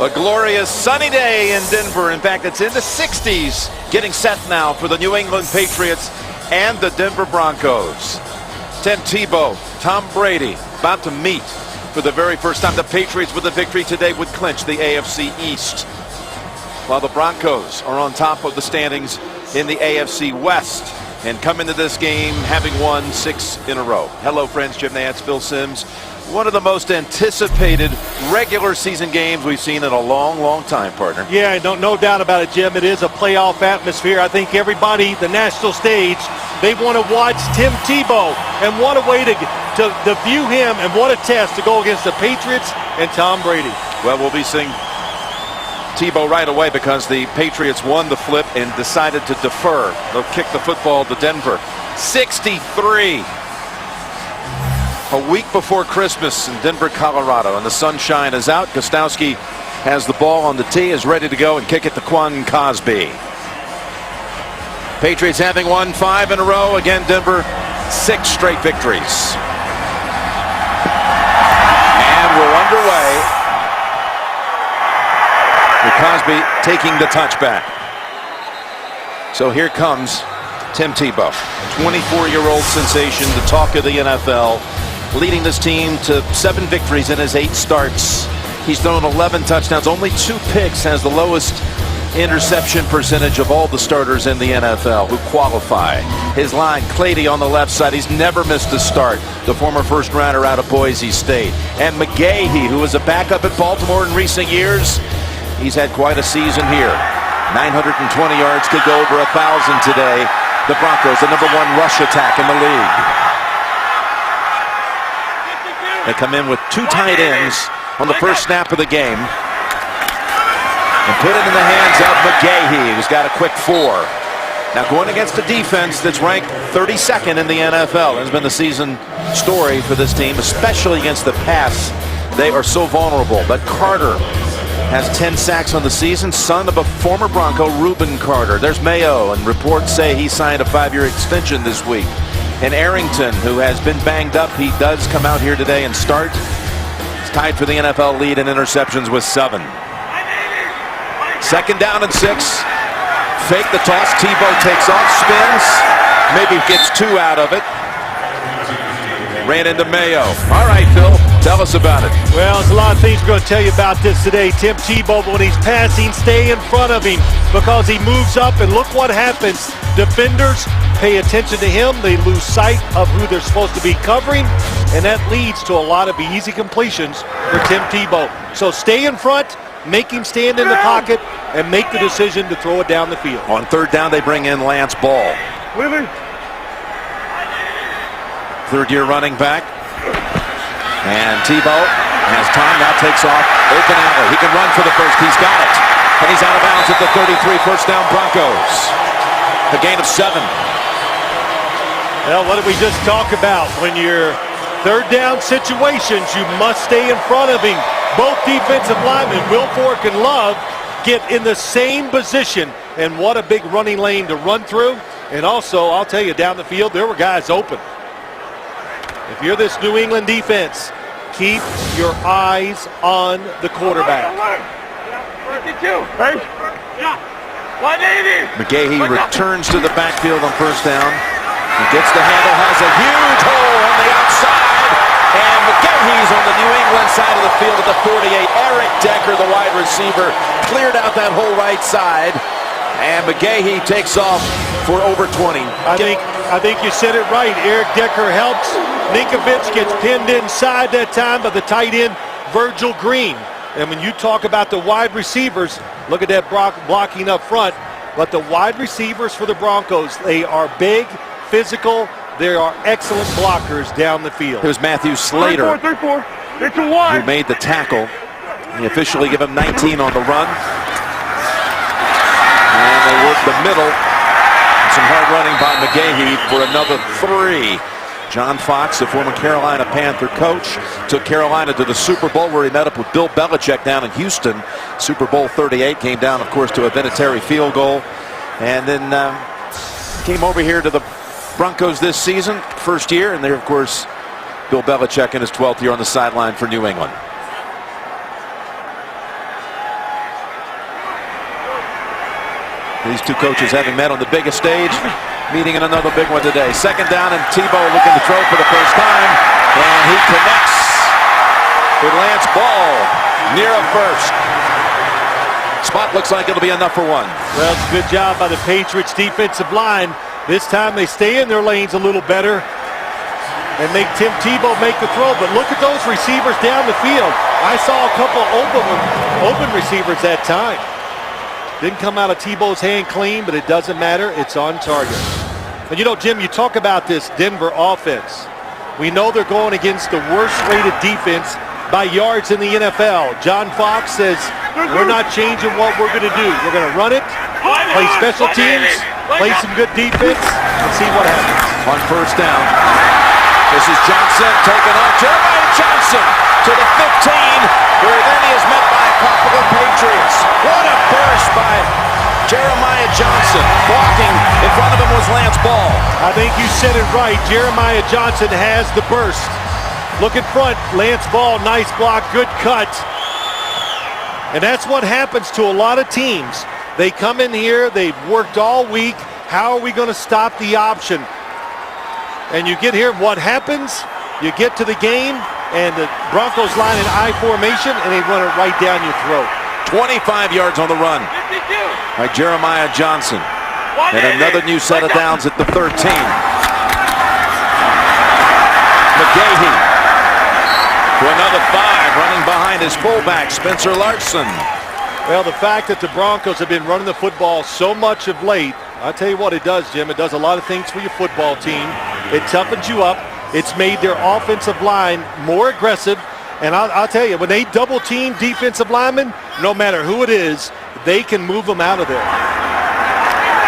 A glorious sunny day in Denver. In fact, it's in the 60s, getting set now for the New England Patriots and the Denver Broncos. Tim Tebow, Tom Brady about to meet for the very first time. The Patriots with a victory today would clinch the AFC East, while the Broncos are on top of the standings in the AFC West and come into this game having won 6 in a row. Hello friends, Jim Nantz, Phil Simms. One of the most anticipated regular season games we've seen in a long time, partner. Yeah, no doubt about it, Jim. It is a playoff atmosphere. I think everybody, the national stage, they want to watch Tim Tebow, and what a way to view him, and what a test to go against the Patriots and Tom Brady. Well, we'll be seeing Tebow right away because the Patriots won the flip and decided to defer. They'll kick the football to Denver. 63. A week before Christmas in Denver, Colorado, and the sunshine is out. Gostowski has the ball on the tee, is ready to go and kick it to Quan Cosby. Patriots having won 5 in a row. Again, Denver, 6 straight victories. And we're underway with Cosby taking the touchback. So here comes Tim Tebow, 24-year-old sensation, the talk of the NFL, leading this team to 7 victories in his 8 starts. He's thrown 11 touchdowns, only 2 picks, has the lowest interception percentage of all the starters in the NFL who qualify. His line, Clady on the left side, he's never missed a start. The former first rounder out of Boise State. And McGahee, who was a backup at Baltimore in recent years, he's had quite a season here. 920 yards, could go over 1,000 today. The Broncos, the #1 rush attack in the league. They come in with 2 tight ends on the first snap of the game and put it in the hands of McGahee, who's got a quick 4. Now going against a defense that's ranked 32nd in the NFL. Has been the season story for this team, especially against the pass. They are so vulnerable. But Carter has 10 sacks on the season, son of a former Bronco, Reuben Carter. There's Mayo, and reports say he signed a 5-year extension this week. And Arrington, who has been banged up, he does come out here today and start. He's tied for the NFL lead in interceptions with 7. 2nd down and 6. Fake the toss. Tebow takes off, spins, maybe gets 2 out of it. Ran into Mayo. All right, Phil, tell us about it. Well, there's a lot of things we're going to tell you about this today. Tim Tebow, when he's passing, stay in front of him because he moves up, and look what happens. Defenders pay attention to him. They lose sight of who they're supposed to be covering, and that leads to a lot of easy completions for Tim Tebow. So stay in front, make him stand in the pocket, and make the decision to throw it down the field. On 3rd down, they bring in Lance Ball. Third-year running back. And Tebow has time, now takes off. Open alley. He can run for the first. He's got it. And he's out of bounds at the 33. First down, Broncos. A gain of 7. Well, what did we just talk about? When you're 3rd down situations, you must stay in front of him. Both defensive linemen, Wilfork and Love, get in the same position. And what a big running lane to run through. And also, I'll tell you, down the field, there were guys open. If you're this New England defense, keep your eyes on the quarterback. McGahee returns to the backfield on 1st down. He gets the handle, has a huge hole on the outside. And McGahee's on the New England side of the field at the 48. Eric Decker, the wide receiver, cleared out that whole right side. And McGahee takes off for over 20. I think you said it right. Eric Decker helps. Ninkovich gets pinned inside that time by the tight end, Virgil Green. And when you talk about the wide receivers, look at that blocking up front. But the wide receivers for the Broncos, they are big, physical. They are excellent blockers down the field. Here's Matthew Slater, who made the tackle. They officially give him 19 on the run. And they work the middle. Some hard running by McGahee for another 3. John Fox, the former Carolina Panther coach, took Carolina to the Super Bowl where he met up with Bill Belichick down in Houston. Super Bowl 38 came down, of course, to a Vinatieri field goal. And then came over here to the Broncos this season, first year. And there, of course, Bill Belichick in his 12th year on the sideline for New England. These two coaches having met on the biggest stage, meeting in another big one today. Second down, and Tebow looking to throw for the first time, and he connects with Lance Ball near a first. Spot looks like it'll be enough for one. Well, it's a good job by the Patriots defensive line. This time they stay in their lanes a little better and make Tim Tebow make the throw. But look at those receivers down the field. I saw a couple open receivers that time. Didn't come out of Tebow's hand clean, but it doesn't matter. It's on target. And you know, Jim, you talk about this Denver offense. We know they're going against the worst-rated defense by yards in the NFL. John Fox says, we're not changing what we're going to do. We're going to run it, play special teams, play some good defense, and see what happens. On first down, this is Johnson taking off. Jeremiah Johnson to the 15, where then he is met by a couple of Patriots. What a burst by Jeremiah Johnson. Blocking in front of him was Lance Ball. I think you said it right. Jeremiah Johnson has the burst. Look in front, Lance Ball, nice block, good cut. And that's what happens to a lot of teams. They come in here, they've worked all week. How are we going to stop the option? And you get here, what happens? You get to the game, and the Broncos line in I formation, and they run it right down your throat. 25 yards on the run by Jeremiah Johnson. And another new set of downs at the 13. McGahee to another 5, running behind his fullback, Spencer Larson. Well, the fact that the Broncos have been running the football so much of late, I'll tell you what it does, Jim. It does a lot of things for your football team. It toughens you up. It's made their offensive line more aggressive. And I'll tell you, when they double-team defensive linemen, no matter who it is, they can move them out of there.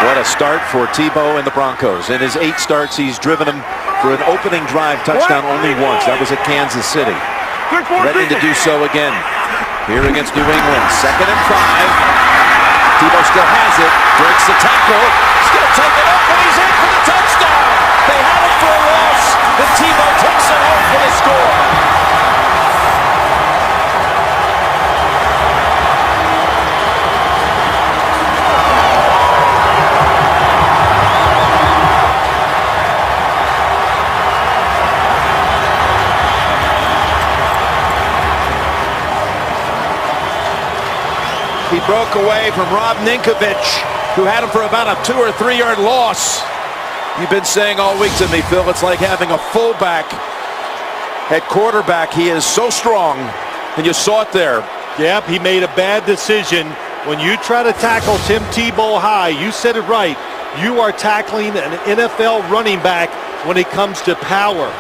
What a start for Tebow and the Broncos. In his 8 starts, he's driven them for an opening drive touchdown only once. That was at Kansas City. Ready to do so again here against New England. 2nd and 5. Tebow still has it. Breaks the tackle. Still taken up, and he's in for the touchdown. They had it for a loss. Then Tebow takes it home for the score. He broke away from Rob Ninkovich, who had him for about a 2 or 3 yard loss. You've been saying all week to me, Phil, it's like having a fullback at quarterback. He is so strong, and you saw it there. Yep, he made a bad decision. When you try to tackle Tim Tebow high, you said it right. You are tackling an NFL running back when it comes to power.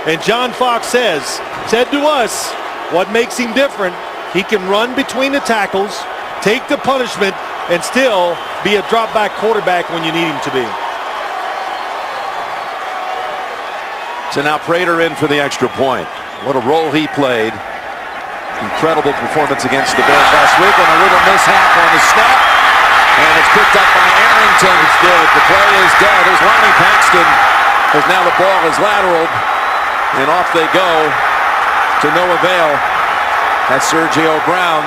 And John Fox said to us, what makes him different, he can run between the tackles, take the punishment, and still be a drop-back quarterback when you need him to be. So now Prater in for the extra point. What a role he played. Incredible performance against the Bears last week, and a little mishap on the snap. And it's picked up by Arrington. It's good. The play is dead. There's Lonnie Paxton, as now the ball is lateraled. And off they go to no avail. That's Sergio Brown.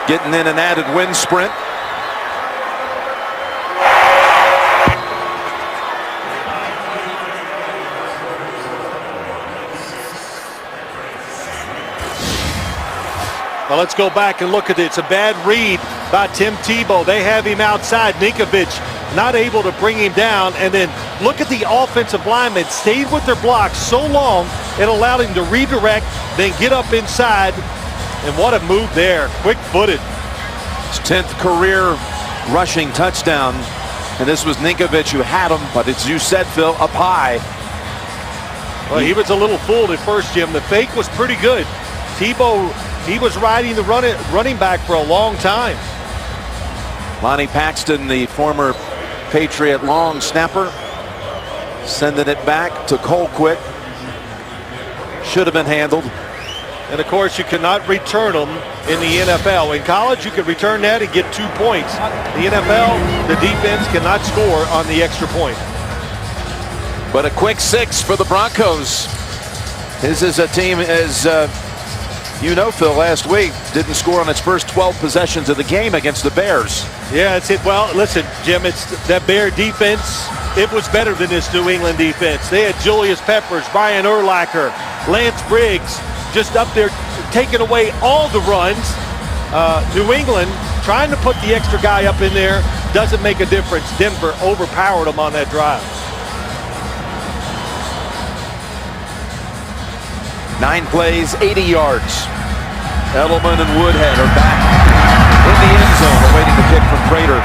Getting in an added wind sprint. Well, let's go back and look at it. It's a bad read by Tim Tebow. They have him outside. Ninkovich not able to bring him down. And then look at the offensive linemen. Stayed with their blocks so long, it allowed him to redirect, then get up inside. And what a move there. Quick-footed. His 10th career rushing touchdown. And this was Ninkovich who had him, but as you said, Phil, up high. Well, he was a little fooled at first, Jim. The fake was pretty good. Tebow, he was riding the running back for a long time. Lonnie Paxton, the former Patriot long snapper, sending it back to Colquitt. Should have been handled. And, of course, you cannot return them in the NFL. In college, you can return that and get 2 points. The NFL, the defense cannot score on the extra point. But a quick 6 for the Broncos. This is a team as You know, Phil, last week didn't score on its first 12 possessions of the game against the Bears. Yeah, it's it. Well, listen, Jim, it's that Bear defense. It was better than this New England defense. They had Julius Peppers, Brian Urlacher, Lance Briggs, just up there taking away all the runs. New England trying to put the extra guy up in there doesn't make a difference. Denver overpowered them on that drive. 9 plays, 80 yards. Edelman and Woodhead are back in the end zone awaiting the kick from Prater.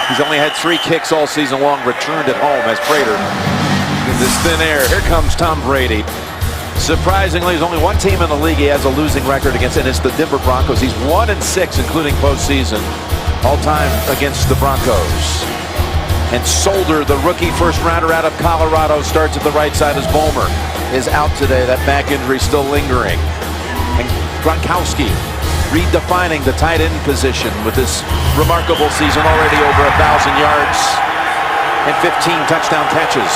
He's only had 3 kicks all season long returned at home as Prater in this thin air. Here comes Tom Brady. Surprisingly, there's only one team in the league he has a losing record against, and it's the Denver Broncos. He's 1-6, including postseason, all time against the Broncos. And Solder, the rookie first rounder out of Colorado, starts at the right side as Bomer is out today. That back injury still lingering. And Gronkowski redefining the tight end position with this remarkable season, already over 1,000 yards and 15 touchdown catches.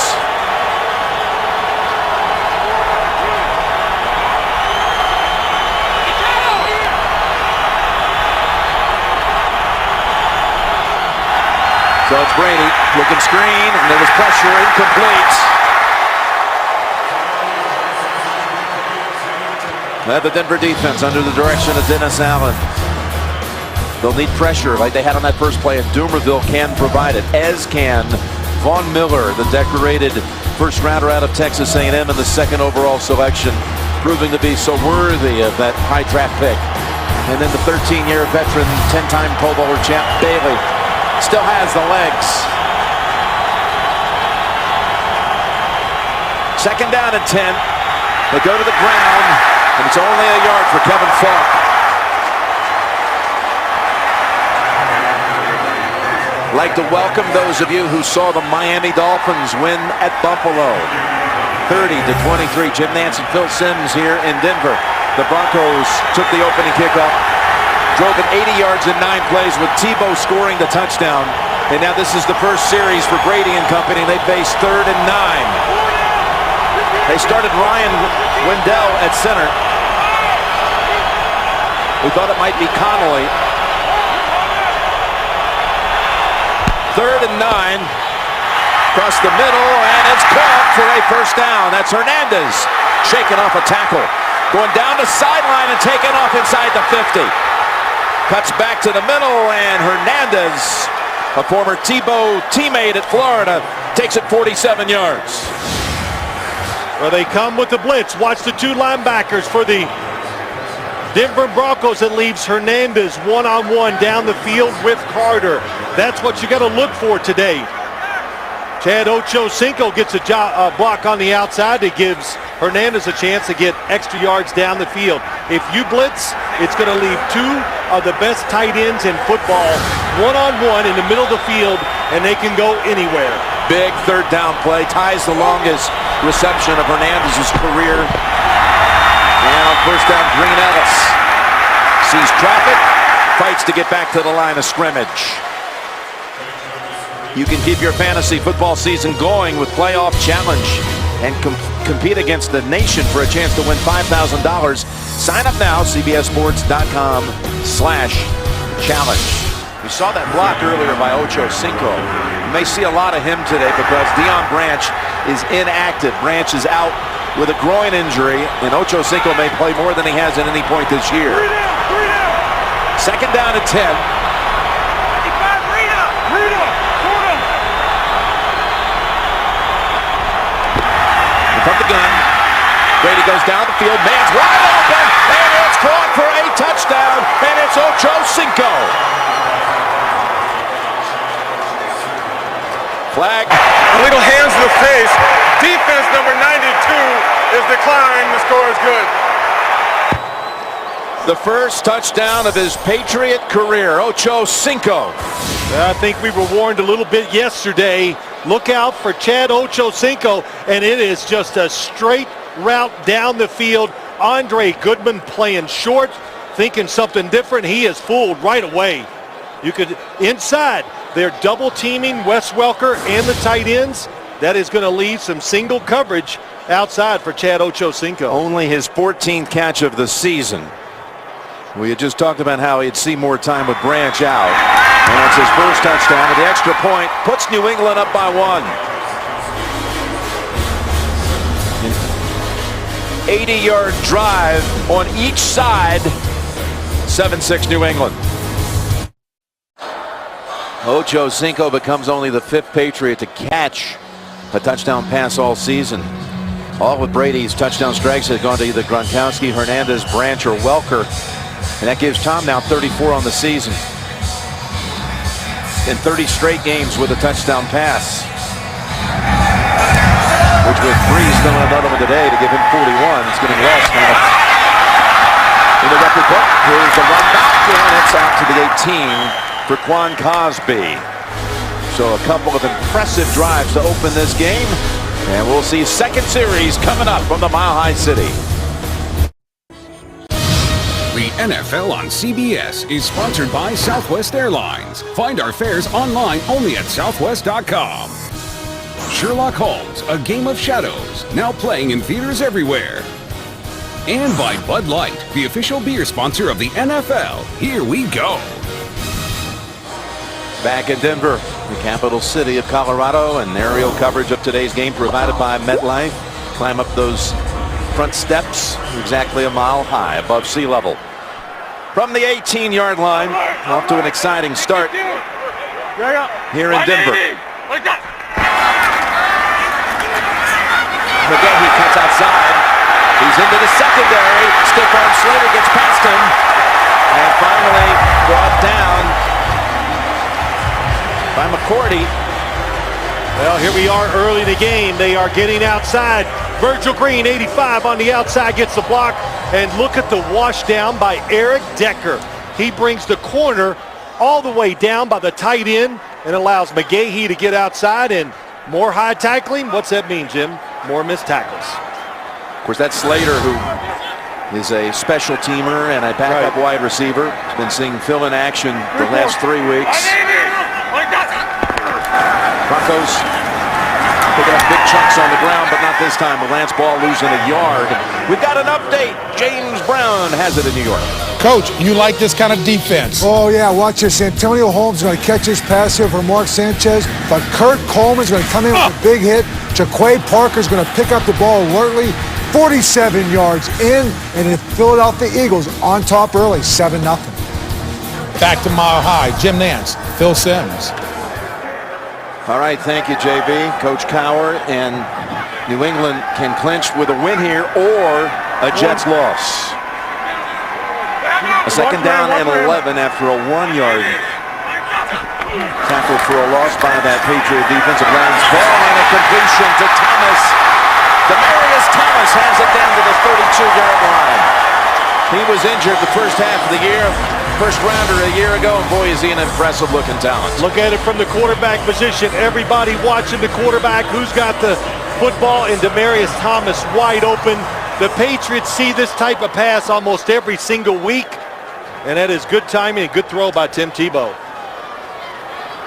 So it's Brady looking screen, and there was pressure, incomplete. Now the Denver defense under the direction of Dennis Allen. They'll need pressure like they had on that first play, and Doomerville can provide it, as can Von Miller, the decorated first rounder out of Texas A&M in the 2nd overall selection, proving to be so worthy of that high draft pick. And then the 13-year veteran, 10-time Pro Bowler champ Bailey still has the legs. 2nd down and 10. They go to the ground, and it's only a yard for Kevin Falk. Like to welcome those of you who saw the Miami Dolphins win at Buffalo. 30-23. Jim Nance and Phil Simms here in Denver. The Broncos took the opening kickoff. Drove it 80 yards in 9 plays with Tebow scoring the touchdown. And now this is the first series for Brady and company. They face 3rd and 9. They started Ryan Wendell at center. We thought it might be Connolly. 3rd and 9. Across the middle, and it's caught for a first down. That's Hernandez shaking off a tackle. Going down the sideline and taking off inside the 50. Cuts back to the middle, and Hernandez, a former Tebow teammate at Florida, takes it 47 yards. Well, they come with the blitz. Watch the 2 linebackers for the Denver Broncos. It leaves Hernandez one-on-one down the field with Carter. That's what you got to look for today. Chad Ochocinco gets a block on the outside that gives Hernandez a chance to get extra yards down the field. If you blitz, it's going to leave 2 of the best tight ends in football one-on-one in the middle of the field, and they can go anywhere. Big 3rd down play, ties the longest reception of Hernandez's career. And on 1st down, Green Ellis sees traffic, fights to get back to the line of scrimmage. You can keep your fantasy football season going with Playoff Challenge and compete against the nation for a chance to win $5,000. Sign up now, cbssports.com/challenge. We saw that block earlier by Ochocinco. You may see a lot of him today because Deion Branch is inactive. Branch is out with a groin injury, and Ochocinco may play more than he has at any point this year. 2nd down and 10. From the gun, Brady goes down the field, man's wide open, and it's caught for a touchdown, and it's Ochocinco. Flag. A little hands to the face. Defense number 92 is declaring the score is good. The first touchdown of his Patriot career, Ochocinco. I think we were warned a little bit yesterday. Look out for Chad Ochocinco, and it is just a straight route down the field. Andre Goodman playing short, thinking something different. He is fooled right away. You could, inside, they're double teaming Wes Welker and the tight ends. that is going to leave some single coverage outside for Chad Ochocinco. Only his 14th catch of the season. We had just talked about how he'd see more time with Branch out. And it's his first touchdown, and the extra point puts New England up by 1. 80-yard drive on each side. 7-6 New England. Ochocinco becomes only the 5th Patriot to catch a touchdown pass all season. All with Brady's touchdown strikes have gone to either Gronkowski, Hernandez, Branch, or Welker. And that gives Tom now 34 on the season. In 30 straight games with a touchdown pass. Which with Breeze doing another one today to give him 41. It's getting lost now in the record book. Here's the run back, and it's out to the 18 for Quan Cosby. So a couple of impressive drives to open this game. And we'll see second series coming up from the Mile High City. The NFL on CBS is sponsored by Southwest Airlines. Find our fares online only at southwest.com. Sherlock Holmes, A Game of Shadows, now playing in theaters everywhere. And by Bud Light, the official beer sponsor of the NFL. Here we go. Back in Denver, the capital city of Colorado, and aerial coverage of today's game provided by MetLife. Climb up those front steps exactly a mile high above sea level. From the 18-yard line, off to an exciting start here in Denver. McGahee cuts outside. He's into the secondary. Stiff arm Slater gets past him. And finally brought down by McCourty. Well, here we are early in the game. They are getting outside. Virgil Green, 85 on the outside, gets the block. And look at the wash down by Eric Decker. He brings the corner all the way down by the tight end and allows McGahee to get outside. And more high tackling. What's that mean, Jim? More missed tackles. Of course, that's Slater, who is a special teamer and a backup wide receiver. He's been seeing Phil in action the last 3 weeks. Broncos picking up big chunks on the ground, but not this time with Lance Ball losing a yard. We've got an update. James Brown has it in New York. Coach, you like this kind of defense? Oh, yeah, watch this. Antonio Holmes is going to catch his pass here for Mark Sanchez, but Kurt Coleman's going to come in with a big hit. Jaquay Parker's going to pick up the ball alertly. 47 yards in, and the Philadelphia Eagles on top early, 7-0. Back to Mile High. Jim Nance, Phil Simms. All right, thank you, JB. Coach Cowher, and New England can clinch with a win here or a Jets loss. A second down and 11 after a 1-yard tackle for a loss by that Patriot defensive line's ball, and a completion to Thomas. Demarius Thomas has it down to the 32-yard line. He was injured the first half of the year. First rounder a year ago, and boy, is he an impressive looking talent. Look at it from the quarterback position. Everybody watching the quarterback. Who's got the football? And Demarius Thomas wide open. The Patriots see this type of pass almost every single week, and that is good timing and good throw by Tim Tebow.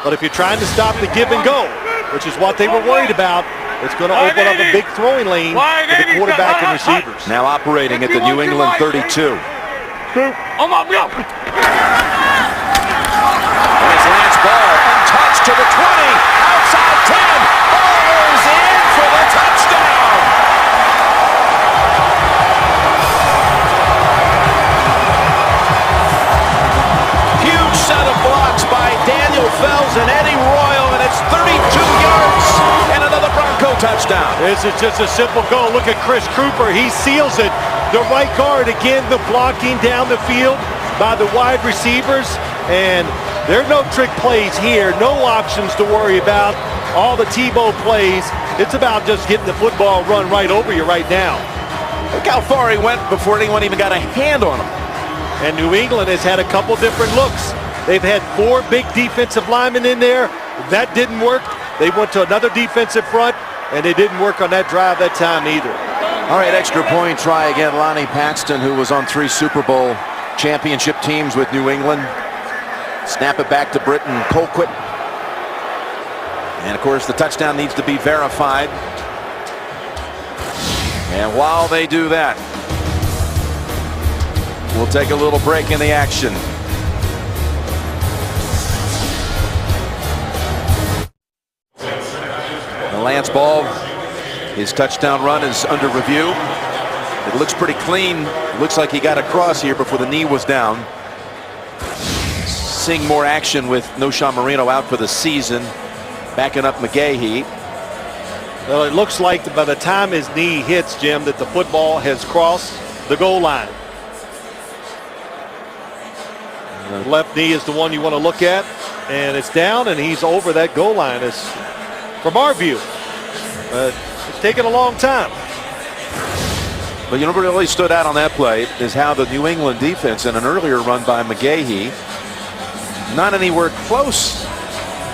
But if you're trying to stop the give and go, which is what they were worried about, it's going to open up a big throwing lane for the quarterback and receivers. Now operating at the New England 32. There's Lance Ball, untouched to the 20, outside 10, ball is in for the touchdown. Huge set of blocks by Daniel Fells and Eddie Royal, and it's 32 yards and another Bronco touchdown. This is just a simple goal. Look at Chris Cooper. He seals it. The right guard, again, the blocking down the field by the wide receivers. And there are no trick plays here. No options to worry about. All the Tebow plays. It's about just getting the football run right over you right now. Look how far he went before anyone even got a hand on him. And New England has had a couple different looks. They've had 4 big defensive linemen in there. That didn't work. They went to another defensive front, and they didn't work on that drive that time either. All right, extra point try again. Lonnie Paxton, who was on 3 Super Bowl championship teams with New England. Snap it back to Britton Colquitt. And of course the touchdown needs to be verified. And while they do that, we'll take a little break in the action. The Lance Ball, his touchdown run is under review. It looks pretty clean. It looks like he got across here before the knee was down. Seeing more action with Noshawn Marino out for the season, backing up McGahee. Well, it looks like by the time his knee hits, Jim, that the football has crossed the goal line. The left knee is the one you want to look at, and it's down, and he's over that goal line. It's, from our view, it's taken a long time. But you know what really stood out on that play is how the New England defense, in an earlier run by McGahee, not anywhere close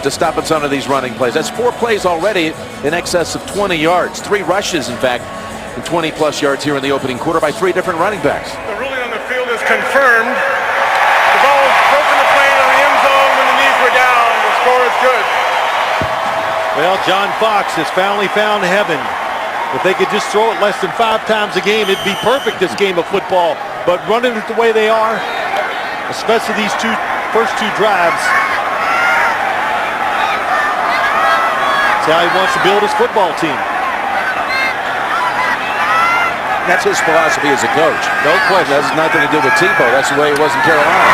to stopping some of these running plays. That's 4 plays already in excess of 20 yards. 3 rushes, in fact, and 20-plus yards here in the opening quarter by 3 different running backs. The ruling on the field is confirmed. The ball broke in the plane on the end zone when the knees were down. The score is good. Well, John Fox has finally found heaven. If they could just throw it less than 5 times a game, it'd be perfect, this game of football. But running it the way they are, especially these first two drives, that's how he wants to build his football team. That's his philosophy as a coach. No question. That has nothing to do with Tebow. That's the way it was in Carolina.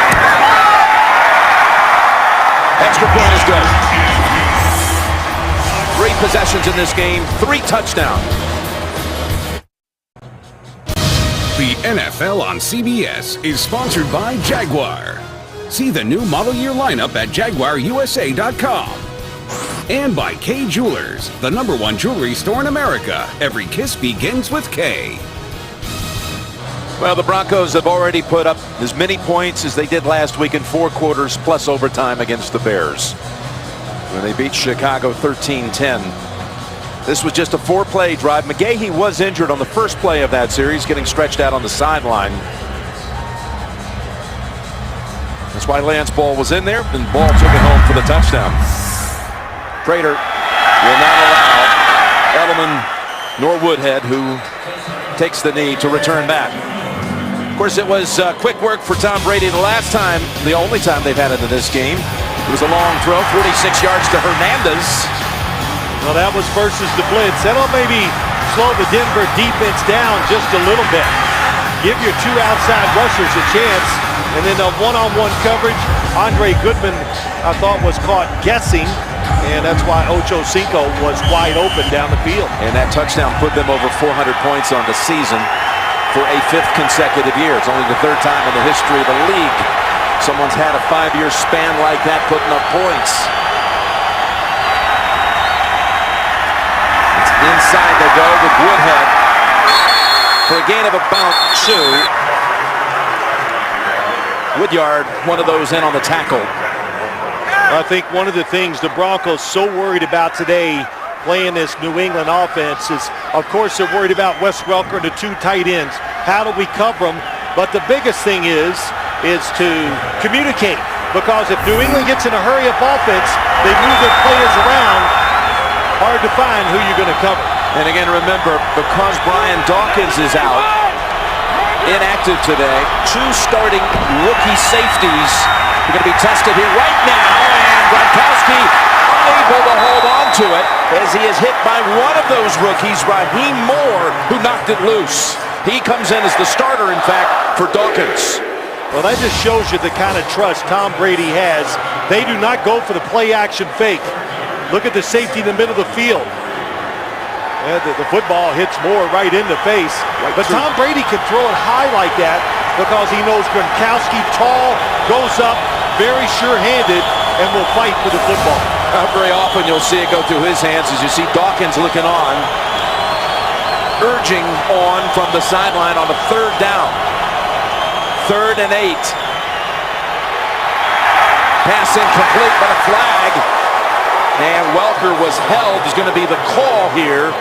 Extra point is good. 3 possessions in this game, 3 touchdowns. The NFL on CBS is sponsored by Jaguar. See the new model year lineup at JaguarUSA.com. And by K Jewelers, the #1 jewelry store in America. Every kiss begins with K. Well, the Broncos have already put up as many points as they did last week in 4 quarters plus overtime against the Bears, when they beat Chicago 13-10. This was just a 4-play drive. McGahee was injured on the first play of that series, getting stretched out on the sideline. That's why Lance Ball was in there, and Ball took it home for the touchdown. Prater will not allow Edelman nor Woodhead, who takes the knee, to return back. Of course, it was quick work for Tom Brady the last time, the only time they've had it in this game. It was a long throw, 46 yards to Hernandez. Well, that was versus the blitz. That'll maybe slow the Denver defense down just a little bit. Give your 2 outside rushers a chance, and then a one-on-one coverage. Andre Goodman, I thought, was caught guessing, and that's why Ocho Cinco was wide open down the field. And that touchdown put them over 400 points on the season for a 5th consecutive year. It's only the 3rd time in the history of the league someone's had a 5-year span like that putting up points. It's inside they go with Woodhead for a gain of about 2. Woodyard, one of those in on the tackle. I think one of the things the Broncos so worried about today playing this New England offense is, of course, they're worried about Wes Welker and the 2 tight ends. How do we cover them? But the biggest thing is to communicate, because if New England gets in a hurry-up offense, they move their players around. Hard to find who you're going to cover. And again, remember, because Brian Dawkins is out, inactive today, 2 starting rookie safeties are going to be tested here right now, and Gronkowski unable to hold on to it as he is hit by one of those rookies, Raheem Moore, who knocked it loose. He comes in as the starter, in fact, for Dawkins. Well, that just shows you the kind of trust Tom Brady has. They do not go for the play-action fake. Look at the safety in the middle of the field. And the football hits Moore right in the face. But Tom Brady can throw it high like that because he knows Gronkowski, tall, goes up, very sure-handed, and will fight for the football. Not very often you'll see it go through his hands as you see Dawkins looking on, urging on from the sideline on a 3rd down. 3rd and 8. Pass incomplete, but a flag. And Welker was held. Is going to be the call here.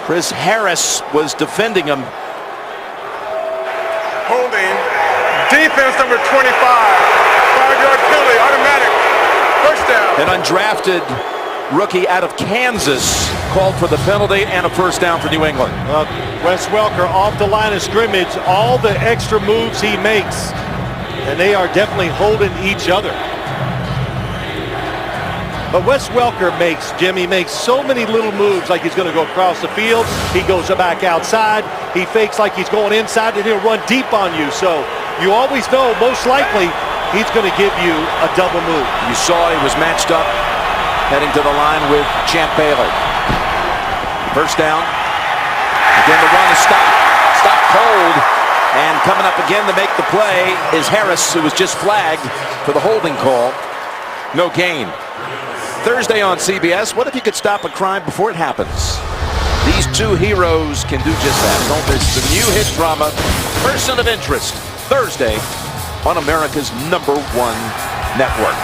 Chris Harris was defending him. Holding. Defense number 25. 5-yard penalty, automatic. An undrafted rookie out of Kansas called for the penalty and a first down for New England. Wes Welker off the line of scrimmage, all the extra moves he makes, and they are definitely holding each other. But Wes Welker makes so many little moves, like he's going to go across the field. He goes back outside. He fakes like he's going inside, and he'll run deep on you. So you always know, most likely, he's going to give you a double move. You saw he was matched up heading to the line with Champ Bailey. First down. Again, the run is stopped cold. And coming up again to make the play is Harris, who was just flagged for the holding call. No gain. Thursday on CBS, what if you could stop a crime before it happens? These two heroes can do just that. Don't miss the new hit drama, Person of Interest, Thursday on America's #1 network.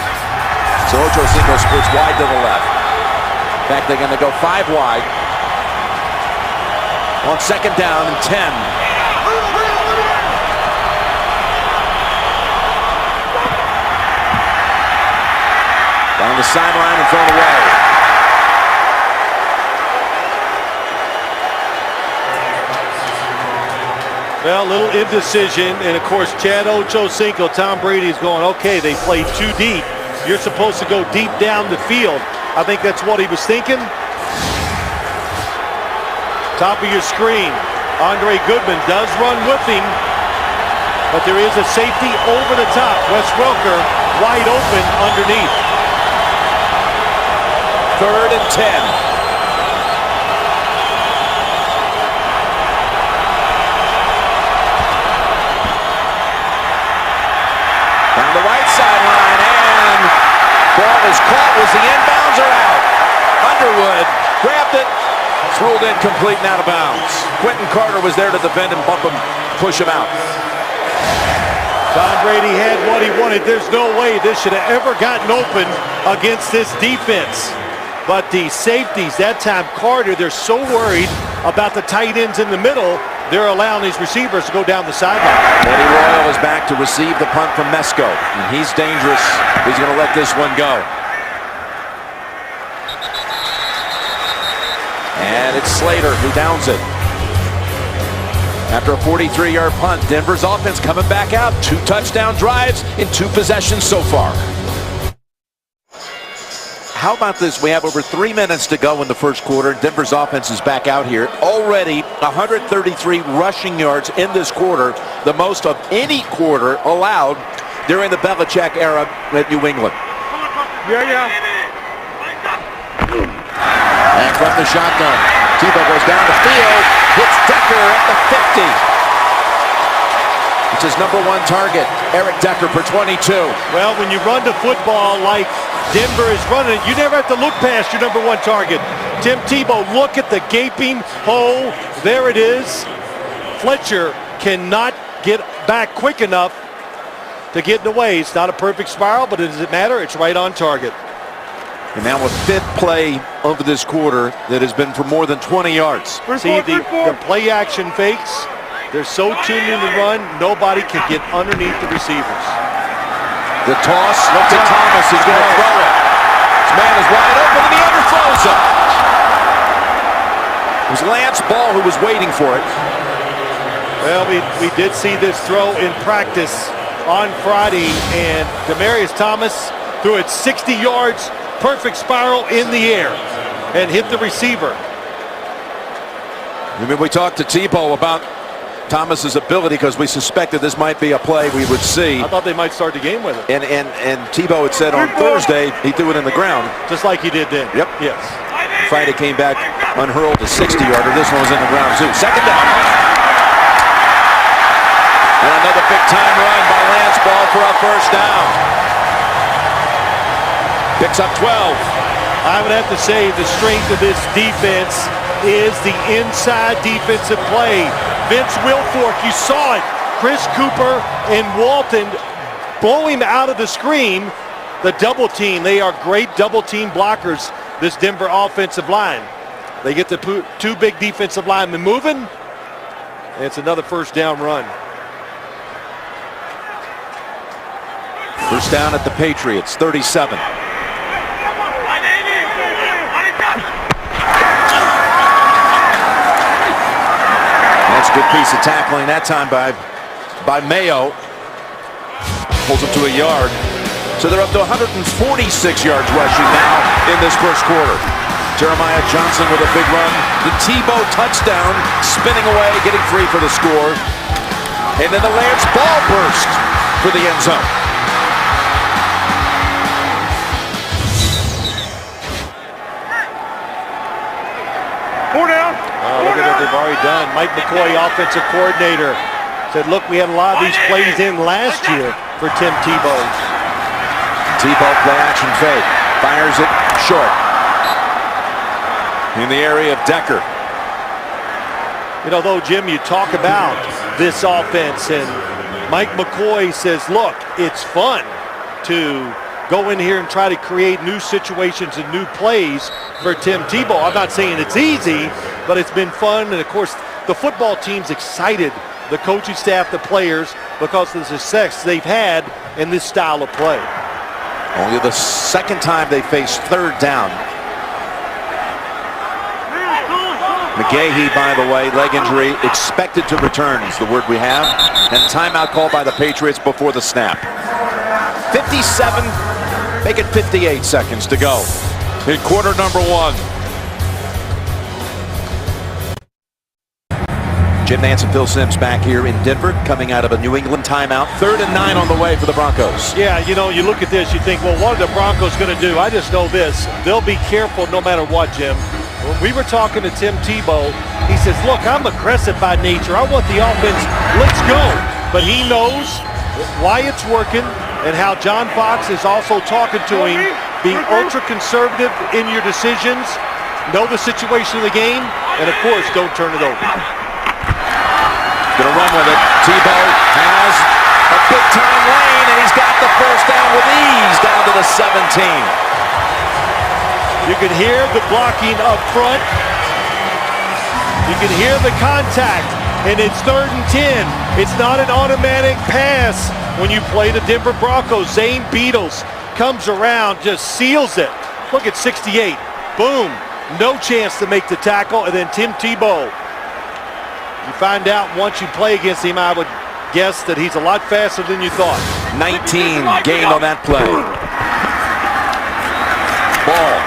So Ocho Cinco splits wide to the left. In fact, they're going to go 5 wide on second down and 10. Down the sideline and thrown away. Well, a little indecision, and of course, Chad Ochocinco, Tom Brady is going, okay, they played too deep. You're supposed to go deep down the field. I think that's what he was thinking. Top of your screen, Andre Goodman does run with him, but there is a safety over the top. Wes Welker wide open underneath. 3rd and 10. Down the right sideline, and ball is caught. Was the inbounds or out? Underwood grabbed it. It's ruled incomplete and out of bounds. Quentin Carter was there to defend and bump him, push him out. Tom Brady had what he wanted. There's no way this should have ever gotten open against this defense. But the safeties, that time Carter, they're so worried about the tight ends in the middle, they're allowing these receivers to go down the sideline. Eddie Royal is back to receive the punt from Mesco. And he's dangerous. He's going to let this one go. And it's Slater who downs it. After a 43-yard punt, Denver's offense coming back out. 2 touchdown drives in 2 possessions so far. How about this? We have over 3 minutes to go in the first quarter. Denver's offense is back out here. Already 133 rushing yards in this quarter, the most of any quarter allowed during the Belichick era at New England. And from the shotgun, Tebow goes down the field, hits Decker at the 50. It's his #1 target, Eric Decker for 22. Well, when you run the football like Denver is running it, you never have to look past your #1 target. Tim Tebow, look at the gaping hole. There it is. Fletcher cannot get back quick enough to get in the way. It's not a perfect spiral, but does it matter? It's right on target. And now a 5th play of this quarter that has been for more than 20 yards. See, the play action fakes, they're so tuned in the run, nobody can get underneath the receivers. The toss, look at Thomas, he's going to throw it. This man is wide open and he underthrows it. It was Lance Ball who was waiting for it. Well, we did see this throw in practice on Friday, and Demaryius Thomas threw it 60 yards, perfect spiral in the air, and hit the receiver. I mean, we talked to Tebow about Thomas's ability because we suspected this might be a play we would see. I thought they might start the game with it. And Tebow had said on Thursday he threw it in the ground. Just like he did then. Yep. Yes. Friday came back unhurled a 60-yarder. This one was in the ground too. Second down. And another big-time run by Lance Ball for a first down. Picks up 12. I would have to say the strength of this defense is the inside defensive play. Vince Wilfork, you saw it. Chris Cooper and Walton blow him out of the screen. The double team, they are great double team blockers, this Denver offensive line. They get the 2 big defensive linemen moving, and it's another first down run. First down at the Patriots, 37. Decent tackling that time by Mayo. Pulls him to a yard. So they're up to 146 yards rushing now in this first quarter. Jeremiah Johnson with a big run. The Tebow touchdown, spinning away, getting free for the score. And then the Lance ball burst for the end zone. Four down. Oh, look at what they've already done. Mike McCoy, offensive coordinator, said, look, we had a lot of these plays in last year for Tim Tebow. Tebow play action fake. Fires it short. In the area of Decker. You know, though, Jim, you talk about this offense, and Mike McCoy says, look, it's fun to go in here and try to create new situations and new plays for Tim Tebow. I'm not saying it's easy, but it's been fun. And, of course, the football team's excited, the coaching staff, the players, because of the success they've had in this style of play. Only the second time they faced third down. McGahee, by the way, leg injury, expected to return is the word we have. And timeout called by the Patriots before the snap. 57, make it 58 seconds to go in quarter number one. Jim Nantz and Phil Simms back here in Denver, coming out of a New England timeout. 3rd and 9 on the way for the Broncos. Yeah, you know, you look at this, you think, well, what are the Broncos going to do? I just know this. They'll be careful no matter what, Jim. When we were talking to Tim Tebow, he says, look, I'm aggressive by nature. I want the offense, let's go. But he knows why it's working and how John Fox is also talking to him, being ultra-conservative in your decisions, know the situation of the game, and, of course, don't turn it over. Gonna run with it. Tebow has a big-time lane, and he's got the first down with ease down to the 17. You can hear the blocking up front. You can hear the contact, and it's 3rd and 10. It's not an automatic pass when you play the Denver Broncos. Zane Beadles comes around, just seals it. Look at 68. Boom. No chance to make the tackle, and then Tim Tebow. You find out once you play against him, I would guess that he's a lot faster than you thought. 19 gained on that play. Ball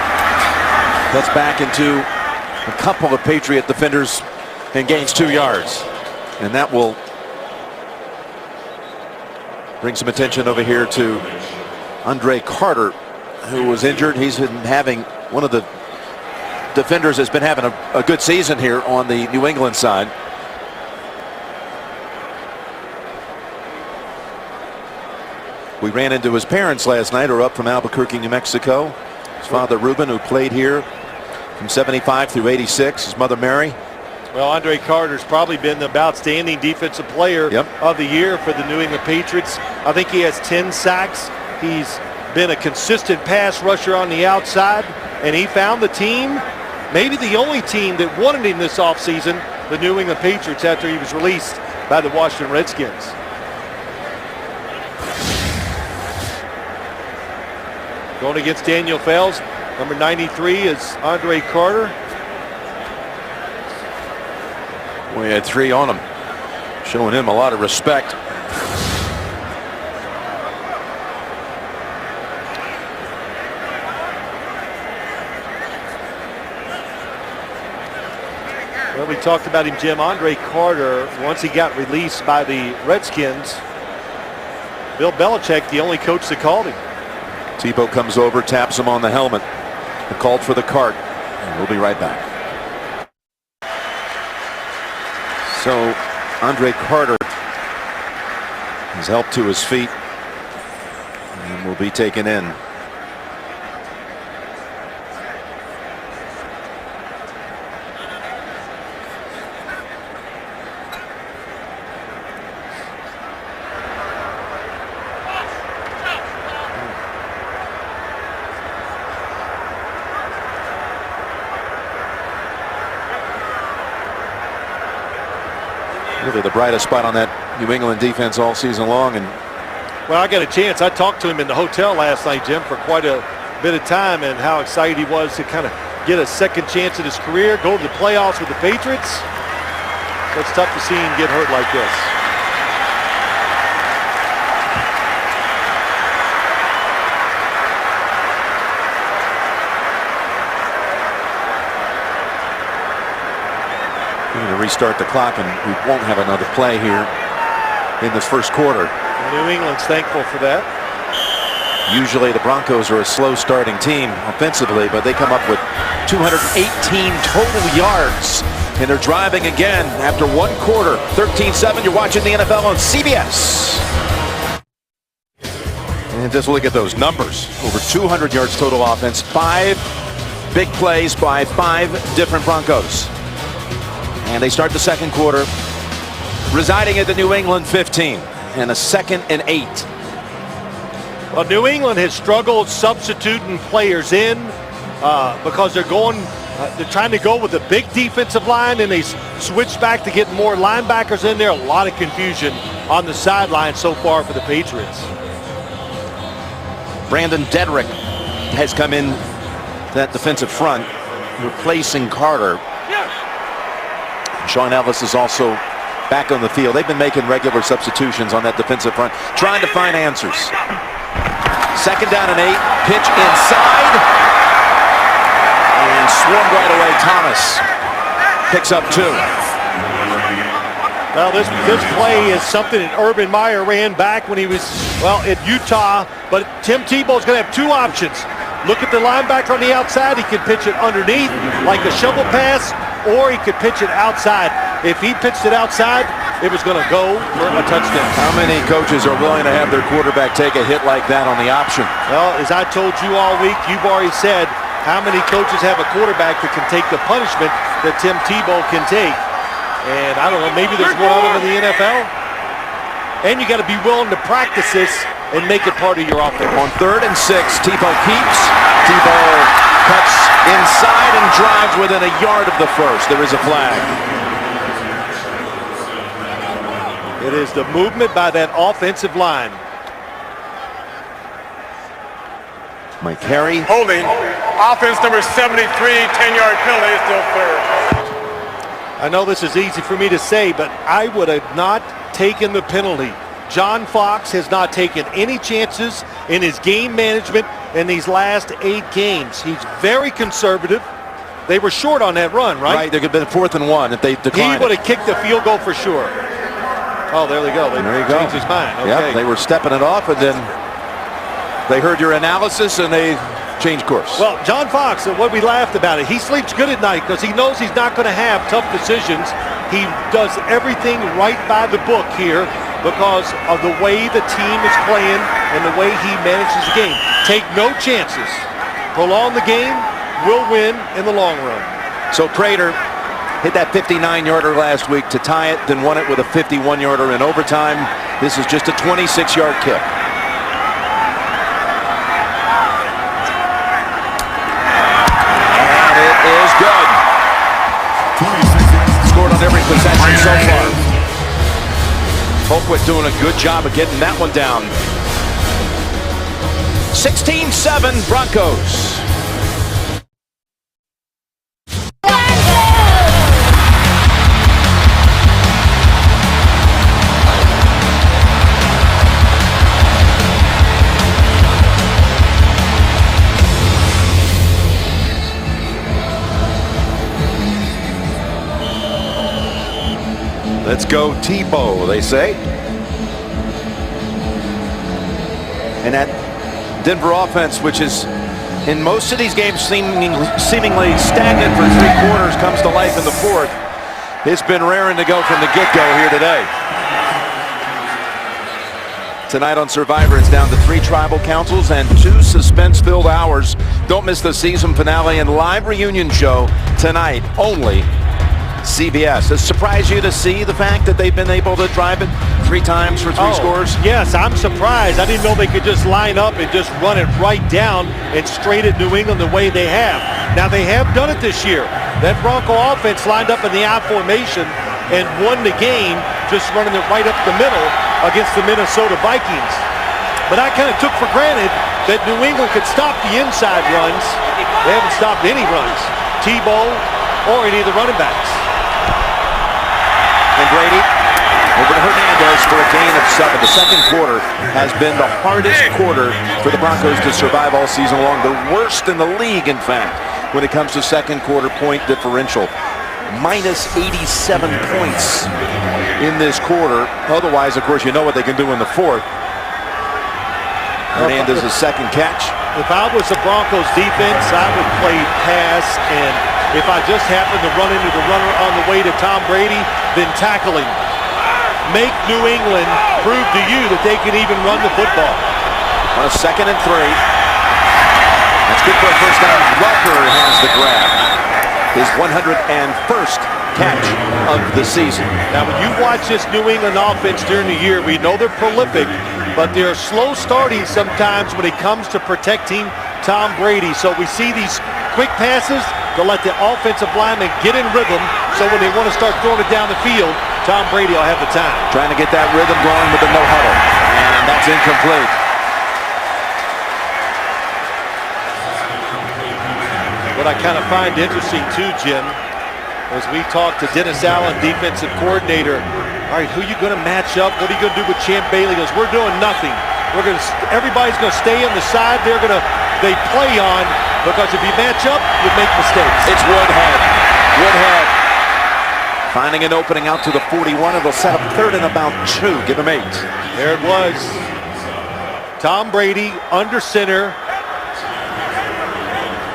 cuts back into a couple of Patriot defenders and gains 2 yards. And that will bring some attention over here to Andre Carter, who was injured. He's been having, one of the defenders has been having a good season here on the New England side. We ran into his parents last night, who are up from Albuquerque, New Mexico. His father, Ruben, who played here from 75 through 86. His mother, Mary. Well, Andre Carter's probably been the outstanding defensive player of the year for the New England Patriots. I think he has 10 sacks. He's been a consistent pass rusher on the outside, and he found the team, maybe the only team that wanted him this offseason, the New England Patriots, after he was released by the Washington Redskins. Going against Daniel Fells. Number 93 is Andre Carter. We had 3 on him, showing him a lot of respect. Well, we talked about him, Jim. Andre Carter, once he got released by the Redskins, Bill Belichick, the only coach that called him. Tebow comes over, taps him on the helmet, and called for the cart. And we'll be right back. So Andre Carter is helped to his feet and will be taken in. Really the brightest spot on that New England defense all season long. And well, I got a chance. I talked to him in the hotel last night, Jim, for quite a bit of time, and how excited he was to kind of get a second chance in his career, go to the playoffs with the Patriots. So it's tough to see him get hurt like this. We're going to restart the clock, and we won't have another play here in this first quarter. New England's thankful for that. Usually the Broncos are a slow starting team offensively, but they come up with 218 total yards, and they're driving again after one quarter. 13-7, you're watching the NFL on CBS. And just look at those numbers. Over 200 yards total offense, 5 big plays by 5 different Broncos. And they start the second quarter residing at the New England 15 and a 2nd and 8. Well, New England has struggled substituting players in because they're trying to go with a big defensive line, and they switch back to get more linebackers in there. A lot of confusion on the sideline so far for the Patriots. Brandon Dedrick has come in that defensive front, replacing Carter. Sean Ellis is also back on the field. They've been making regular substitutions on that defensive front, trying to find answers. 2nd down and 8, pitch inside, and swarmed right away. Thomas picks up 2. Well, this play is something that Urban Meyer ran back when he was, at Utah, but Tim Tebow's going to have 2 options. Look at the linebacker on the outside. He can pitch it underneath like a shovel pass, or he could pitch it outside. If he pitched it outside, it was going to go for a touchdown. How many coaches are willing to have their quarterback take a hit like that on the option? Well, as I told you all week, you've already said how many coaches have a quarterback that can take the punishment that Tim Tebow can take. And I don't know, maybe there's one of them in the NFL. And you got to be willing to practice this and make it part of your offense. On 3rd and 6, Tebow keeps. Tebow cuts inside and drives within a yard of the first. There is a flag. It is the movement by that offensive line. Mike Harry. Holding. Offense number 73, 10-yard penalty, still fair. I know this is easy for me to say, but I would have not taken the penalty. John Fox has not taken any chances in his game management in these last 8 games. He's very conservative. They were short on that run, right? Right, there could have been 4th and 1 if they declined. He would have kicked the field goal for sure. Oh, there they go. They changed his mind. Okay. Yeah, they were stepping it off, and then they heard your analysis, and they changed course. Well, John Fox, what we laughed about it, he sleeps good at night because he knows he's not going to have tough decisions. He does everything right by the book here because of the way the team is playing and the way he manages the game. Take no chances. Prolong the game, will win in the long run. So Prater hit that 59-yarder last week to tie it, then won it with a 51-yarder in overtime. This is just a 26-yard kick. And it is good. Scored on every possession so far. Colquitt doing a good job of getting that one down. 16-7 Broncos. Let's go Tebow, they say. And that Denver offense, which is in most of these games seemingly stagnant for 3 quarters, comes to life in the 4th. It's been raring to go from the get-go here today. Tonight on Survivor, it's down to 3 tribal councils and 2 suspense-filled hours. Don't miss the season finale and live reunion show tonight only CBS. Does it surprise you to see the fact that they've been able to drive it 3 times for 3 scores? Yes, I'm surprised. I didn't know they could just line up and just run it right down and straight at New England the way they have. Now, they have done it this year. That Bronco offense lined up in the I formation and won the game just running it right up the middle against the Minnesota Vikings. But I kind of took for granted that New England could stop the inside runs. They haven't stopped any runs, Tebow or any of the running backs. Brady. Over to Hernandez for a gain of 7. The second quarter has been the hardest quarter for the Broncos to survive all season long. The worst in the league, in fact, when it comes to second quarter point differential. Minus 87 points in this quarter. Otherwise, of course, you know what they can do in the fourth. Hernandez's second catch. If I was the Broncos defense, I would play pass, and if I just happen to run into the runner on the way to Tom Brady, then tackle him. Make New England prove to you that they can even run the football. On a 2nd and 3. That's good for a first down. Welker has the grab. His 101st catch of the season. Now, when you watch this New England offense during the year, we know they're prolific, but they're slow starting sometimes when it comes to protecting Tom Brady. So we see these quick passes to let the offensive linemen get in rhythm, so when they want to start throwing it down the field, Tom Brady will have the time. Trying to get that rhythm going with the no huddle, and that's incomplete. What I kind of find interesting too, Jim, as we talk to Dennis Allen, defensive coordinator, all right, who are you going to match up? What are you going to do with Champ Bailey? He goes, we're doing nothing. Everybody's going to stay on the side. They play on, because if you match up, you make mistakes. It's Woodhead. Woodhead finding an opening out to the 41. It'll set up 3rd and about 2. Give him 8. There it was. Tom Brady under center.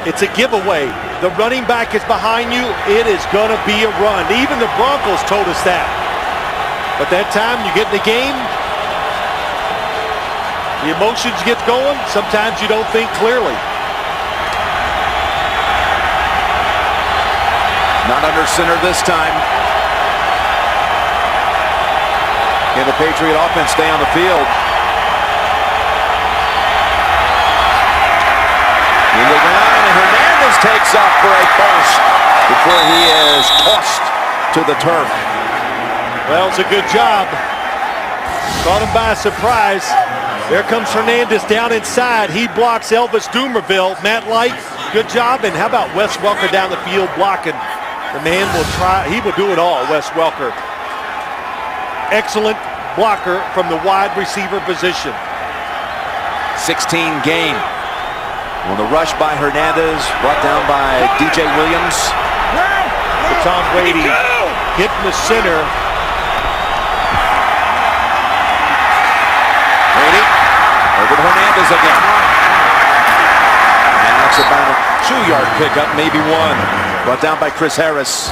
It's a giveaway. The running back is behind you. It is going to be a run. Even the Broncos told us that. But that time you get in the game, the emotions get going. Sometimes you don't think clearly. Not under center this time. Can the Patriot offense stay on the field? In the ground, and Hernandez takes off for a burst before he is tossed to the turf. Well, it's a good job. Caught him by surprise. There comes Hernandez down inside. He blocks Elvis Dumerville. Matt Light, good job. And how about Wes Welker down the field blocking? The man will try. He will do it all, Wes Welker. Excellent blocker from the wide receiver position. 16 gain. On the rush by Hernandez, brought down by DJ Williams. For Tom Brady, hitting the center. Brady, over to Hernandez again. And that's about a 2-yard pickup, maybe 1. Brought down by Chris Harris.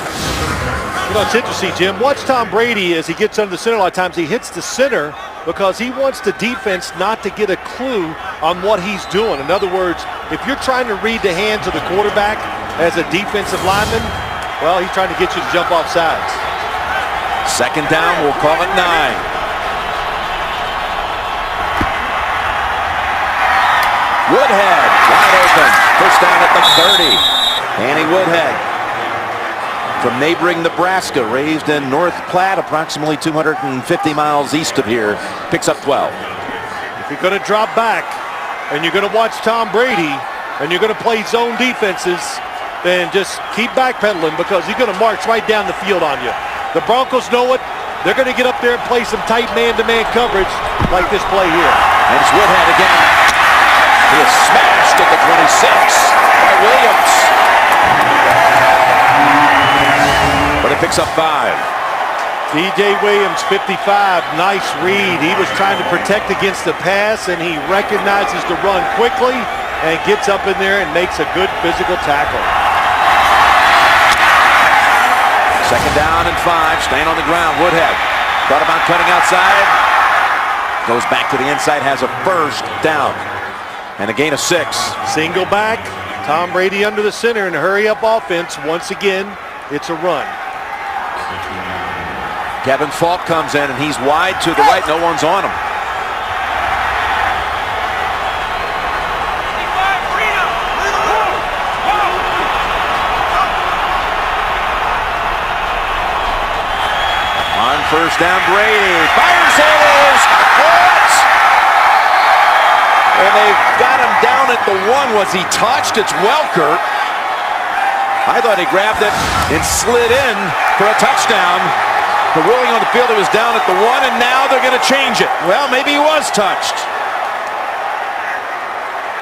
You know, it's interesting, Jim. Watch Tom Brady as he gets under the center. A lot of times he hits the center because he wants the defense not to get a clue on what he's doing. In other words, if you're trying to read the hands of the quarterback as a defensive lineman, well, he's trying to get you to jump off sides. 2nd down, we'll call it 9. Woodhead, wide open. First down at the 30. Danny Woodhead from neighboring Nebraska, raised in North Platte, approximately 250 miles east of here, picks up 12. If you're going to drop back and you're going to watch Tom Brady and you're going to play zone defenses, then just keep backpedaling, because he's going to march right down the field on you. The Broncos know it. They're going to get up there and play some tight man-to-man coverage like this play here. And it's Woodhead again. He is smashed at the 26 by Williams. But it picks up 5. DJ Williams, 55, nice read. He was trying to protect against the pass, and he recognizes the run quickly and gets up in there and makes a good physical tackle. 2nd down and 5, staying on the ground. Woodhead thought about cutting outside. Goes back to the inside, has a first down. And a gain of 6. Single back, Tom Brady under the center, and hurry-up offense. Once again, it's a run. Kevin Falk comes in, and he's wide to the right. No one's on him. On first down, Brady fires it. Caught. And they've got him down at the 1. Was he touched? It's Welker. I thought he grabbed it and slid in for a touchdown. The ruling on the field, he was down at the 1, and now they're going to change it. Well, maybe he was touched.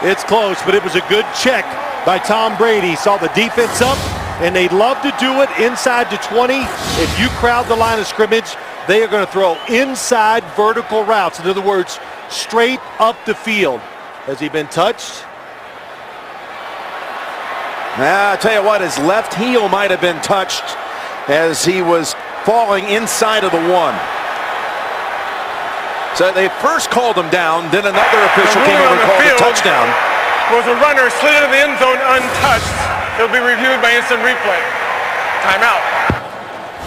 It's close, but it was a good check by Tom Brady. Saw the defense up, and they love to do it inside the 20. If you crowd the line of scrimmage, they are going to throw inside vertical routes. In other words, straight up the field. Has he been touched? I tell you what, his left heel might have been touched as he was falling inside of the 1. So they first called him down, then another official came over and called a touchdown. Was a runner slid into the end zone untouched. It'll be reviewed by instant replay. Timeout.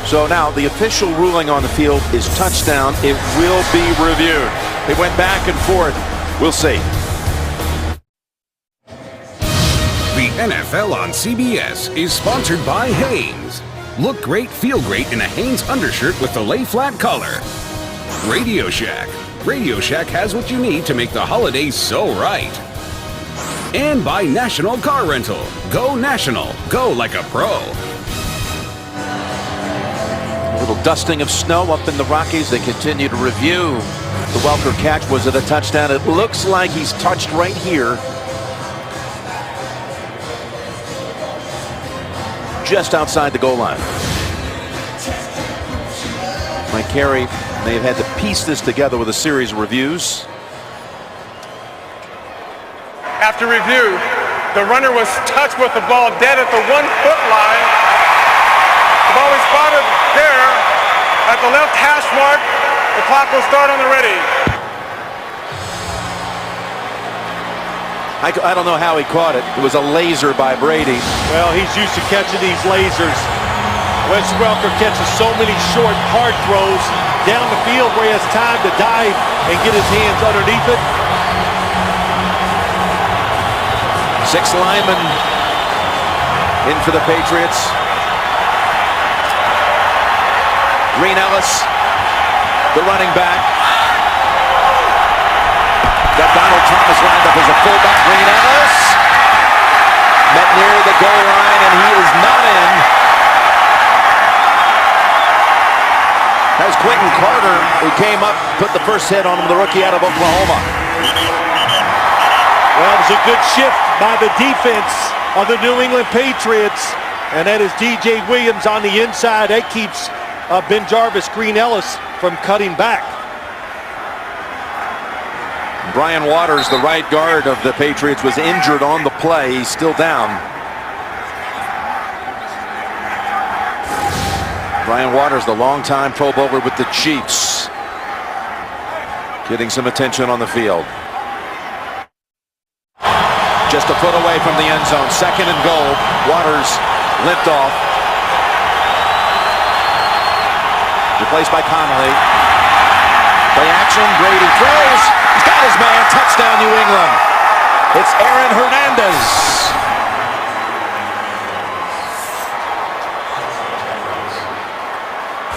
So now the official ruling on the field is touchdown. It will be reviewed. It went back and forth. We'll see. The NFL on CBS is sponsored by Hanes. Look great, feel great in a Hanes undershirt with the lay flat collar. Radio Shack. Radio Shack has what you need to make the holidays so right. And by National Car Rental. Go National. Go like a pro. A little dusting of snow up in the Rockies. They continue to review the Welker catch. Was it a touchdown? It looks like he's touched right here. Just outside the goal line. Mike Carey may have had to piece this together with a series of reviews. After review, the runner was touched with the ball dead at the 1-foot line. The ball was spotted there at the left hash mark. The clock will start on the ready. I don't know how he caught it. It was a laser by Brady. Well, he's used to catching these lasers. Wes Welker catches so many short, hard throws down the field where he has time to dive and get his hands underneath it. 6 linemen in for the Patriots. Green Ellis, the running back. Got Donald Thomas lined up as a fullback. Green Ellis met near the goal line, and he is not in. That was Quentin Carter who came up, put the first hit on him, the rookie out of Oklahoma. Well, it was a good shift by the defense of the New England Patriots, and that is DJ Williams on the inside. That keeps Ben Jarvis, Green Ellis from cutting back. Brian Waters, the right guard of the Patriots, was injured on the play. He's still down. Brian Waters, the longtime Pro Bowler with the Chiefs, getting some attention on the field. Just a foot away from the end zone. 2nd and goal. Waters limped off. Replaced by Connolly. Play action. Brady throws. He's got his man. Touchdown, New England. It's Aaron Hernandez.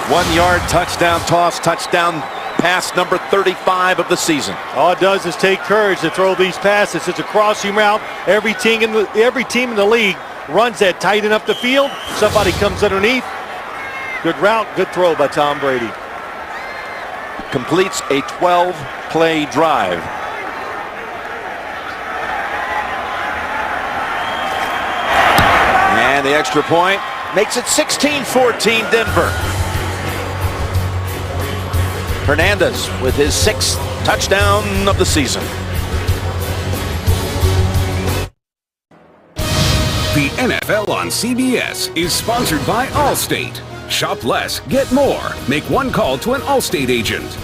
One-yard touchdown toss. Touchdown pass number 35 of the season. All it does is take courage to throw these passes. It's a crossing route. Every team in the league runs that, tighten up the field. Somebody comes underneath. Good route, good throw by Tom Brady. Completes a 12-play drive. And the extra point makes it 16-14 Denver. Hernandez with his 6th touchdown of the season. The NFL on CBS is sponsored by Allstate. Shop less, get more. Make one call to an Allstate agent.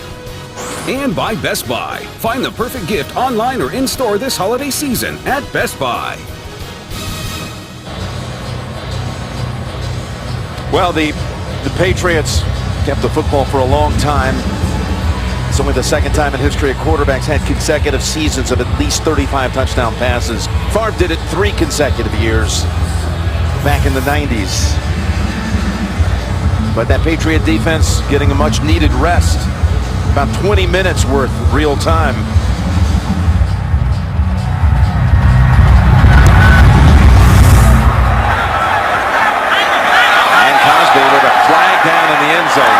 And by Best Buy. Find the perfect gift online or in-store this holiday season at Best Buy. Well, the Patriots kept the football for a long time. It's only the 2nd time in history a quarterback's had consecutive seasons of at least 35 touchdown passes. Favre did it 3 consecutive years back in the 90s. But that Patriot defense getting a much needed rest. About 20 minutes worth real time. And Cosby with a flag down in the end zone.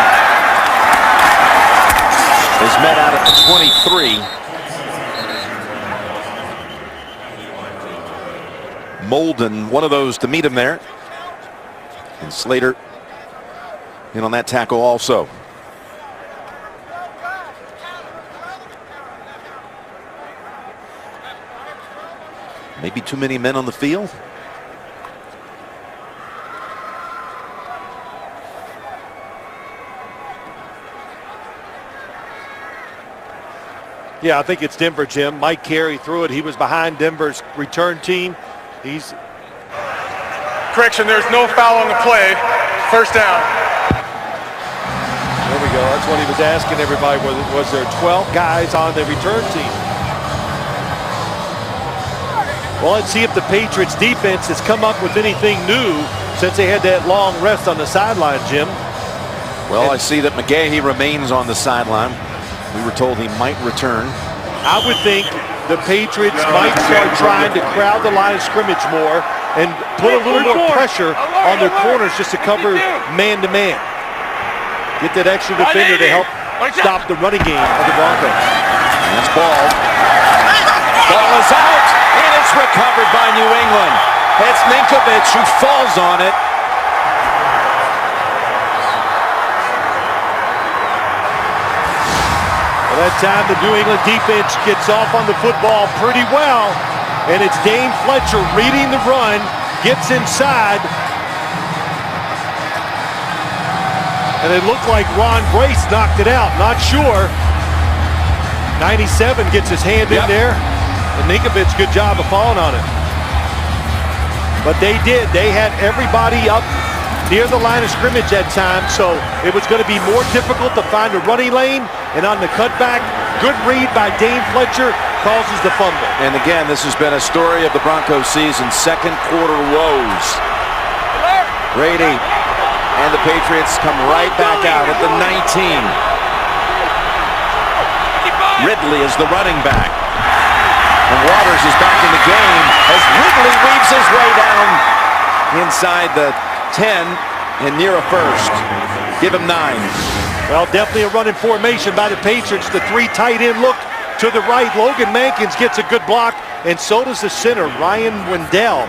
23. Molden, one of those to meet him there. And Slater in on that tackle also. Maybe too many men on the field. Yeah, I think it's Denver, Jim. Mike Carey threw it. He was behind Denver's return team. Correction, there's no foul on the play. First down. There we go. That's what he was asking everybody. Was there 12 guys on the return team? Well, let's see if the Patriots defense has come up with anything new since they had that long rest on the sideline, Jim. Well, I see that McGahee remains on the sideline. We were told he might return. I would think the Patriots might start trying to crowd the line of scrimmage more and put a little more pressure on their corners just to cover man-to-man. Get that extra defender to help stop the running game of the Broncos. And that's ball. Ball is out, and it's recovered by New England. It's Ninkovich who falls on it. Well, that time the New England defense gets off on the football pretty well, and it's Dane Fletcher reading the run, gets inside, and it looked like Ron Brace knocked it out. Not sure. 97 gets his hand in there, and Ninkovich, good job of falling on it. But they did. They had everybody up near the line of scrimmage that time, so it was going to be more difficult to find a running lane. And on the cutback, good read by Dane Fletcher causes the fumble. And again, this has been a story of the Broncos season. Second quarter woes. Brady and the Patriots come right back out at the 19. Ridley is the running back. And Waters is back in the game as Ridley weaves his way down inside the 10 and near a first. Give him 9. Well, definitely a running formation by the Patriots. The 3 tight end look to the right. Logan Mankins gets a good block, and so does the center, Ryan Wendell.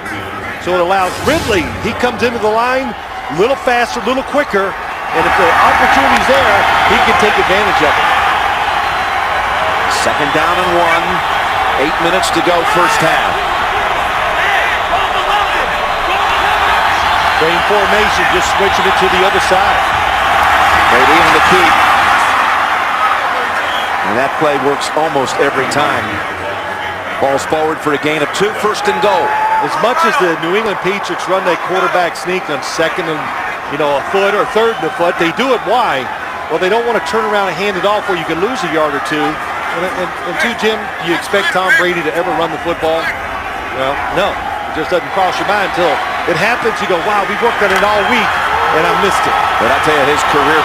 So it allows Ridley. He comes into the line a little faster, a little quicker, and if the opportunity's there, he can take advantage of it. Second down and 1. 8 minutes to go, first half. Same formation, just switching it to the other side. Brady on the keep. And that play works almost every time. Ball's forward for a gain of 2, first and goal. As much as the New England Patriots run that quarterback sneak on second and, a foot or third and a foot, they do it why? Well, they don't want to turn around and hand it off where you can lose a yard or two. And two, Jim, you expect Tom Brady to ever run the football? Well, no. It just doesn't cross your mind until it happens. You go, wow, we worked on it all week, and I missed it. But I tell you, his career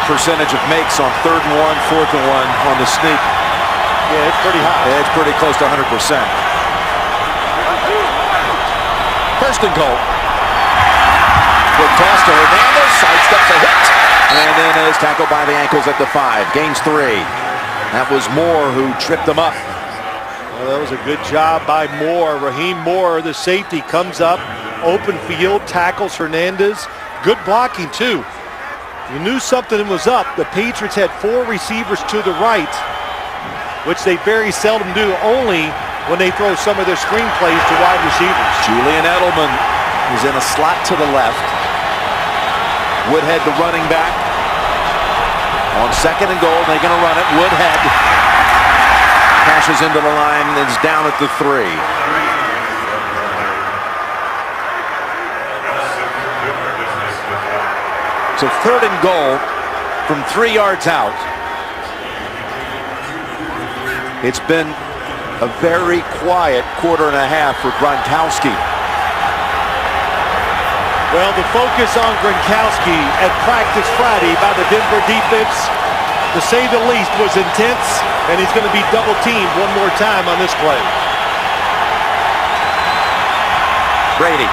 percentage of makes on 3rd and 1, 4th and 1 on the sneak. Yeah, it's pretty high. Yeah, it's pretty close to 100%. First and goal. Quick toss to Hernandez, sidesteps a hit, and then is tackled by the ankles at the 5. Gains 3. That was Moore who tripped him up. Well, that was a good job by Moore. Raheem Moore, the safety, comes up, open field, tackles Hernandez. Good blocking, too. You knew something was up. The Patriots had 4 receivers to the right, which they very seldom do, only when they throw some of their screen plays to wide receivers. Julian Edelman is in a slot to the left. Woodhead, the running back. On second and goal, they're going to run it. Woodhead passes into the line and is down at the 3. So 3rd and goal from 3 yards out. It's been a very quiet quarter and a half for Gronkowski. Well, the focus on Gronkowski at practice Friday by the Denver defense, to say the least, was intense, and he's going to be double-teamed one more time on this play. Brady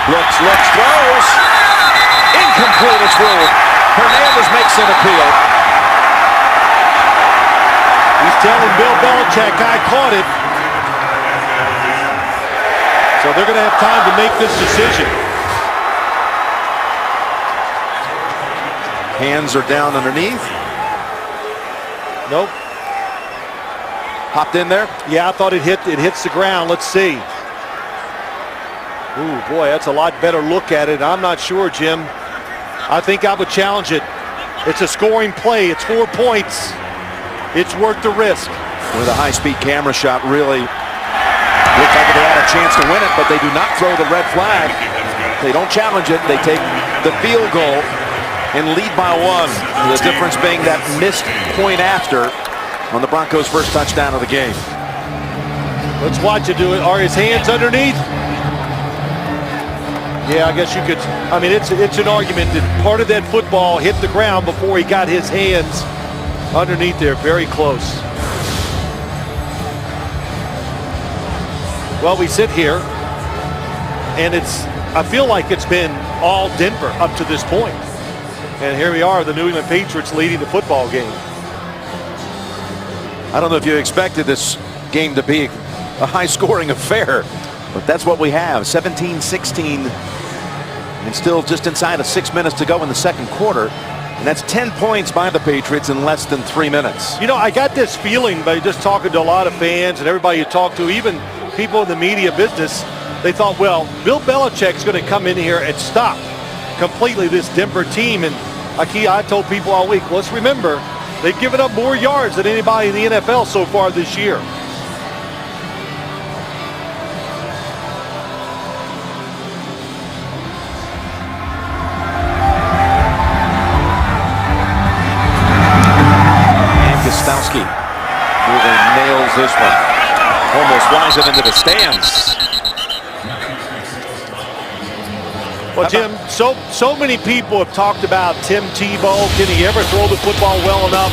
looks, throws. Incomplete, it's ruled. Hernandez makes an appeal. telling Bill Belichick, I caught it. So they're going to have time to make this decision. Hands are down underneath. Nope. Hopped in there. Yeah, I thought it hits the ground. Let's see. Ooh, boy, that's a lot better look at it. I'm not sure, Jim. I think I would challenge it. It's a scoring play. It's 4 points. It's worth the risk. With a high-speed camera shot, really looks like they had a chance to win it, but they do not throw the red flag. They don't challenge it. They take the field goal and lead by 1. The difference being that missed point after on the Broncos' first touchdown of the game. Let's watch it do it. Are his hands underneath? Yeah, I guess you could. I mean, it's an argument that part of that football hit the ground before he got his hands underneath there. Very close. Well, we sit here, and I feel like it's been all Denver up to this point. And here we are, the New England Patriots leading the football game. I don't know if you expected this game to be a high-scoring affair, but that's what we have. 17-16, and still just inside of 6 minutes to go in the second quarter. And that's 10 points by the Patriots in less than 3 minutes. You know, I got this feeling by just talking to a lot of fans and everybody you talk to, even people in the media business, they thought, well, Bill Belichick's going to come in here and stop completely this Denver team. And I told people all week, let's remember, they've given up more yards than anybody in the NFL so far this year. Really nails this one. Almost flies it into the stands. Well, Jim, so many people have talked about Tim Tebow. Can he ever throw the football well enough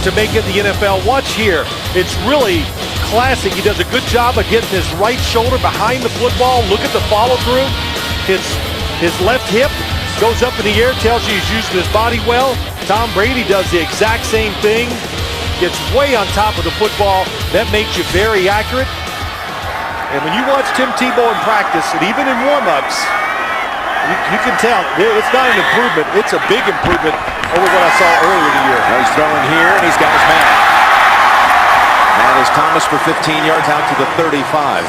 to make it in the NFL? Watch here. It's really classic. He does a good job of getting his right shoulder behind the football. Look at the follow-through. His left hip goes up in the air, tells you he's using his body well. Tom Brady does the exact same thing. Gets way on top of the football. That makes you very accurate. And when you watch Tim Tebow in practice, and even in warm-ups, you can tell it's not an improvement. It's a big improvement over what I saw earlier in the year. Now he's throwing here, and he's got his man. That is Thomas for 15 yards out to the 35.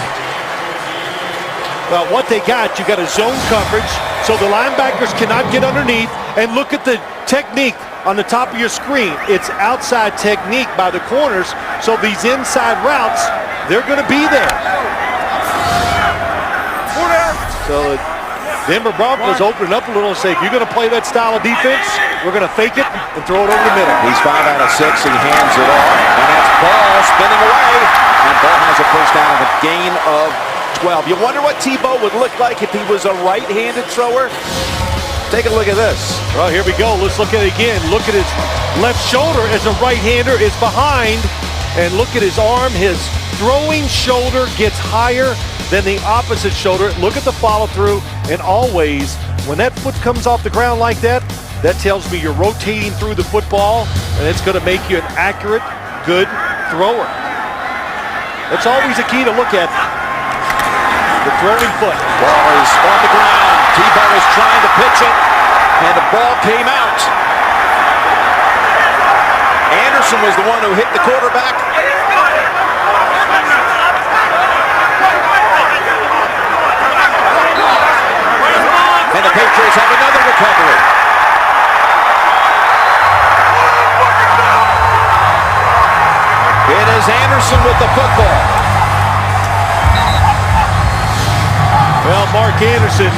Well, what they got, you got a zone coverage, so the linebackers cannot get underneath. And look at the technique on the top of your screen. It's outside technique by the corners, so these inside routes, they're going to be there. So the Denver Broncos open it up a little and say, if you're going to play that style of defense, we're going to fake it and throw it over the middle. He's 5 out of 6. He hands it off, and that's Ball spinning away. And Ball has a first down and a gain of 12. You wonder what Tebow would look like if he was a right-handed thrower? Take a look at this. Well, here we go. Let's look at it again. Look at his left shoulder as a right-hander is behind. And look at his arm. His throwing shoulder gets higher than the opposite shoulder. Look at the follow-through. And always, when that foot comes off the ground like that, that tells me you're rotating through the football, and it's going to make you an accurate, good thrower. That's always a key to look at. The throwing foot. Ball is on the ground. Tebow is trying to pitch it, and the ball came out. Anderson was the one who hit the quarterback. And the Patriots have another recovery. It is Anderson with the football. Well, Mark Anderson,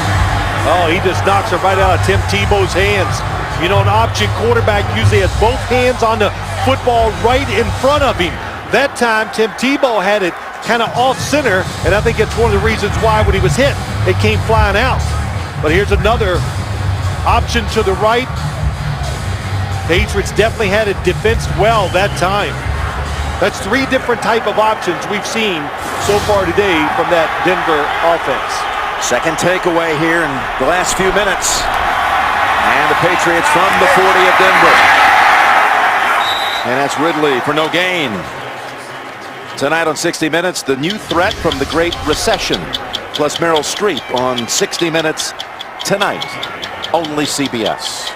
he just knocks it right out of Tim Tebow's hands. You know, an option quarterback usually has both hands on the football right in front of him. That time, Tim Tebow had it kind of off center, and I think that's one of the reasons why when he was hit, it came flying out. But here's another option to the right. Patriots definitely had it defensed well that time. That's 3 different type of options we've seen so far today from that Denver offense. Second takeaway here in the last few minutes. And the Patriots from the 40 of Denver. And that's Ridley for no gain. Tonight on 60 Minutes, the new threat from the Great Recession, plus Meryl Streep on 60 Minutes tonight, only CBS.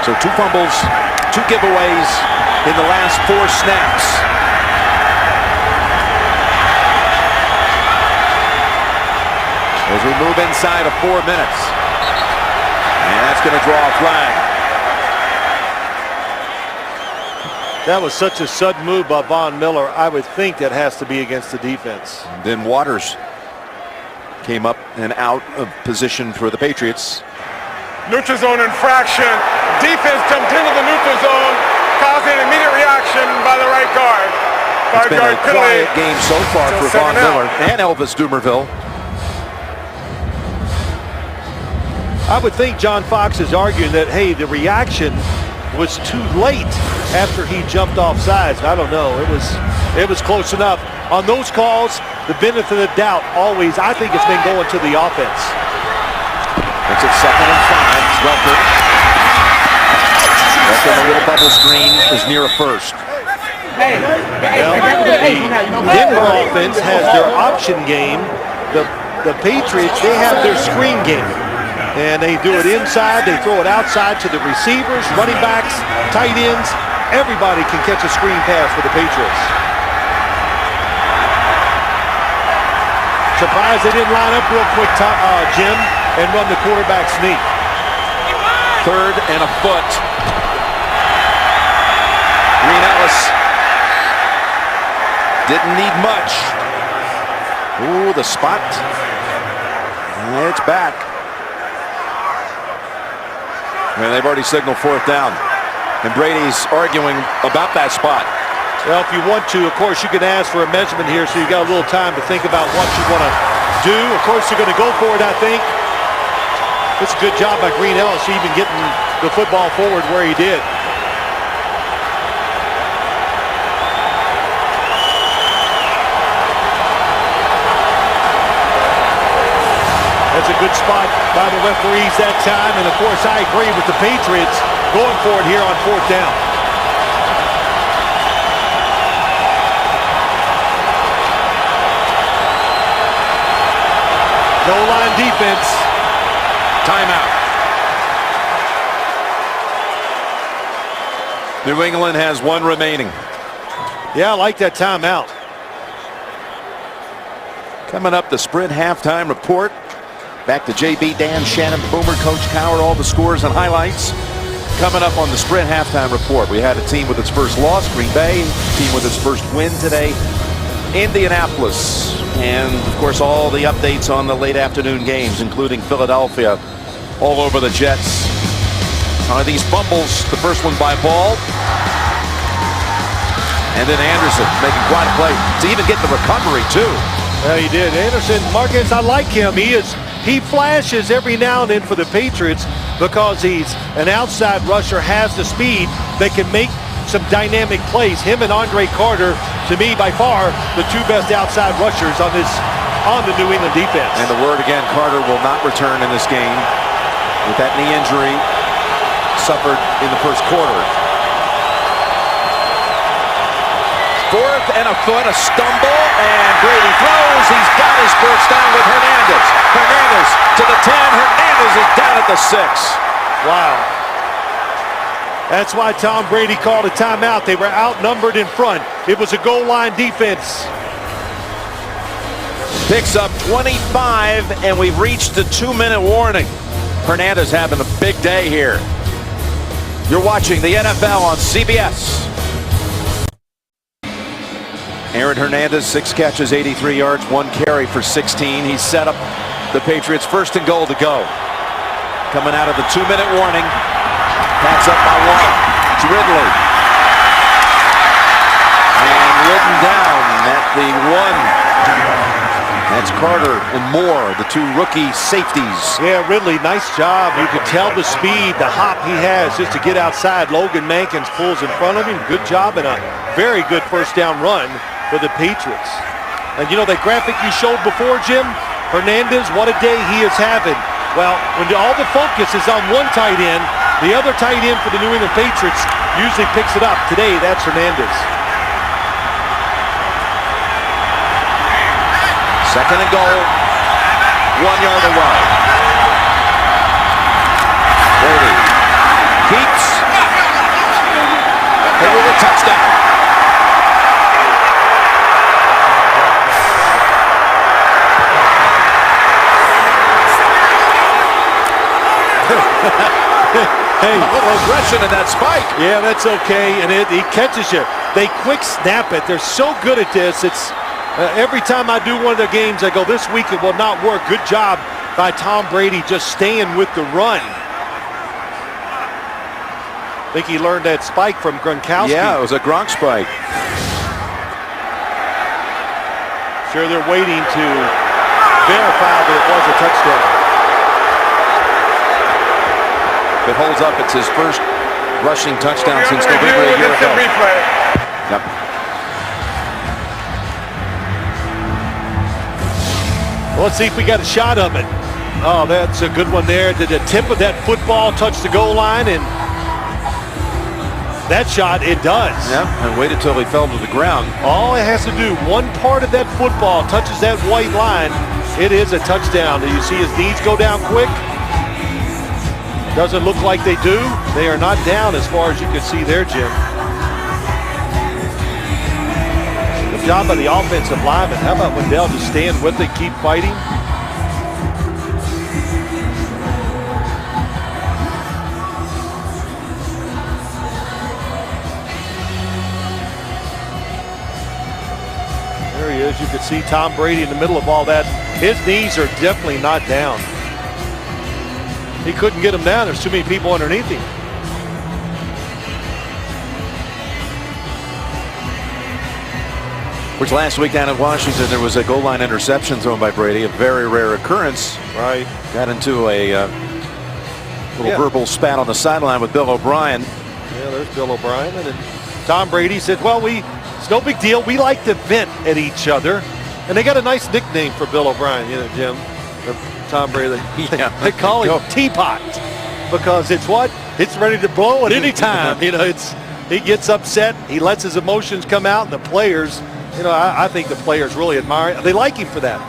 So 2 fumbles, 2 giveaways in the last 4 snaps. As we move inside of 4 minutes. And that's going to draw a flag. That was such a sudden move by Von Miller. I would think that has to be against the defense. And then Waters came up and out of position for the Patriots. Neutral zone infraction. Defense jumped into the neutral zone, causing an immediate reaction by the right guard. It's been a quiet game so far for Von Miller and Elvis Dumervil. I would think John Fox is arguing that, hey, the reaction was too late after he jumped off sides. I don't know. It was close enough. On those calls, the benefit of the doubt always, I think it's been going to the offense. It's at 2nd and 5. Welker. Welker on a little bubble screen is near a first. Well, the Denver offense has their option game. The Patriots, they have their screen game. And they do it inside, they throw it outside to the receivers, running backs, tight ends. Everybody can catch a screen pass for the Patriots. Surprised they didn't line up real quick, Jim, and run the quarterback sneak. 3rd and a foot. Green Ellis didn't need much. Ooh, the spot. It's back. And they've already signaled 4th down. And Brady's arguing about that spot. Well, if you want to, of course, you can ask for a measurement here, so you got a little time to think about what you want to do. Of course, you're going to go for it, I think. It's a good job by Green Ellis even getting the football forward where he did. That's a good spot by the referees that time. And, of course, I agree with the Patriots going for it here on 4th down. Goal line defense. Timeout. New England has 1 remaining. Yeah, I like that timeout. Coming up, the Sprint halftime report. Back to JB, Dan, Shannon, Boomer, Coach Coward, all the scores and highlights. Coming up on the Sprint halftime report, we had a team with its first loss, Green Bay, team with its first win today, Indianapolis, and of course all the updates on the late afternoon games, including Philadelphia, all over the Jets. These fumbles, the first one by Ball, and then Anderson making quite a play to even get the recovery too. Yeah, he did. Anderson, Marcus, I like him. He flashes every now and then for the Patriots because he's an outside rusher, has the speed that can make some dynamic plays. Him and Andre Carter, to me, by far, the 2 best outside rushers on the New England defense. And the word again, Carter will not return in this game with that knee injury suffered in the first quarter. 4th and a foot, a stumble, and Brady throws. He's got his first down with Hernandez. Hernandez to the 10. Hernandez is down at the 6. Wow. That's why Tom Brady called a timeout. They were outnumbered in front. It was a goal line defense. Picks up 25, and we've reached the 2-minute warning. Hernandez having a big day here. You're watching the NFL on CBS. Aaron Hernandez, 6 catches, 83 yards, 1 carry for 16. He's set up the Patriots 1st and goal to go. Coming out of the 2-minute warning. Pats up by 1. It's Ridley. And ridden down at the 1. That's Carter and Moore, the 2 rookie safeties. Yeah, Ridley, nice job. You can tell the speed, the hop he has just to get outside. Logan Mankins pulls in front of him. Good job and a very good 1st down run for the Patriots. And you know that graphic you showed before, Jim? Hernandez, what a day he is having. Well, when all the focus is on one tight end, the other tight end for the New England Patriots usually picks it up. Today, that's Hernandez. Second and goal, 1 yard away. Brady keeps. Here with a touchdown. Hey, a little aggression in that spike. Yeah, that's okay, and he catches you. They quick snap it. They're so good at this. It's every time I do one of their games, I go, this week it will not work. Good job by Tom Brady just staying with the run. I think he learned that spike from Gronkowski. Yeah, it was a Gronk spike. Sure, they're waiting to verify that it was a touchdown. If it holds up, it's his first rushing touchdown since November a year ago. Yep. Well, let's see if we got a shot of it. Oh, that's a good one there. Did the tip of that football touch the goal line? And that shot, it does. Yeah, and waited till he fell to the ground. All it has to do, one part of that football touches that white line, it is a touchdown. Do you see his knees go down quick? Doesn't look like they do. They are not down as far as you can see there, Jim. Good job by the offensive lineman. How about Wendell just stand with it, keep fighting? There he is. You can see Tom Brady in the middle of all that. His knees are definitely not down. He couldn't get him down. There's too many people underneath him. Which last week down in Washington, there was a goal line interception thrown by Brady, a very rare occurrence. Right. Got into a little verbal spat on the sideline with Bill O'Brien. Yeah, there's Bill O'Brien. And then Tom Brady said, well, it's no big deal. We like to vent at each other. And they got a nice nickname for Bill O'Brien, Jim. Tom Brady, they call him Teapot because it's what? It's ready to blow at any time. He gets upset. He lets his emotions come out, and the players, I think the players really admire it. They like him for that.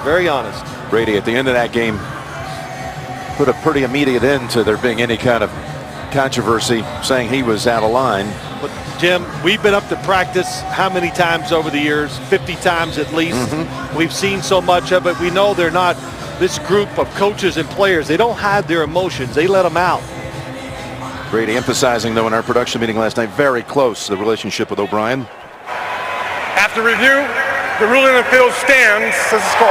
Very honest. Brady at the end of that game put a pretty immediate end to there being any kind of controversy, saying he was out of line. But Jim, we've been up to practice how many times over the years? 50 times at least. Mm-hmm. We've seen so much of it. We know they're not. This group of coaches and players, they don't hide their emotions. They let them out. Brady emphasizing, though, in our production meeting last night, very close to the relationship with O'Brien. After review, the ruling of the field stands as a score.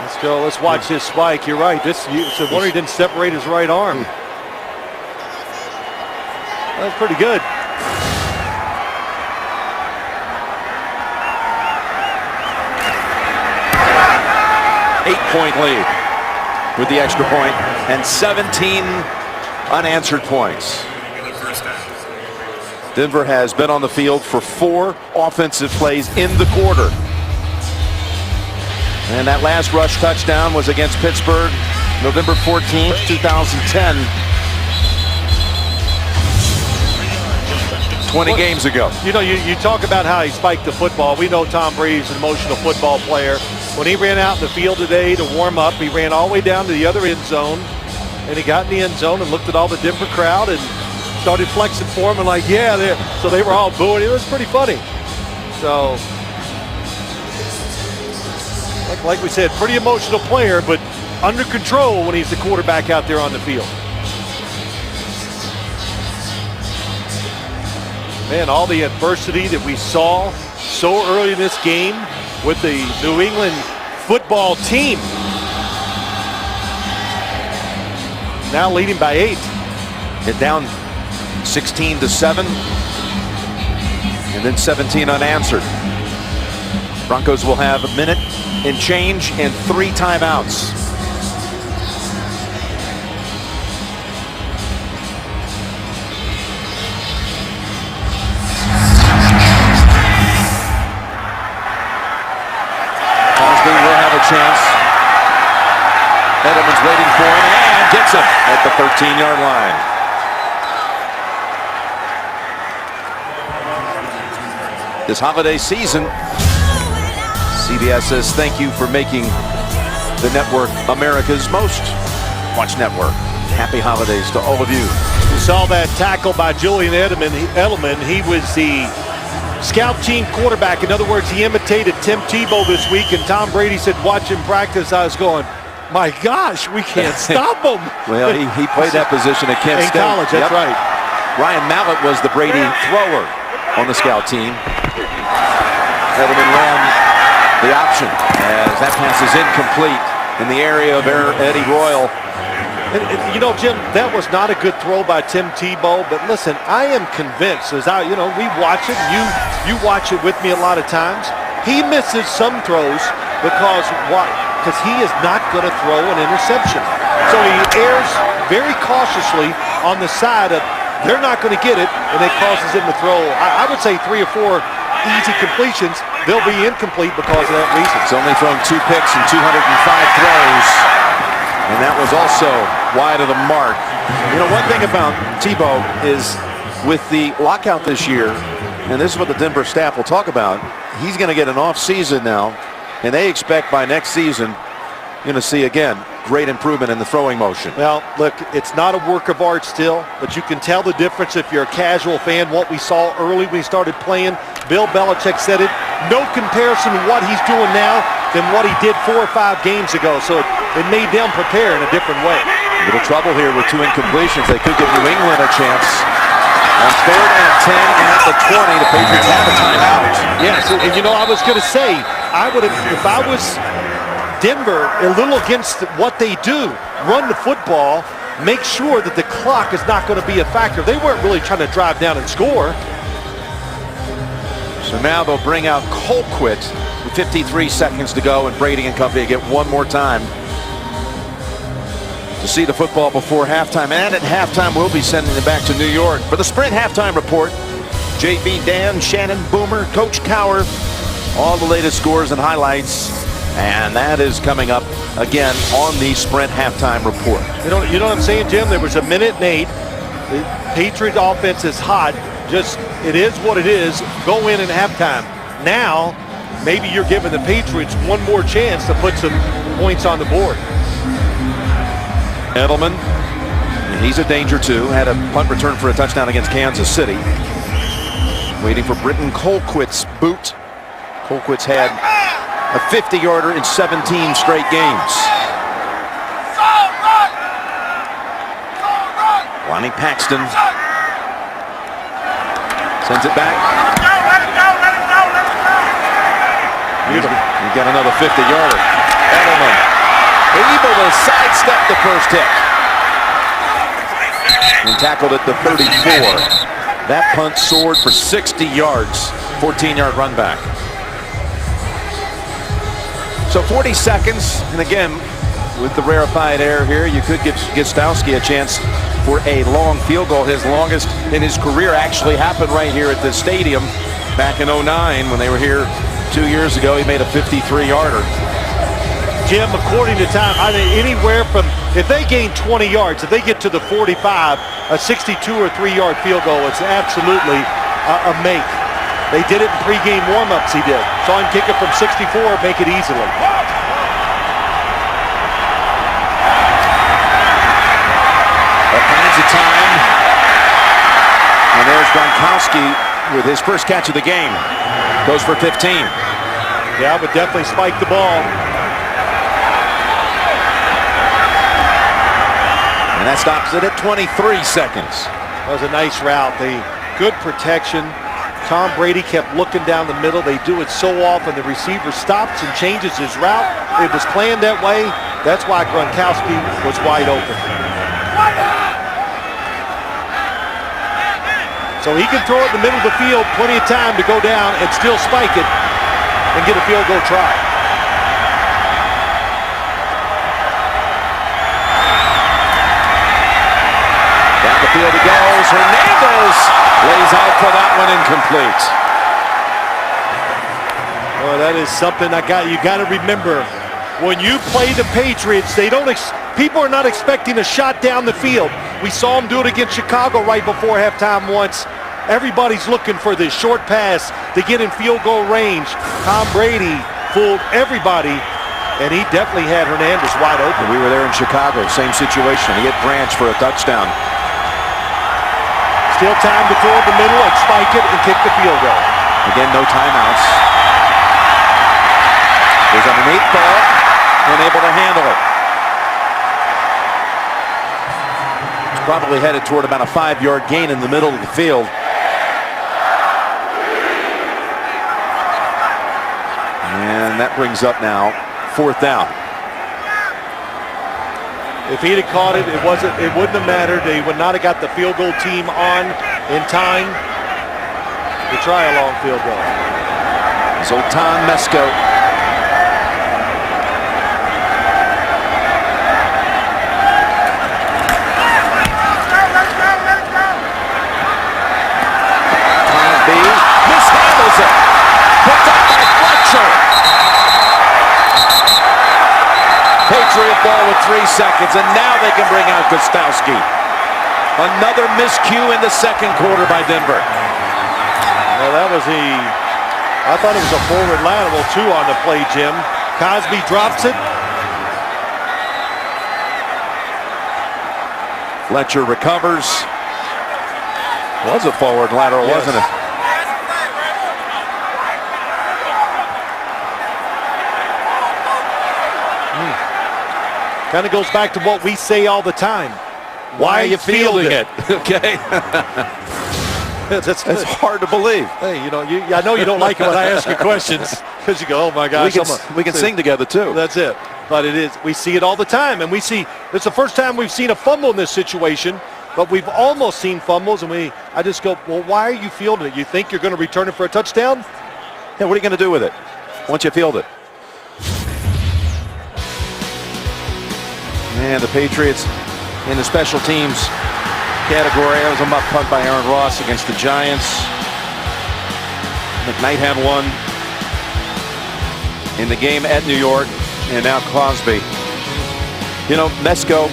Let's go. Let's watch this spike. You're right. So wonder he didn't separate his right arm. That's pretty good. Eight-point lead with the extra point and 17 unanswered points. Denver has been on the field for 4 offensive plays in the quarter. And that last rush touchdown was against Pittsburgh, November 14th, 2010. 20 games ago. You talk about how he spiked the football. We know Tom Brady's an emotional football player. When he ran out in the field today to warm up, he ran all the way down to the other end zone, and he got in the end zone and looked at all the Denver crowd and started flexing for him and like, yeah, so they were all booing. It was pretty funny. So, like we said, pretty emotional player, but under control when he's the quarterback out there on the field. Man, all the adversity that we saw so early in this game with the New England football team. Now leading by 8. Get down 16-7. And then 17 unanswered. Broncos will have a minute and change and 3 timeouts. Gets him at the 13-yard line. This holiday season, CBS says thank you for making the network America's most watched network. Happy holidays to all of you. You saw that tackle by Julian Edelman. He was the scout team quarterback. In other words, he imitated Tim Tebow this week, and Tom Brady said, watch him practice. I was going, my gosh, we can't stop him. Well, he played that position at Kent State. In college, that's right. Ryan Mallett was the Brady thrower on the scout team. Edelman ran the option as that pass is incomplete in the area of Eddie Royal. You know, Jim, that was not a good throw by Tim Tebow, but listen, I am convinced, as we watch it, you watch it with me a lot of times, he misses some throws because he is not going to throw an interception. So he errs very cautiously on the side of they're not going to get it, and it causes him to throw, I would say 3 or 4 easy completions. They'll be incomplete because of that reason. He's only thrown 2 picks and 205 throws. And that was also wide of the mark. You know, one thing about Tebow is with the lockout this year, and this is what the Denver staff will talk about, he's going to get an off season now, and they expect by next season you're going to see, again, great improvement in the throwing motion. Well, look, it's not a work of art still, but you can tell the difference if you're a casual fan. What we saw early when he started playing, Bill Belichick said it, no comparison to what he's doing now than what he did 4 or 5 games ago. So it made them prepare in a different way. A little trouble here with 2 incompletions. They could give New England a chance. On 3rd and 10 and at the 20, the Patriots have a timeout. Yes, and you know, I was going to say, I would have, if I was Denver, a little against what they do, run the football, make sure that the clock is not going to be a factor. They weren't really trying to drive down and score. So now they'll bring out Colquitt with 53 seconds to go, and Brady and company get one more time to see the football before halftime. And at halftime, we'll be sending it back to New York for the Sprint Halftime Report. JB, Dan, Shannon, Boomer, Coach Cower, all the latest scores and highlights. And that is coming up again on the Sprint Halftime Report. You know what I'm saying, Jim? There was a 1:08. The Patriot offense is hot. Just, it is what it is. Go in at halftime. Now, maybe you're giving the Patriots one more chance to put some points on the board. Edelman, he's a danger too. Had a punt return for a touchdown against Kansas City. Waiting for Britton Colquitt's boot. Colquitt's had a 50-yarder in 17 straight games. Lonnie Paxton sends it back. He got another 50-yarder. Edelman able to sidestep the first hit. And tackled at the 34. That punt soared for 60 yards. 14-yard run back. So 40 seconds, and again, with the rarefied air here, you could give Gostowski a chance for a long field goal. His longest in his career actually happened right here at this stadium back in 09 when they were here 2 years ago. He made a 53-yarder. Jim, according to time, I think anywhere from, if they gain 20 yards, if they get to the 45, a 62 or 3-yard field goal, it's absolutely a make. They did it in pregame warm-ups, he did. Saw him kick it from 64, make it easily. All kinds of time. And there's Gronkowski with his first catch of the game. Goes for 15. Yeah, but definitely spiked the ball. And that stops it at 23 seconds. That was a nice route. Good protection. Tom Brady kept looking down the middle. They do it so often. The receiver stops and changes his route. It was planned that way. That's why Gronkowski was wide open. So he can throw it in the middle of the field, plenty of time to go down and still spike it and get a field goal try. Down the field he goes. Hernandez lays out for that one, incomplete. Well, that is something you got to remember. when you play the Patriots, people are not expecting a shot down the field. We saw them do it against Chicago right before halftime once. Everybody's looking for this short pass to get in field goal range. Tom Brady fooled everybody, and he definitely had Hernandez wide open. We were there in Chicago, same situation. He hit Branch for a touchdown. Still time to throw it the middle and spike it and kick the field goal. Again, no timeouts. There's underneath ball and able to handle it. It's probably headed toward about a 5-yard gain in the middle of the field. And that brings up now 4th down. If he'd have caught it, it wouldn't have mattered. He would not have got the field goal team on in time to try a long field goal. Zoltan Mesko. Cosby mishandles it. Picked up by Fletcher. Patriot ball with 3 seconds, and now they can bring out Gostowski. Another miscue in the second quarter by Denver. Well, I thought it was a forward lateral too on the play, Jim. Cosby drops it. Fletcher recovers. Was a forward lateral, Yes. wasn't it? Kind of goes back to what we say all the time. Why are you fielding it? Okay. That's hard to believe. Hey, I know you don't like it when I ask you questions because you go, oh my gosh. We can sing together too. That's it. But we see it all the time, and it's the first time we've seen a fumble in this situation, but we've almost seen fumbles, and I just go, well, why are you fielding it? You think you're going to return it for a touchdown? Yeah, what are you going to do with it once you field it? And the Patriots in the special teams category. That was a muff punt by Aaron Ross against the Giants. McKnight had one in the game at New York, and now Cosby. Mesko,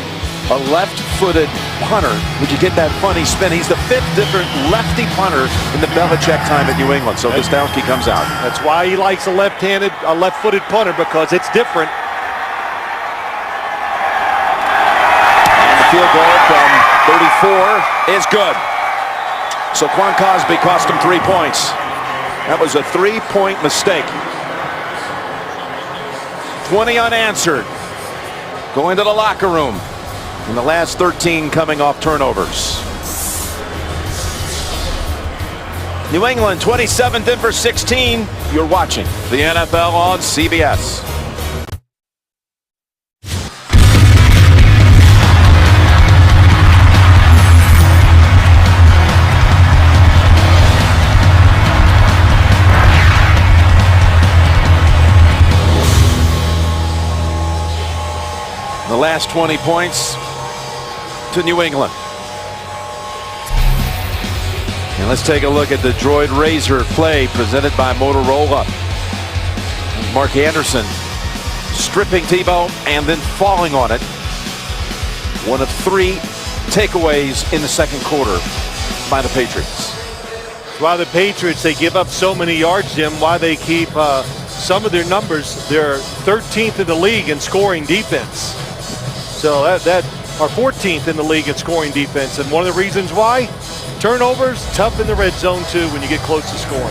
a left-footed punter. Would you get that funny spin? He's the 5th different lefty punter in the Belichick time at New England. So Gostowski comes out. That's why he likes a left-footed punter, because it's different. Field goal from 34 is good. So Quan Cosby cost him 3 points. That was a 3-point mistake. 20 unanswered. Going to the locker room. And the last 13 coming off turnovers. New England 27, Denver 16. You're watching the NFL on CBS. The last 20 points to New England. And let's take a look at the Droid Razor play presented by Motorola. Mark Anderson stripping Tebow and then falling on it. One of 3 takeaways in the second quarter by the Patriots. Why the Patriots, they give up so many yards, Jim, why they keep some of their numbers. They're 13th in the league in scoring defense. So that are 14th in the league in scoring defense. And one of the reasons why, turnovers, tough in the red zone too when you get close to scoring.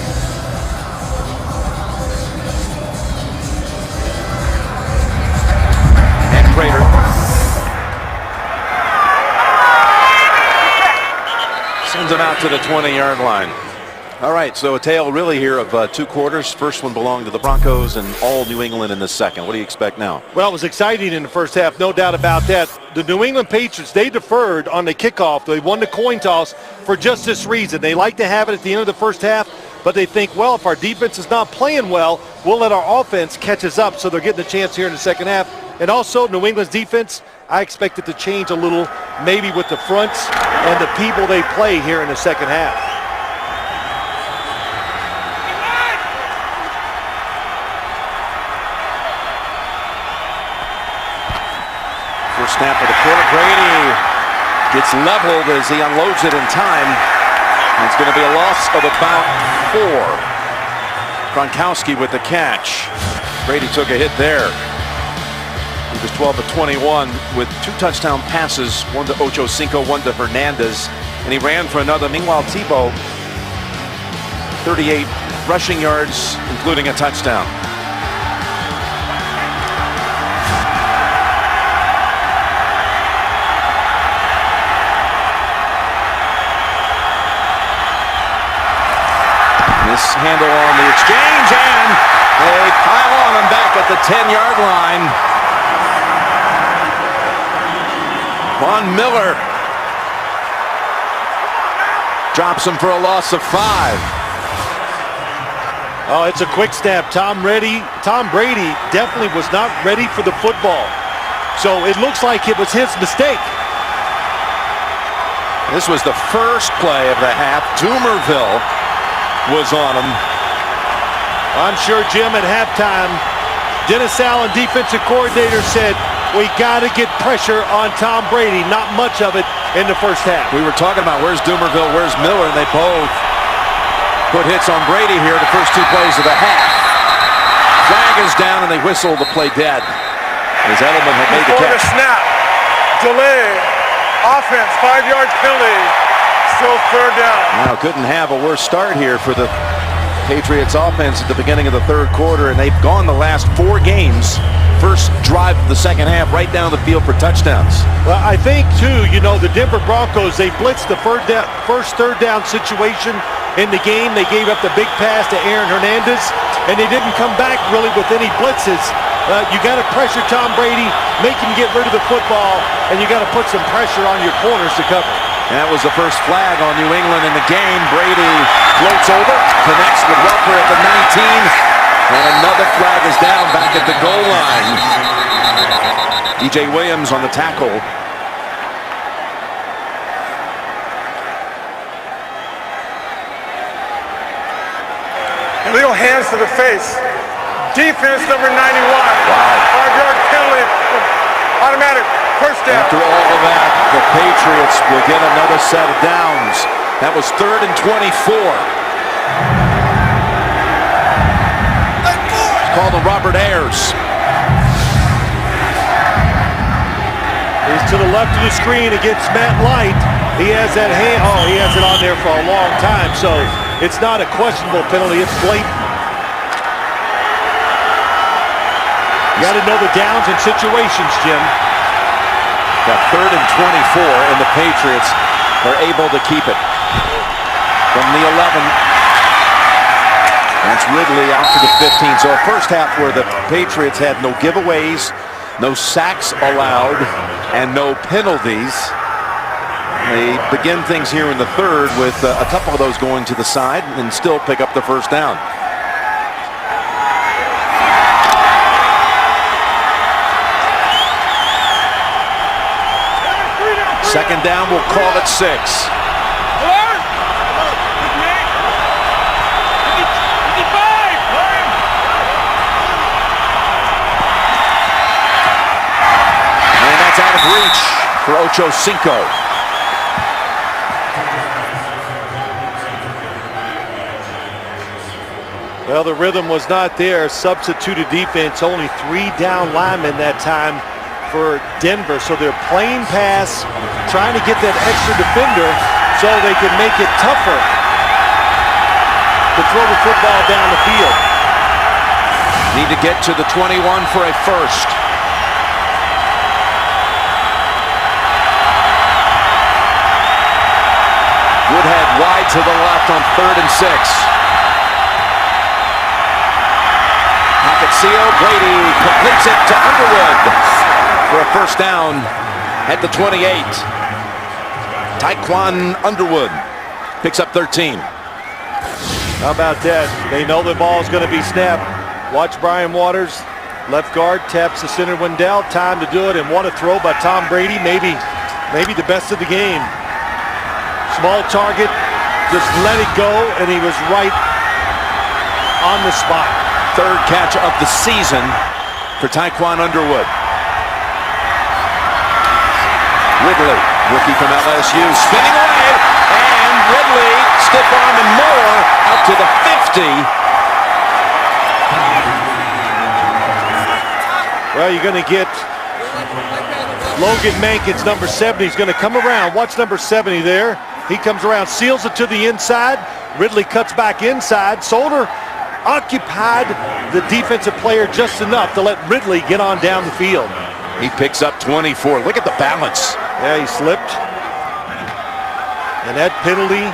And Prater. Sends him out to the 20-yard line. All right, so a tale really here of 2 quarters. First one belonged to the Broncos and all New England in the second. What do you expect now? Well, it was exciting in the first half, no doubt about that. The New England Patriots, they deferred on the kickoff. They won the coin toss for just this reason. They like to have it at the end of the first half, but they think, well, if our defense is not playing well, we'll let our offense catch us up, so they're getting a chance here in the second half. And also, New England's defense, I expect it to change a little, maybe with the fronts and the people they play here in the second half. snap of the quarter. Brady gets leveled as he unloads it in time. And it's going to be a loss of about 4. Gronkowski with the catch. Brady took a hit there. He was 12 of 21 with 2 touchdown passes, one to Ocho Cinco, one to Hernandez, and he ran for another. Meanwhile, Tebow, 38 rushing yards, including a touchdown. This handle on the exchange, and they pile on him back at the 10-yard line. Von Miller drops him for a loss of 5. Oh, it's a quick snap. Tom Brady definitely was not ready for the football. So it looks like it was his mistake. This was the first play of the half. Doomerville was on him. I'm sure Jim at halftime, Dennis Allen, defensive coordinator, said, we got to get pressure on Tom Brady. Not much of it in the first half. We were talking about where's Doomerville, where's Miller, and they both put hits on Brady here the first 2 plays of the half. Flag is down and they whistle the play dead as Edelman had made the Before catch. the snap, delay, offense, 5-yard penalty, still 3rd down. Now couldn't have a worse start here for the Patriots offense at the beginning of the 3rd quarter, and they've gone the last 4 games. First drive of the second half, right down the field for touchdowns. Well, I think, too, the Denver Broncos, they blitzed the first 3rd down situation in the game. They gave up the big pass to Aaron Hernandez, and they didn't come back really with any blitzes. You got to pressure Tom Brady, make him get rid of the football, and you got to put some pressure on your corners to cover. That was the first flag on New England in the game. Brady floats over, connects with Welker at the 19. And another flag is down back at the goal line. DJ Williams on the tackle. Illegal hands to the face. Defense number 91. Wow. 5-yard penalty. Automatic. First down. After all of that, the Patriots will get another set of downs. That was 3rd and 24. Called on Robert Ayers. He's to the left of the screen against Matt Light. He has that hand. Oh, he has it on there for a long time. So it's not a questionable penalty. It's blatant. You got to know the downs and situations, Jim. Got 3rd and 24, and the Patriots are able to keep it from the 11. That's Ridley out to the 15. So a first half where the Patriots had no giveaways, no sacks allowed, and no penalties. They begin things here in the 3rd with a couple of those going to the side and still pick up the first down. Second down, we'll call it 6. Out of reach for Ocho Cinco. Well, the rhythm was not there. Substituted defense, only 3 down linemen that time for Denver. So they're playing pass, trying to get that extra defender so they can make it tougher to throw the football down the field. Need to get to the 21 for a first. Woodhead wide to the left on 3rd and 6. Pocket seal. Brady completes it to Underwood for a first down at the 28. Tyquan Underwood picks up 13. How about that? They know the ball is going to be snapped. Watch Brian Waters. Left guard taps the center Wendell. Time to do it, and what a throw by Tom Brady. Maybe the best of the game. Small target, just let it go, and he was right on the spot. 3rd catch of the season for Tyquan Underwood. Ridley, rookie from LSU, spinning away, and Ridley, stiff arm and more, out to the 50. Well, you're going to get Logan Mankins, number 70. He's going to come around. Watch number 70 there. He comes around, seals it to the inside. Ridley cuts back inside. Solder occupied the defensive player just enough to let Ridley get on down the field. He picks up 24. Look at the balance. Yeah, he slipped. And that penalty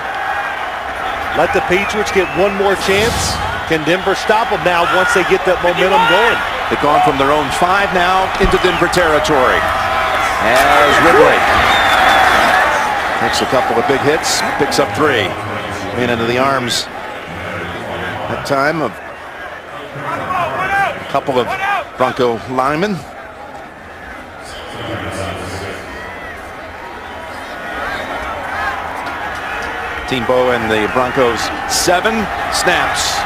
let the Patriots get one more chance. Can Denver stop them now once they get that momentum going? They've gone from their own 5 now into Denver territory. As Ridley takes a couple of big hits, picks up 3. Ran into the arms that time of a couple of Bronco linemen. Tebow and the Broncos 7 snaps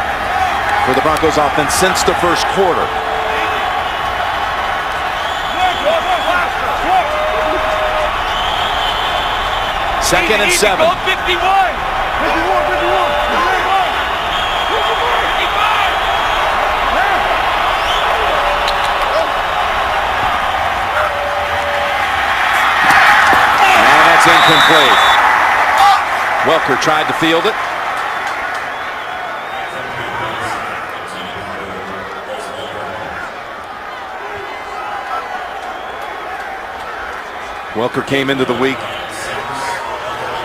for the Broncos offense since the first quarter. Second and 7. And that's incomplete. Welker tried to field it. Welker came into the week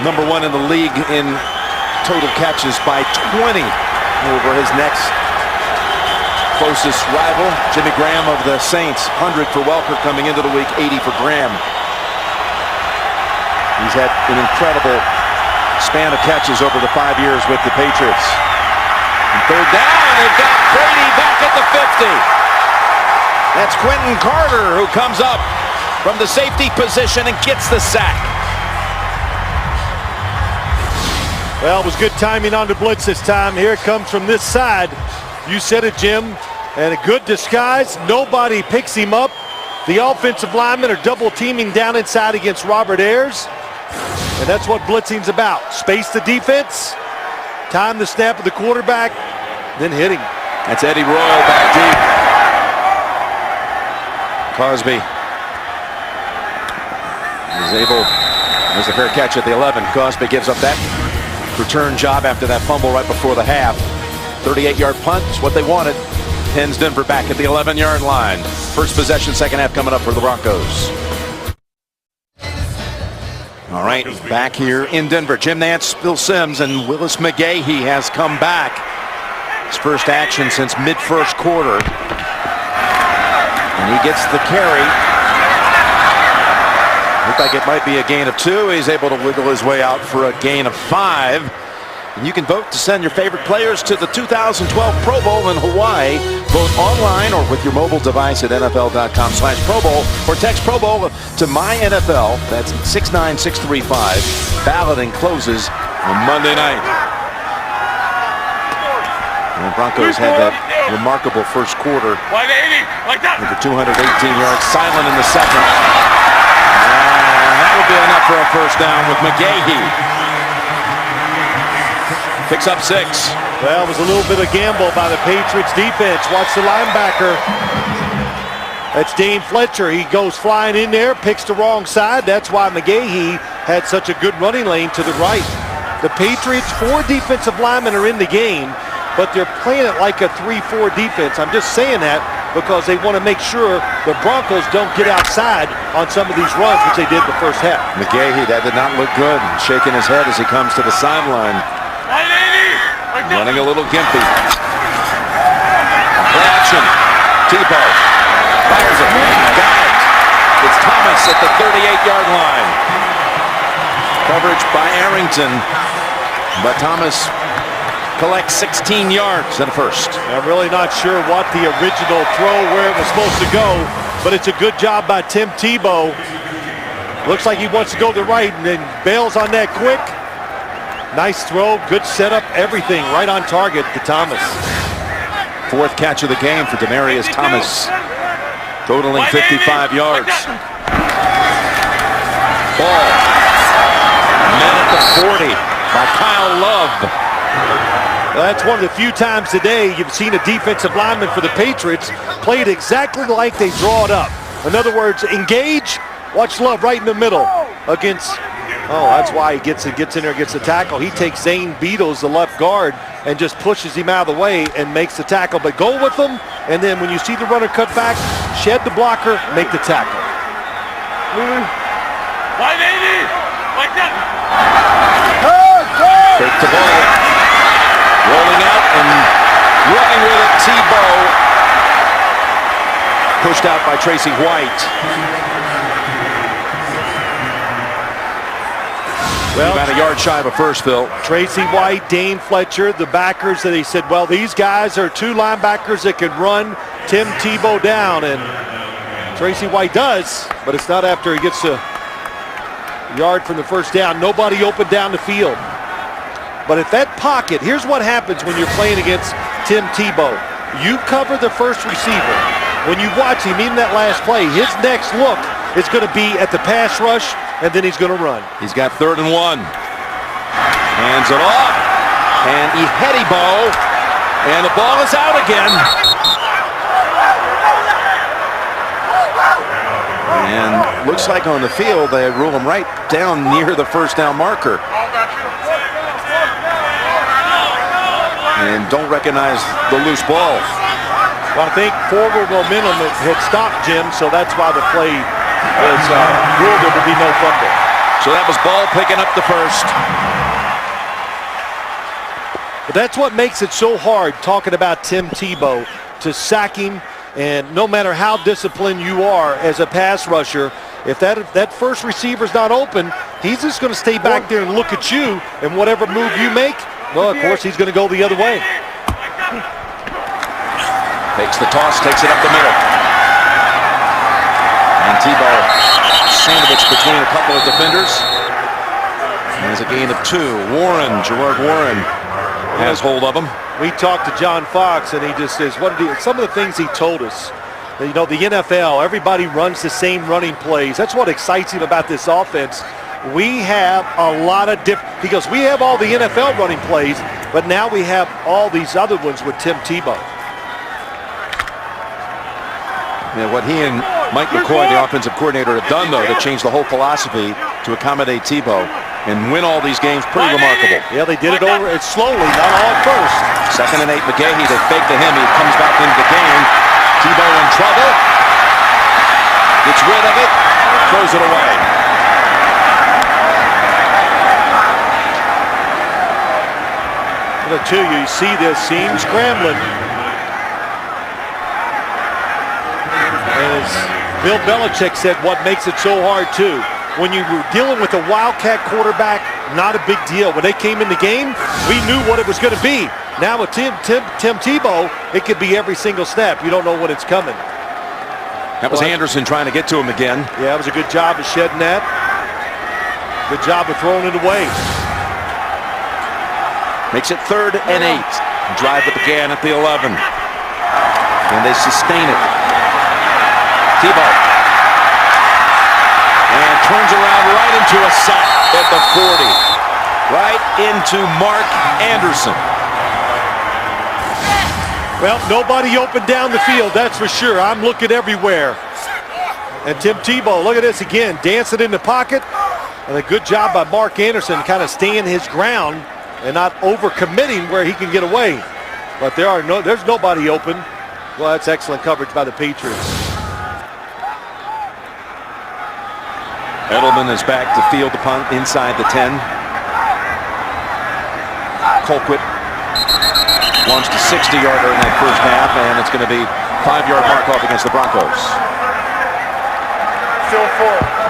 number 1 in the league in total catches by 20 over his next closest rival, Jimmy Graham of the Saints. 100 for Welker coming into the week, 80 for Graham. He's had an incredible span of catches over the 5 years with the Patriots. And third down, they've got Brady back at the 50. That's Quentin Carter who comes up from the safety position and gets the sack. Well, it was good timing on the blitz this time. Here it comes from this side. You said it, Jim. And a good disguise. Nobody picks him up. The offensive linemen are double teaming down inside against Robert Ayers. And that's what blitzing's about. Space the defense, time the snap of the quarterback, then hit him. That's Eddie Royal back deep. Cosby is able, there's a fair catch at the 11. Cosby gives up that return job after that fumble right before the half. 38-yard punt is what they wanted. Pins Denver back at the 11-yard line. First possession, second half coming up for the Broncos. All right, back here in Denver. Jim Nantz, Bill Sims, and Willis McGahee has come back. His first action since mid-first quarter. And he gets the carry. Looked like it might be a gain of 2. He's able to wiggle his way out for a gain of 5. And you can vote to send your favorite players to the 2012 Pro Bowl in Hawaii. Vote online or with your mobile device at NFL.com/Pro Bowl or text Pro Bowl to MyNFL. That's 69635. Balloting closes on Monday night. And the Broncos had that remarkable first quarter. With the 218 yards, silent in the second. And that would be enough for a first down with McGahee. Picks up 6. Well, it was a little bit of gamble by the Patriots defense. Watch the linebacker. That's Dane Fletcher. He goes flying in there, picks the wrong side. That's why McGahee had such a good running lane to the right. The Patriots, 4 defensive linemen are in the game, but they're playing it like a 3-4 defense. I'm just saying that because they want to make sure the Broncos don't get outside on some of these runs, which they did the first half. McGahee, that did not look good. Shaking his head as he comes to the sideline. Running a little gimpy. Play action. Tebow fires it. Got it. It's Thomas at the 38-yard line. Coverage by Arrington. But Thomas collects 16 yards and a first. I'm really not sure what the original throw, where it was supposed to go, but it's a good job by Tim Tebow. Looks like he wants to go to the right and then bails on that quick. Nice throw, good setup, everything right on target to Thomas. 4th catch of the game for Demaryius Thomas, totaling 55 yards. by Kyle Love. That's one of the few times today you've seen a defensive lineman for the Patriots played exactly like they draw it up. In other words, engage, watch Love right in the middle against, that's why he gets in there, gets the tackle. He takes Zane Beadles, the left guard, and just pushes him out of the way and makes the tackle. But go with them, and then when you see the runner cut back, shed the blocker, make the tackle. 580! Like that! Take the ball. Rolling out and running with it, Tebow. Pushed out by Tracy White. Well, about a yard shy of a first, Phil. Tracy White, Dane Fletcher, the backers that he said, well, these guys are two linebackers that can run Tim Tebow down. And Tracy White does, but it's not after he gets a yard from the first down. Nobody open down the field. But at that pocket, here's what happens when you're playing against Tim Tebow. You cover the first receiver. When you watch him, even that last play, his next look is going to be at the pass rush, and then he's going to run. He's got 3rd and 1. Hands it off. And Ihedibo. And the ball is out again. And looks like on the field, they rule him right down near the first down marker. And don't recognize the loose ball. Well, I think forward momentum had stopped Jim, so that's why the play was ruled there would be no fumble. So that was Ball picking up the first. But that's what makes it so hard talking about Tim Tebow, to sack him. And no matter how disciplined you are as a pass rusher, if that first receiver's not open, he's just going to stay back there and look at you, and whatever move you make, well, of course, he's going to go the other way. Takes the toss, takes it up the middle. And Tebow sandwiched between a couple of defenders. There's a gain of 2. Gerard Warren has hold of him. We talked to John Fox, and he just says, some of the things he told us. You know, the NFL, everybody runs the same running plays. That's what excites him about this offense. We have a lot of because we have all the NFL running plays, but now we have all these other ones with Tim Tebow. Yeah, what he and Mike McCoy, the offensive coordinator, have done, though, to change the whole philosophy to accommodate Tebow and win all these games, pretty remarkable. Yeah, they did it over. It's slowly, not all at first. 2nd and 8, McGahee, they fake to him. He comes back into the game. Tebow in trouble. Gets rid of it. Throws it away. You see this seam scrambling. And as Bill Belichick said, what makes it so hard too, when you were dealing with a Wildcat quarterback, not a big deal. When they came in the game, we knew what it was going to be. Now with Tim Tebow, it could be every single snap. You don't know when it's coming. That was Anderson trying to get to him again. Yeah, it was a good job of shedding that. Good job of throwing it away. Makes it 3rd and 8. Drive it again at the 11. And they sustain it. Tebow. And turns around right into a sack at the 40. Right into Mark Anderson. Well, nobody opened down the field, that's for sure. I'm looking everywhere. And Tim Tebow, look at this again, dancing in the pocket. And a good job by Mark Anderson kind of staying his ground and not overcommitting where he can get away. But there's nobody open. Well, that's excellent coverage by the Patriots. Edelman is back to field the punt inside the 10. Colquitt launched a 60-yarder in that first half, and it's going to be 5-yard mark off against the Broncos. Still 4.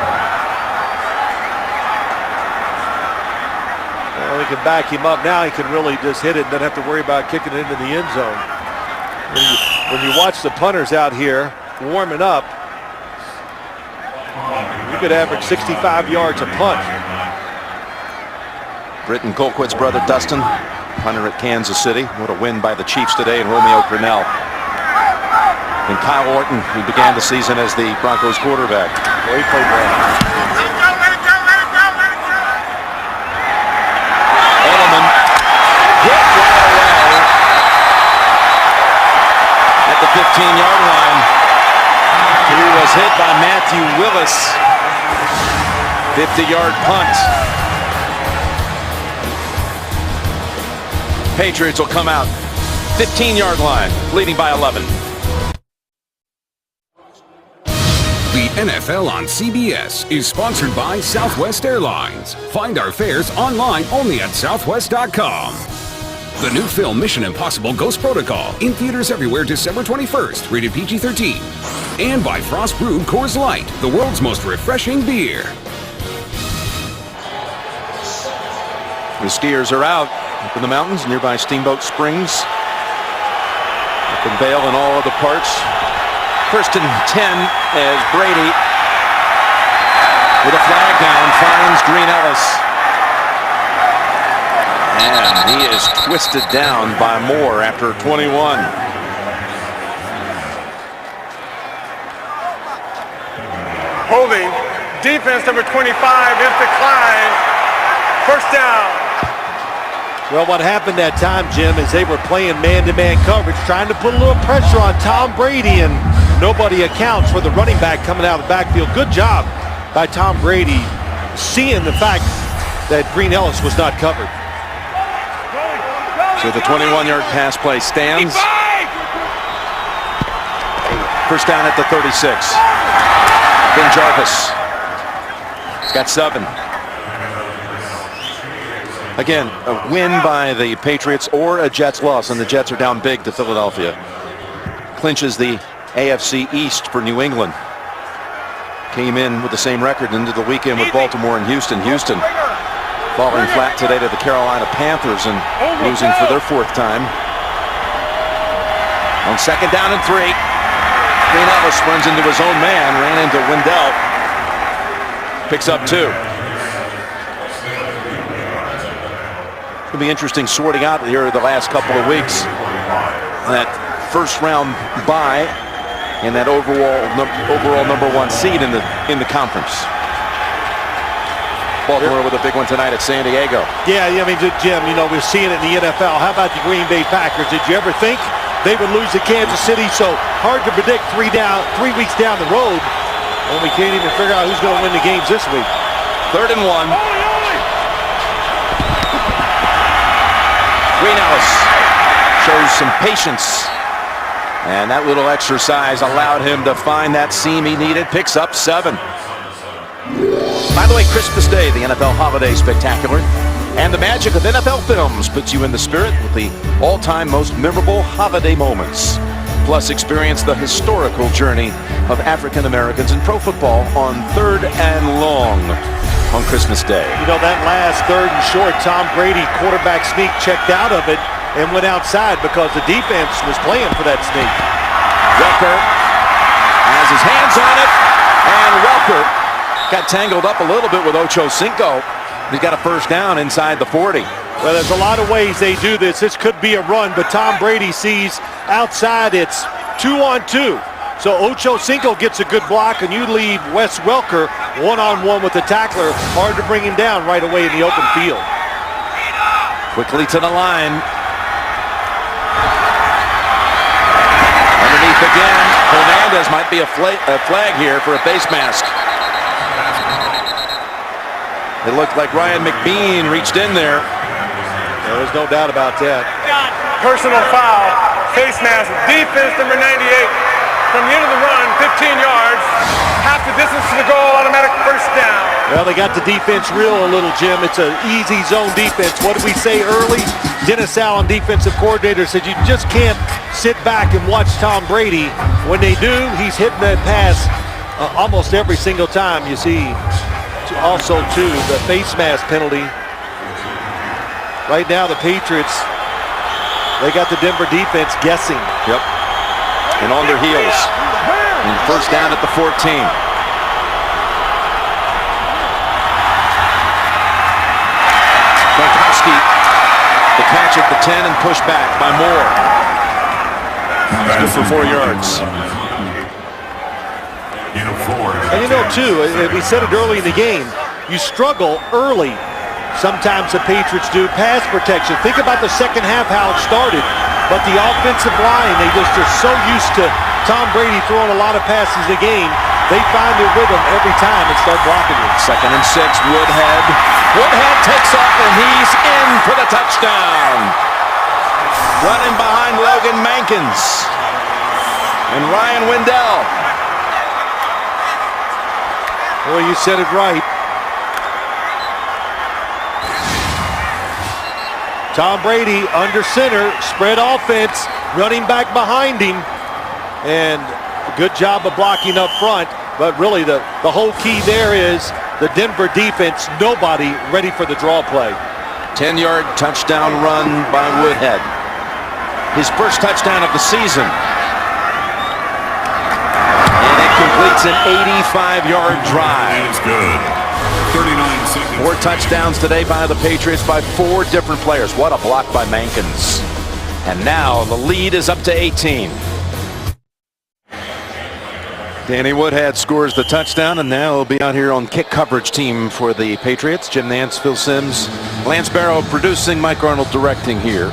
Well, he can back him up now. He can really just hit it and doesn't have to worry about kicking it into the end zone. When you watch the punters out here warming up, you could average 65 yards a punt. Britton Colquitt's brother Dustin, punter at Kansas City. What a win by the Chiefs today, and Romeo Crennel. And Kyle Orton, who began the season as the Broncos quarterback. Well, he played well. Willis. 50-yard punt. Patriots will come out 15-yard line, leading by 11. The NFL on CBS is sponsored by Southwest Airlines. Find our fares online only at southwest.com. The new film Mission Impossible Ghost Protocol in theaters everywhere December 21st, rated PG-13. And by Frost Brewed Coors Light, the world's most refreshing beer. The skiers are out up in the mountains, nearby Steamboat Springs. Up in Vail and all other parts. First and 10 as Brady, with a flag down, finds Green Ellis. And he is twisted down by Moore after 21. Holding. Defense number 25 is declined. First down. Well, what happened that time, Jim, is they were playing man-to-man coverage, trying to put a little pressure on Tom Brady, and nobody accounts for the running back coming out of the backfield. Good job by Tom Brady seeing the fact that Green Ellis was not covered. So the 21-yard pass play stands. First down at the 36. Ben Jarvis. He's got 7. Again, a win by the Patriots or a Jets loss, and the Jets are down big to Philadelphia. Clinches the AFC East for New England. Came in with the same record into the weekend with Baltimore and Houston. Houston falling flat today to the Carolina Panthers and losing for their 4th time. On second down and 3, Green Ellis runs into his own man, ran into Wendell. Picks up 2. It's going to be interesting sorting out here the last couple of weeks. That first round bye and that overall number 1 seed in the conference. Baltimore with a big one tonight at San Diego. Yeah, I mean, Jim, you know, we're seeing it in the NFL. How about the Green Bay Packers? Did you ever think they would lose to Kansas City? So hard to predict 3 weeks down the road, and we can't even figure out who's going to win the games this week. 3rd and 1. Green Ellis shows some patience, and that little exercise allowed him to find that seam he needed. Picks up 7. By the way, Christmas Day, the NFL Holiday Spectacular, and the magic of NFL Films puts you in the spirit with the all-time most memorable holiday moments. Plus, experience the historical journey of African Americans in pro football on 3rd and Long on Christmas Day. You know, that last 3rd and short, Tom Brady quarterback sneak checked out of it and went outside because the defense was playing for that sneak. Welker has his hands on it, and Welker got tangled up a little bit with Ocho Cinco. He's got a first down inside the 40. Well, there's a lot of ways they do this. This could be a run, but Tom Brady sees outside it's 2-on-2. So Ocho Cinco gets a good block, and you leave Wes Welker one-on-one with the tackler. Hard to bring him down right away in the open field. Quickly to the line. Underneath again. Hernandez might be a flag here for a face mask. It looked like Ryan McBean reached in there. There's no doubt about that. Personal foul. Face mask. Defense number 98. From the end of the run, 15 yards. Half the distance to the goal. Automatic first down. Well, they got the defense real a little, Jim. It's an easy zone defense. What did we say early? Dennis Allen, defensive coordinator, said you just can't sit back and watch Tom Brady. When they do, he's hitting that pass almost every single time. You see also, too, the face mask penalty. Right now, the Patriots, they got the Denver defense guessing. Yep. And on their heels. And first down at the 14. Gronkowski, the catch at the 10 and pushed back by Moore. Good for 4 yards. And you know, too, we said it early in the game, you struggle early. Sometimes the Patriots do pass protection. Think about the second half, how it started. But the offensive line, they just are so used to Tom Brady throwing a lot of passes a game. they find their rhythm every time and start blocking it. 2nd and 6, Woodhead. Woodhead takes off, and he's in for the touchdown. Running behind Logan Mankins and Ryan Wendell. Well, you said it right. Tom Brady under center, spread offense, running back behind him, and a good job of blocking up front. But really the whole key there is the Denver defense, nobody ready for the draw play. 10-yard touchdown run by Woodhead. His first touchdown of the season. And it completes an 85-yard drive. It's good. 39 seconds. 4 touchdowns today by the Patriots by 4 different players. What a block by Mankins. And now the lead is up to 18. Danny Woodhead scores the touchdown, and now he'll be out here on kick coverage team for the Patriots. Jim Nantz, Phil Simms, Lance Barrow producing, Mike Arnold directing here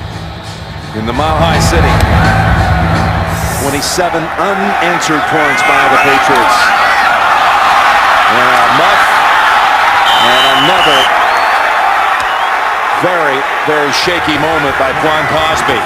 in the Mile High City. 27 unanswered points by the Patriots. And a muff and another very, very shaky moment by Quan Cosby.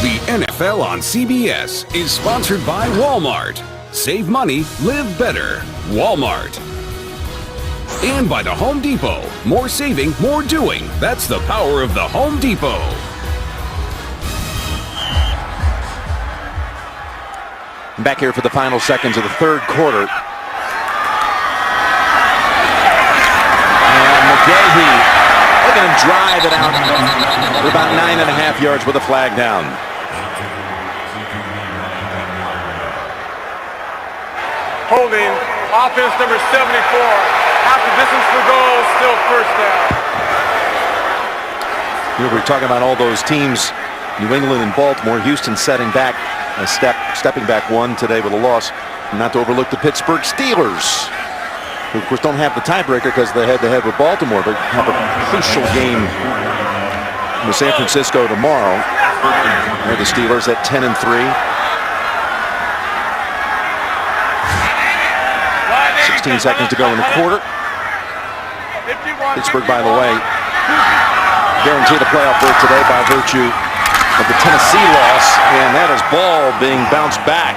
The NFL on CBS is sponsored by Walmart. Save money, live better. Walmart. And by the Home Depot. More saving, more doing. That's the power of the Home Depot. Back here for the final seconds of the third quarter. And McGahee, look at him drive it out for about 9.5 yards with a flag down. Holding, offense number 74. Half the distance for goal, still first down. You know, we're talking about all those teams, New England and Baltimore. Houston setting back, stepping back one today with a loss. Not to overlook the Pittsburgh Steelers, who of course don't have the tiebreaker because they head-to-head with Baltimore, but have a crucial game with San Francisco tomorrow. They're the Steelers at 10-3. 16 seconds to go in the quarter. Pittsburgh, by the way, guaranteed a playoff berth today by virtue of the Tennessee loss, and that is ball being bounced back.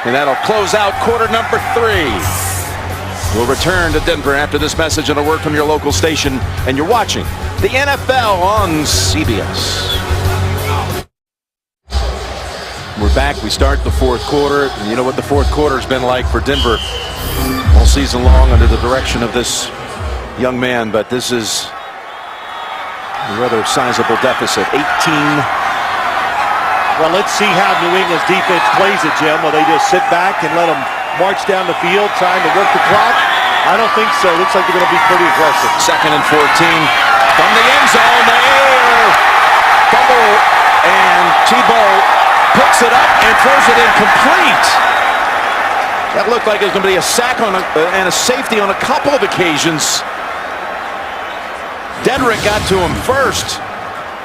And that'll close out quarter number 3. We'll return to Denver after this message and a word from your local station, and you're watching the NFL on CBS. We're back. We start the fourth quarter. And you know what the fourth quarter has been like for Denver all season long under the direction of this young man, but this is a rather sizable deficit. 18. Well, let's see how New England's defense plays it, Jim. Will they just sit back and let them march down the field trying to work the clock? I don't think so. Looks like they're going to be pretty aggressive. 2nd and 14 from the end zone. The air fumble, and Tebow picks it up and throws it incomplete. That looked like it was going to be a sack and a safety on a couple of occasions. Dedrick got to him first,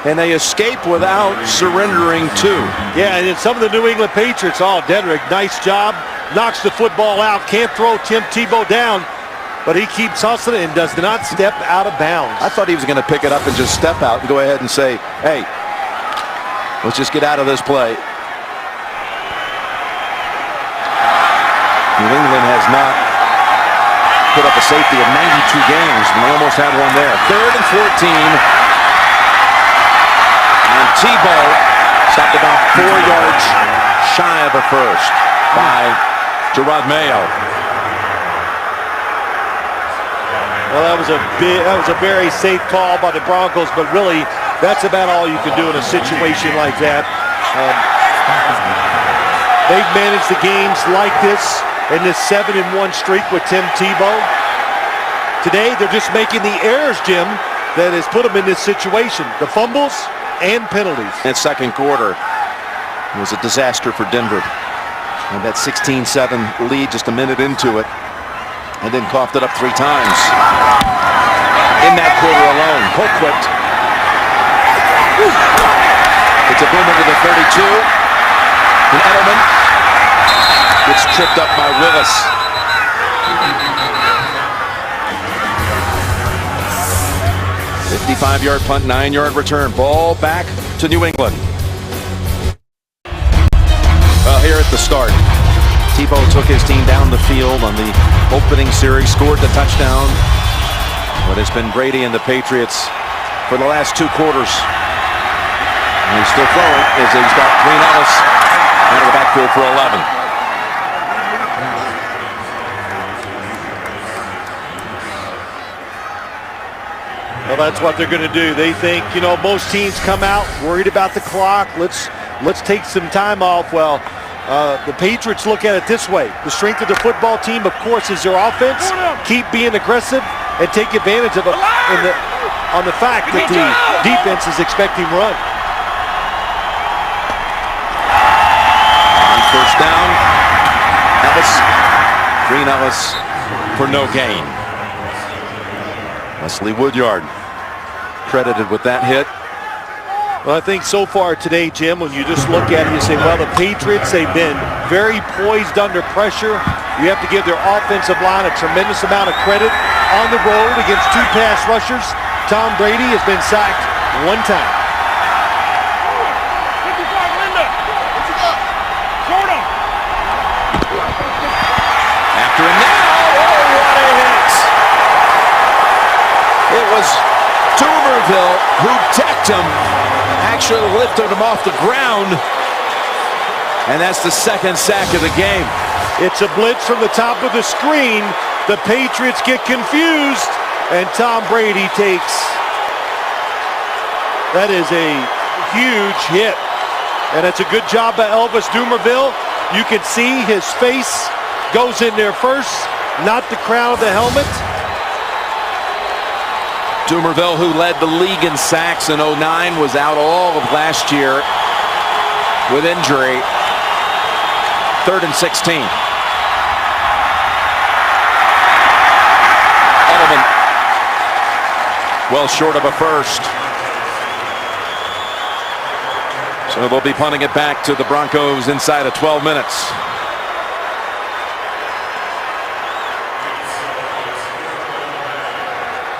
and they escape without surrendering two. Yeah, and then some of the New England Patriots, Dedrick, nice job, knocks the football out, can't throw Tim Tebow down, but he keeps hustling and does not step out of bounds. I thought he was going to pick it up and just step out and go ahead and say, hey, let's just get out of this play. New England has not put up a safety in 92 games, and they almost had one there. 3rd and 14. And Tebow stopped about 4 yards shy of a first by Gerard Mayo. Well, that was a very safe call by the Broncos, but really, that's about all you can do in a situation like that. They've managed the games like this in this 7-1 streak with Tim Tebow. Today, they're just making the errors, Jim, that has put them in this situation. The fumbles and penalties. And second quarter was a disaster for Denver. And that 16-7 lead just a minute into it. and then coughed it up 3 times in that quarter alone. Colquitt. It's a boomer to the 32. And Edelman gets tripped up by Willis. A 55-yard punt, 9-yard return. Ball back to New England. Well, here at the start, Tebow took his team down the field on the opening series, scored the touchdown. But it's been Brady and the Patriots for the last 2 quarters. And he's still throwing as he's got Green Ellis out of the backfield for 11. Well, that's what they're going to do. They think, you know, most teams come out worried about the clock. Let's take some time off. Well, the Patriots look at it this way. The strength of the football team, of course, is their offense. Keep being aggressive and take advantage of it on the fact that the defense is expecting run. On first down, Green Ellis for no gain. Leslie Woodyard credited with that hit. Well, I think so far today, Jim, when you just look at it, you say, well, the Patriots, they've been very poised under pressure. You have to give their offensive line a tremendous amount of credit. On the road against 2 pass rushers, Tom Brady has been sacked 1 time. After him now, oh, what a hit! It was Dumerville who decked him, actually lifted him off the ground, and that's the 2nd sack of the game. It's a blitz from the top of the screen. The Patriots get confused, and Tom Brady takes. That is a huge hit, and it's a good job by Elvis Dumerville. You can see his face goes in there first, not the crown of the helmet. Dumerville, who led the league in sacks in 09, was out all of last year with injury. 3rd and 16. Edelman, well short of a first. So they'll be punting it back to the Broncos inside of 12 minutes.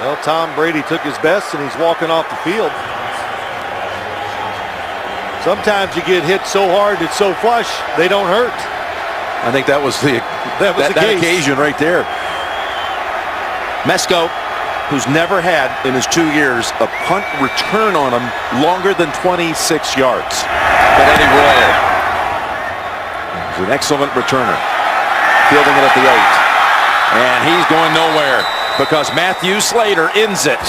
Well, Tom Brady took his best, and he's walking off the field. Sometimes you get hit so hard, it's so flush, they don't hurt. I think that was the occasion right there. Mesko, who's never had in his 2 years a punt return on him longer than 26 yards. But Eddie Royal is an excellent returner, fielding it at the 8. And he's going nowhere, because Matthew Slater ends it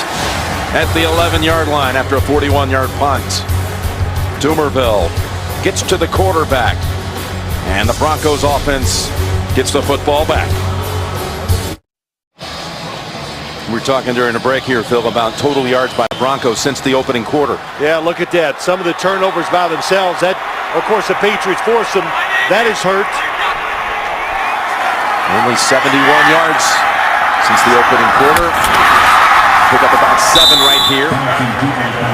at the 11-yard line after a 41-yard punt. Dumerville gets to the quarterback, and the Broncos offense gets the football back. We're talking during the break here, Phil, about total yards by the Broncos since the opening quarter. Yeah, look at that. Some of the turnovers by themselves. That, of course, the Patriots force them. That is hurt. Only 71 yards since the opening quarter. Pick up about 7 right here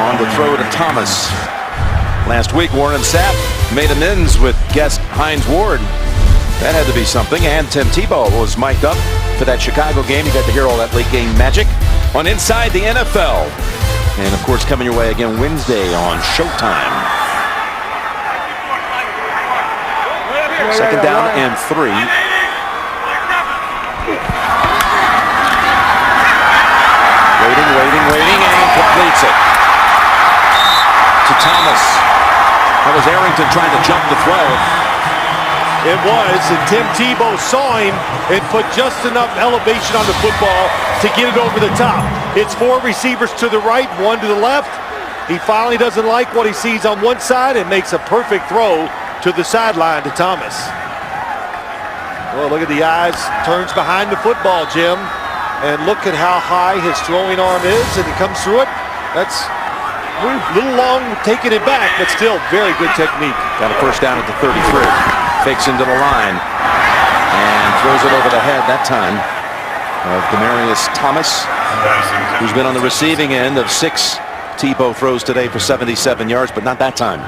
on the throw to Thomas. Last week, Warren Sapp made amends with guest Hines Ward. That had to be something. And Tim Tebow was mic'd up for that Chicago game. You got to hear all that late game magic on Inside the NFL. And, of course, coming your way again Wednesday on Showtime. 2nd down and 3. Waiting, and completes it to Thomas. That was Arrington trying to jump the throw. It was, and Tim Tebow saw him and put just enough elevation on the football to get it over the top. It's 4 receivers to the right, 1 to the left. He finally doesn't like what he sees on one side and makes a perfect throw to the sideline to Thomas. Well, look at the eyes, turns behind the football, Jim. And look at how high his throwing arm is, and he comes through it. That's a little long taking it back, but still very good technique. Got a first down at the 33. Fakes into the line and throws it over the head that time of Demaryius Thomas, who's been on the receiving end of 6 Tebow throws today for 77 yards, but not that time.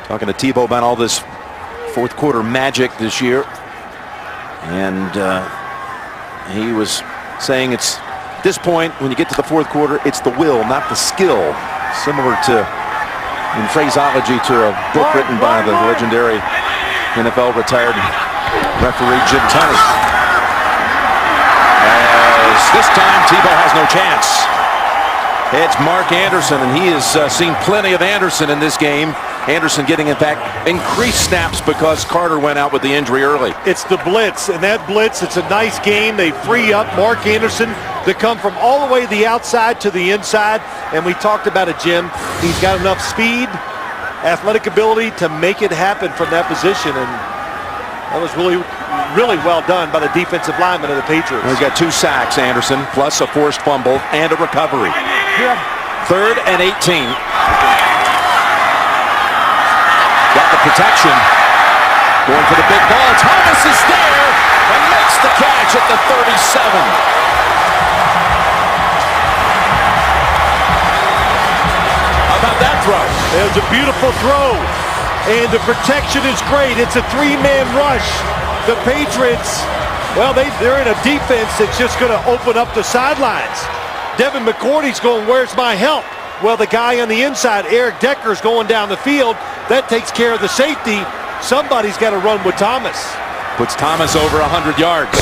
Talking to Tebow about all this fourth quarter magic this year, and he was saying it's at this point when you get to the fourth quarter, it's the will, not the skill. Similar to, in phraseology, to a book written by the legendary NFL retired referee Jim Tunney. As this time Tebow has no chance. It's Mark Anderson, and he has seen plenty of Anderson in this game. Anderson getting, in fact, increased snaps because Carter went out with the injury early. It's the blitz, and that blitz, it's a nice game. They free up Mark Anderson to come from all the way the outside to the inside. And we talked about it, Jim. He's got enough speed, athletic ability to make it happen from that position. And that was really well done by the defensive lineman of the Patriots. He's got 2 sacks, Anderson, plus a forced fumble and a recovery. Yeah. 3rd and 18. Got the protection. Going for the big ball. Thomas is there and makes the catch at the 37. How about that throw? It was a beautiful throw. And the protection is great. It's a 3-man rush. The Patriots, well, they're in a defense that's just going to open up the sidelines. Devin McCourty's going, where's my help? Well, the guy on the inside, Eric Decker's going down the field. That takes care of the safety. Somebody's got to run with Thomas. Puts Thomas over 100 yards.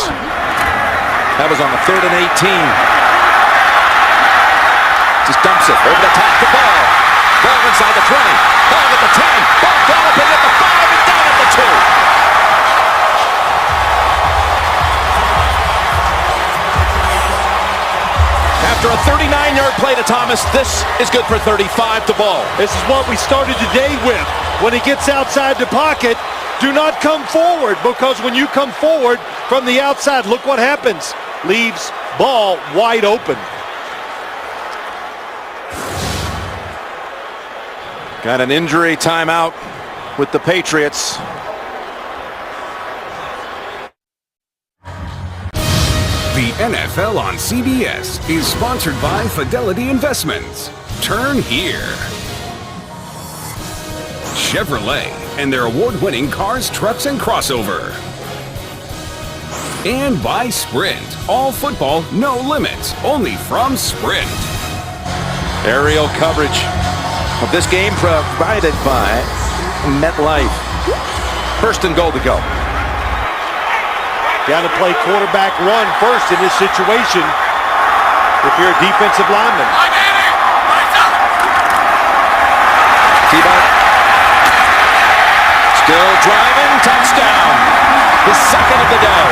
That was on the 3rd and 18. Just dumps it over the top of the ball. Ball inside the 20. Ball at the 10. Ball galloping at the 5 and down at the 2. After a 39-yard play to Thomas, this is good for 35 to Ball. This is what we started today with. When he gets outside the pocket, do not come forward, because when you come forward from the outside, look what happens. Leaves Ball wide open. Got an injury timeout with the Patriots. The NFL on CBS is sponsored by Fidelity Investments. Turn here. Chevrolet and their award-winning cars, trucks, and crossover. And by Sprint. All football, no limits. Only from Sprint. Aerial coverage of this game provided by MetLife. 1st and goal to go. Got to play quarterback run first in this situation if you're a defensive lineman. Tebow still driving, touchdown. His 2nd of the day.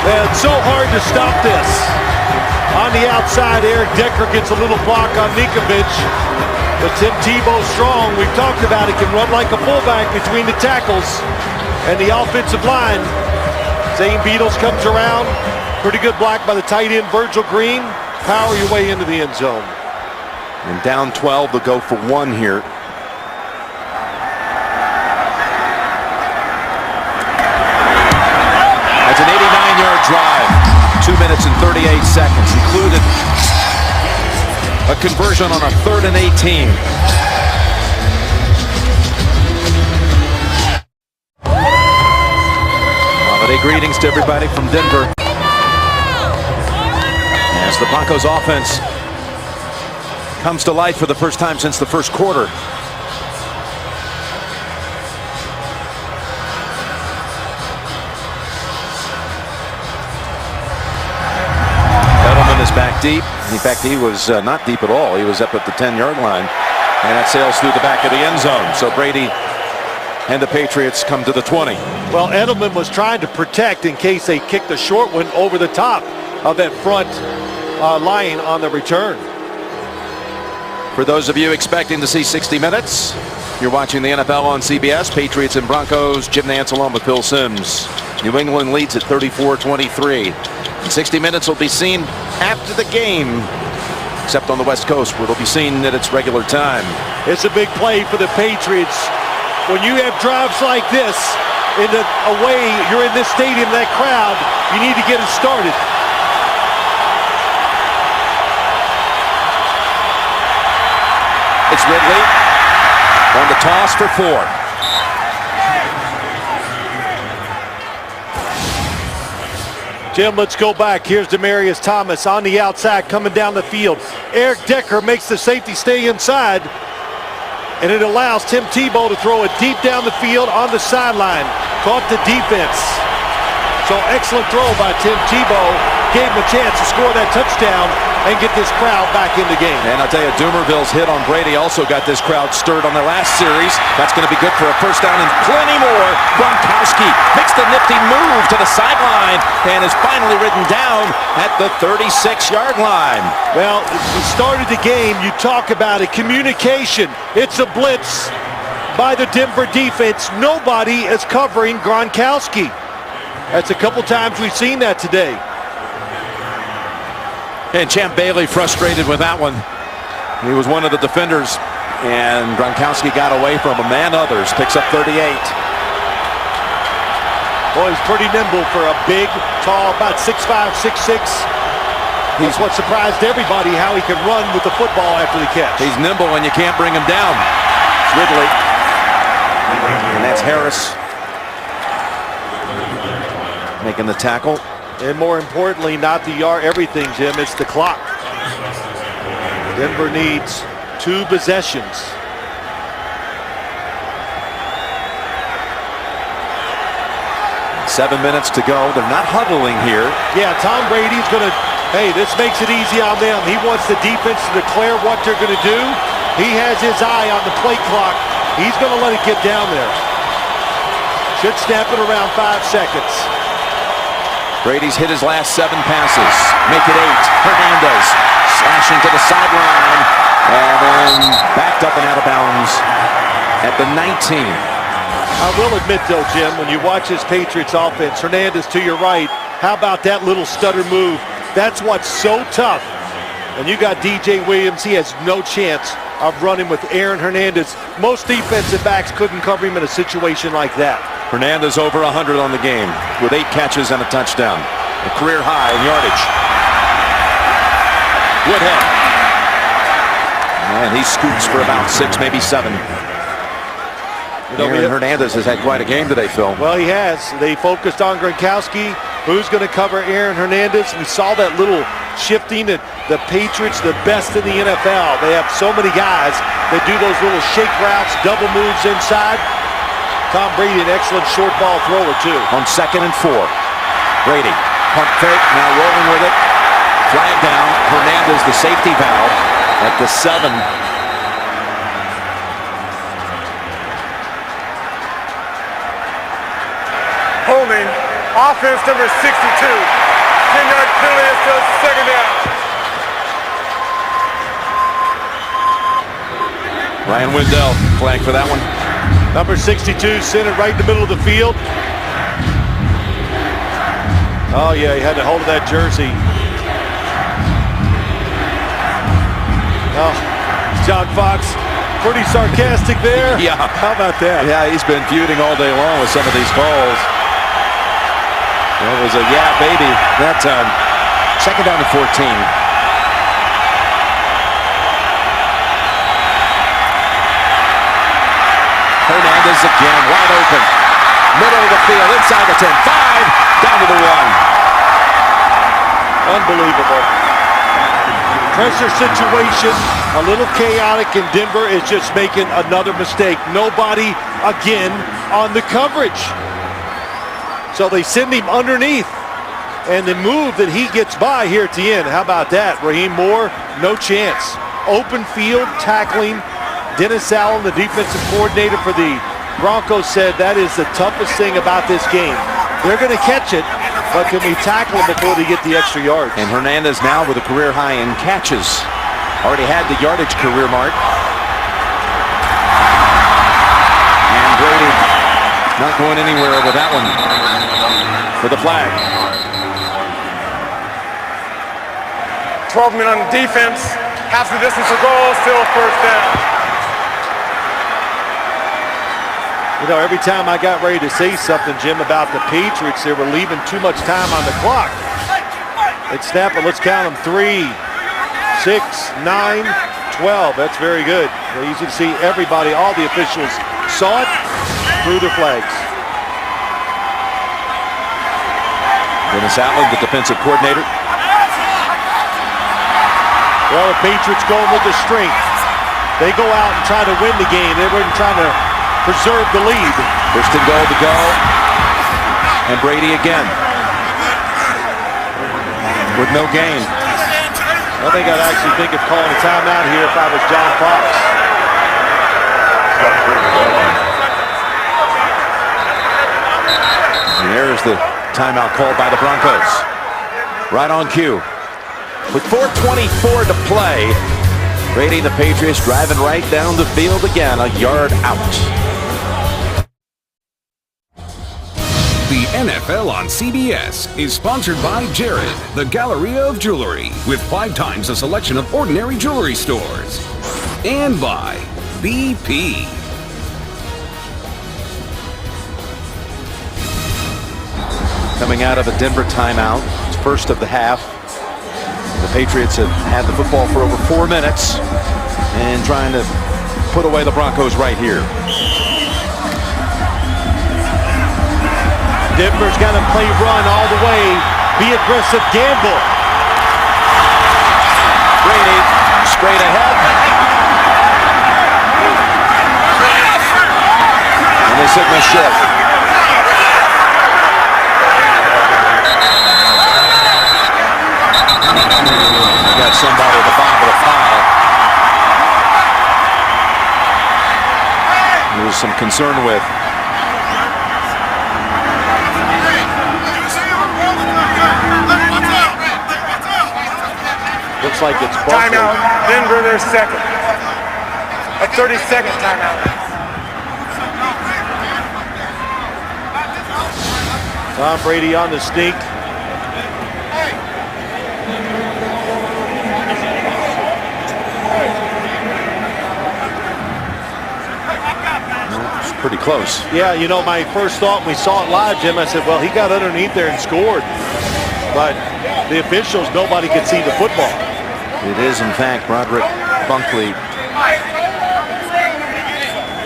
It's so hard to stop this. On the outside, Eric Decker gets a little block on Nikovic. But Tim Tebow strong. We've talked about it. Can run like a fullback between the tackles and the offensive line. Zane Beadles comes around. Pretty good block by the tight end, Virgil Green. Power your way into the end zone. And down 12, they'll go for 1 here. That's an 89-yard drive. 2 minutes and 38 seconds. Included a conversion on a 3rd and 18. Holiday greetings to everybody from Denver. As the Broncos offense comes to life for the first time since the first quarter. Edelman is back deep. In fact, he was not deep at all. He was up at the 10-yard line. And that sails through the back of the end zone. So Brady and the Patriots come to the 20. Well, Edelman was trying to protect in case they kicked the short one over the top of that front line on the return. For those of you expecting to see 60 minutes, you're watching the NFL on CBS. Patriots and Broncos. Jim Nantz along with Phil Simms. New England leads at 34-23. 60 minutes will be seen after the game except on the West Coast, where it'll be seen at its regular time. It's a big play for the Patriots. When you have drives like this, you're in this stadium, that crowd, you need to get it started. It's Ridley on the toss for 4. Jim, let's go back. Here's Demaryius Thomas on the outside coming down the field. Eric Decker makes the safety stay inside, and it allows Tim Tebow to throw it deep down the field on the sideline. Caught the defense. So excellent throw by Tim Tebow. Gave him a chance to score that touchdown and get this crowd back in the game. And I'll tell you, Doomerville's hit on Brady also got this crowd stirred on their last series. That's going to be good for a first down and plenty more. Gronkowski makes the nifty move to the sideline and is finally ridden down at the 36-yard line. Well, we started the game. You talk about it. Communication. It's a blitz by the Denver defense. Nobody is covering Gronkowski. That's a couple times we've seen that today. And Champ Bailey frustrated with that one. He was one of the defenders, and Gronkowski got away from him and others. Picks up 38. Boy, he's pretty nimble for a big, tall, about 6'5", 6'6". He's what surprised everybody, how he can run with the football after the catch. He's nimble and you can't bring him down. It's Ridley. And that's Harris making the tackle. And more importantly, not the yard, everything, Jim, it's the clock. Denver needs 2 possessions. Seven minutes to go. They're not huddling here. Yeah, Tom Brady's going to, hey, this makes it easy on them. He wants the defense to declare what they're going to do. He has his eye on the play clock. He's going to let it get down there. Should snap it around 5 seconds. Brady's hit his last 7 passes. Make it 8. Hernandez slashing to the sideline and then backed up and out of bounds at the 19. I will admit, though, Jim, when you watch this Patriots offense, Hernandez to your right, how about that little stutter move? That's what's so tough. And you got DJ Williams. He has no chance of running with Aaron Hernandez. Most defensive backs couldn't cover him in a situation like that. Hernandez over 100 on the game with 8 catches and a touchdown. A career high in yardage. Woodhead. And he scoots for about 6, maybe 7. Aaron Hernandez has had quite a game today, Phil. Well, he has. They focused on Gronkowski. Who's going to cover Aaron Hernandez? We saw that little shifting. That the Patriots, the best in the NFL. They have so many guys that do those little shake routes, double moves inside. Tom Brady, an excellent short ball thrower, too. On 2nd and 4. Brady, pump fake, now rolling with it. Flag down. Hernandez, the safety valve, at the 7. Holding, offense number 62. 10-yard penalty is still 2nd down. Ryan Wendell, flag for that one. Number 62 centered right in the middle of the field. Oh, yeah, he had a hold of that jersey. Oh, John Fox, pretty sarcastic there. Yeah. How about that? Yeah, he's been feuding all day long with some of these calls. It was a yeah, baby that time. 2nd down and 14. Hernandez again, wide open. Middle of the field, inside the 10. 5, down to the 1. Unbelievable. Pressure situation, a little chaotic, and Denver is just making another mistake. Nobody, again, on the coverage. So they send him underneath. And the move that he gets by here at the end, how about that? Raheem Moore, no chance. Open field, tackling. Dennis Allen, the defensive coordinator for the Broncos, said that is the toughest thing about this game. They're going to catch it, but can we tackle them before they get the extra yards? And Hernandez now with a career high in catches. Already had the yardage career mark. And Brady not going anywhere with that one for the flag. 12 men on defense. half the distance to goal, still first down. You know, every time I got ready to say something, Jim, about the Patriots, they were leaving too much time on the clock. They'd snap it. Let's count them. 3, 6, 9, 12. That's very good. Easy to see. Everybody, all the officials saw it, threw their flags. Dennis Allen, the defensive coordinator. Well, the Patriots going with the strength. They go out and try to win the game. They weren't trying to preserve the lead. First and goal to go. And Brady again. With no gain. I think I'd actually think of calling a timeout here if I was John Fox. And there's the timeout called by the Broncos. Right on cue. With 4:24 to play, Brady and the Patriots driving right down the field again, a yard out. The NFL on CBS is sponsored by Jared, the Galleria of Jewelry, with 5 times the selection of ordinary jewelry stores. And by BP. Coming out of a Denver timeout, it's first of the half. The Patriots have had the football for over 4 minutes and trying to put away the Broncos right here. Denver's got to play run all the way. Be aggressive, gamble. Brady straight ahead. And they signal shift. Got somebody at the bottom of the pile. There was some concern with. Looks like it's Timeout. Denver, their second. A 30-second timeout. Tom Brady on the sneak. It's pretty close. Yeah, you know, my first thought when we saw it live, Jim, I said, well, he got underneath there and scored. But the officials, nobody could see the football. It is, in fact, Broderick Bunkley,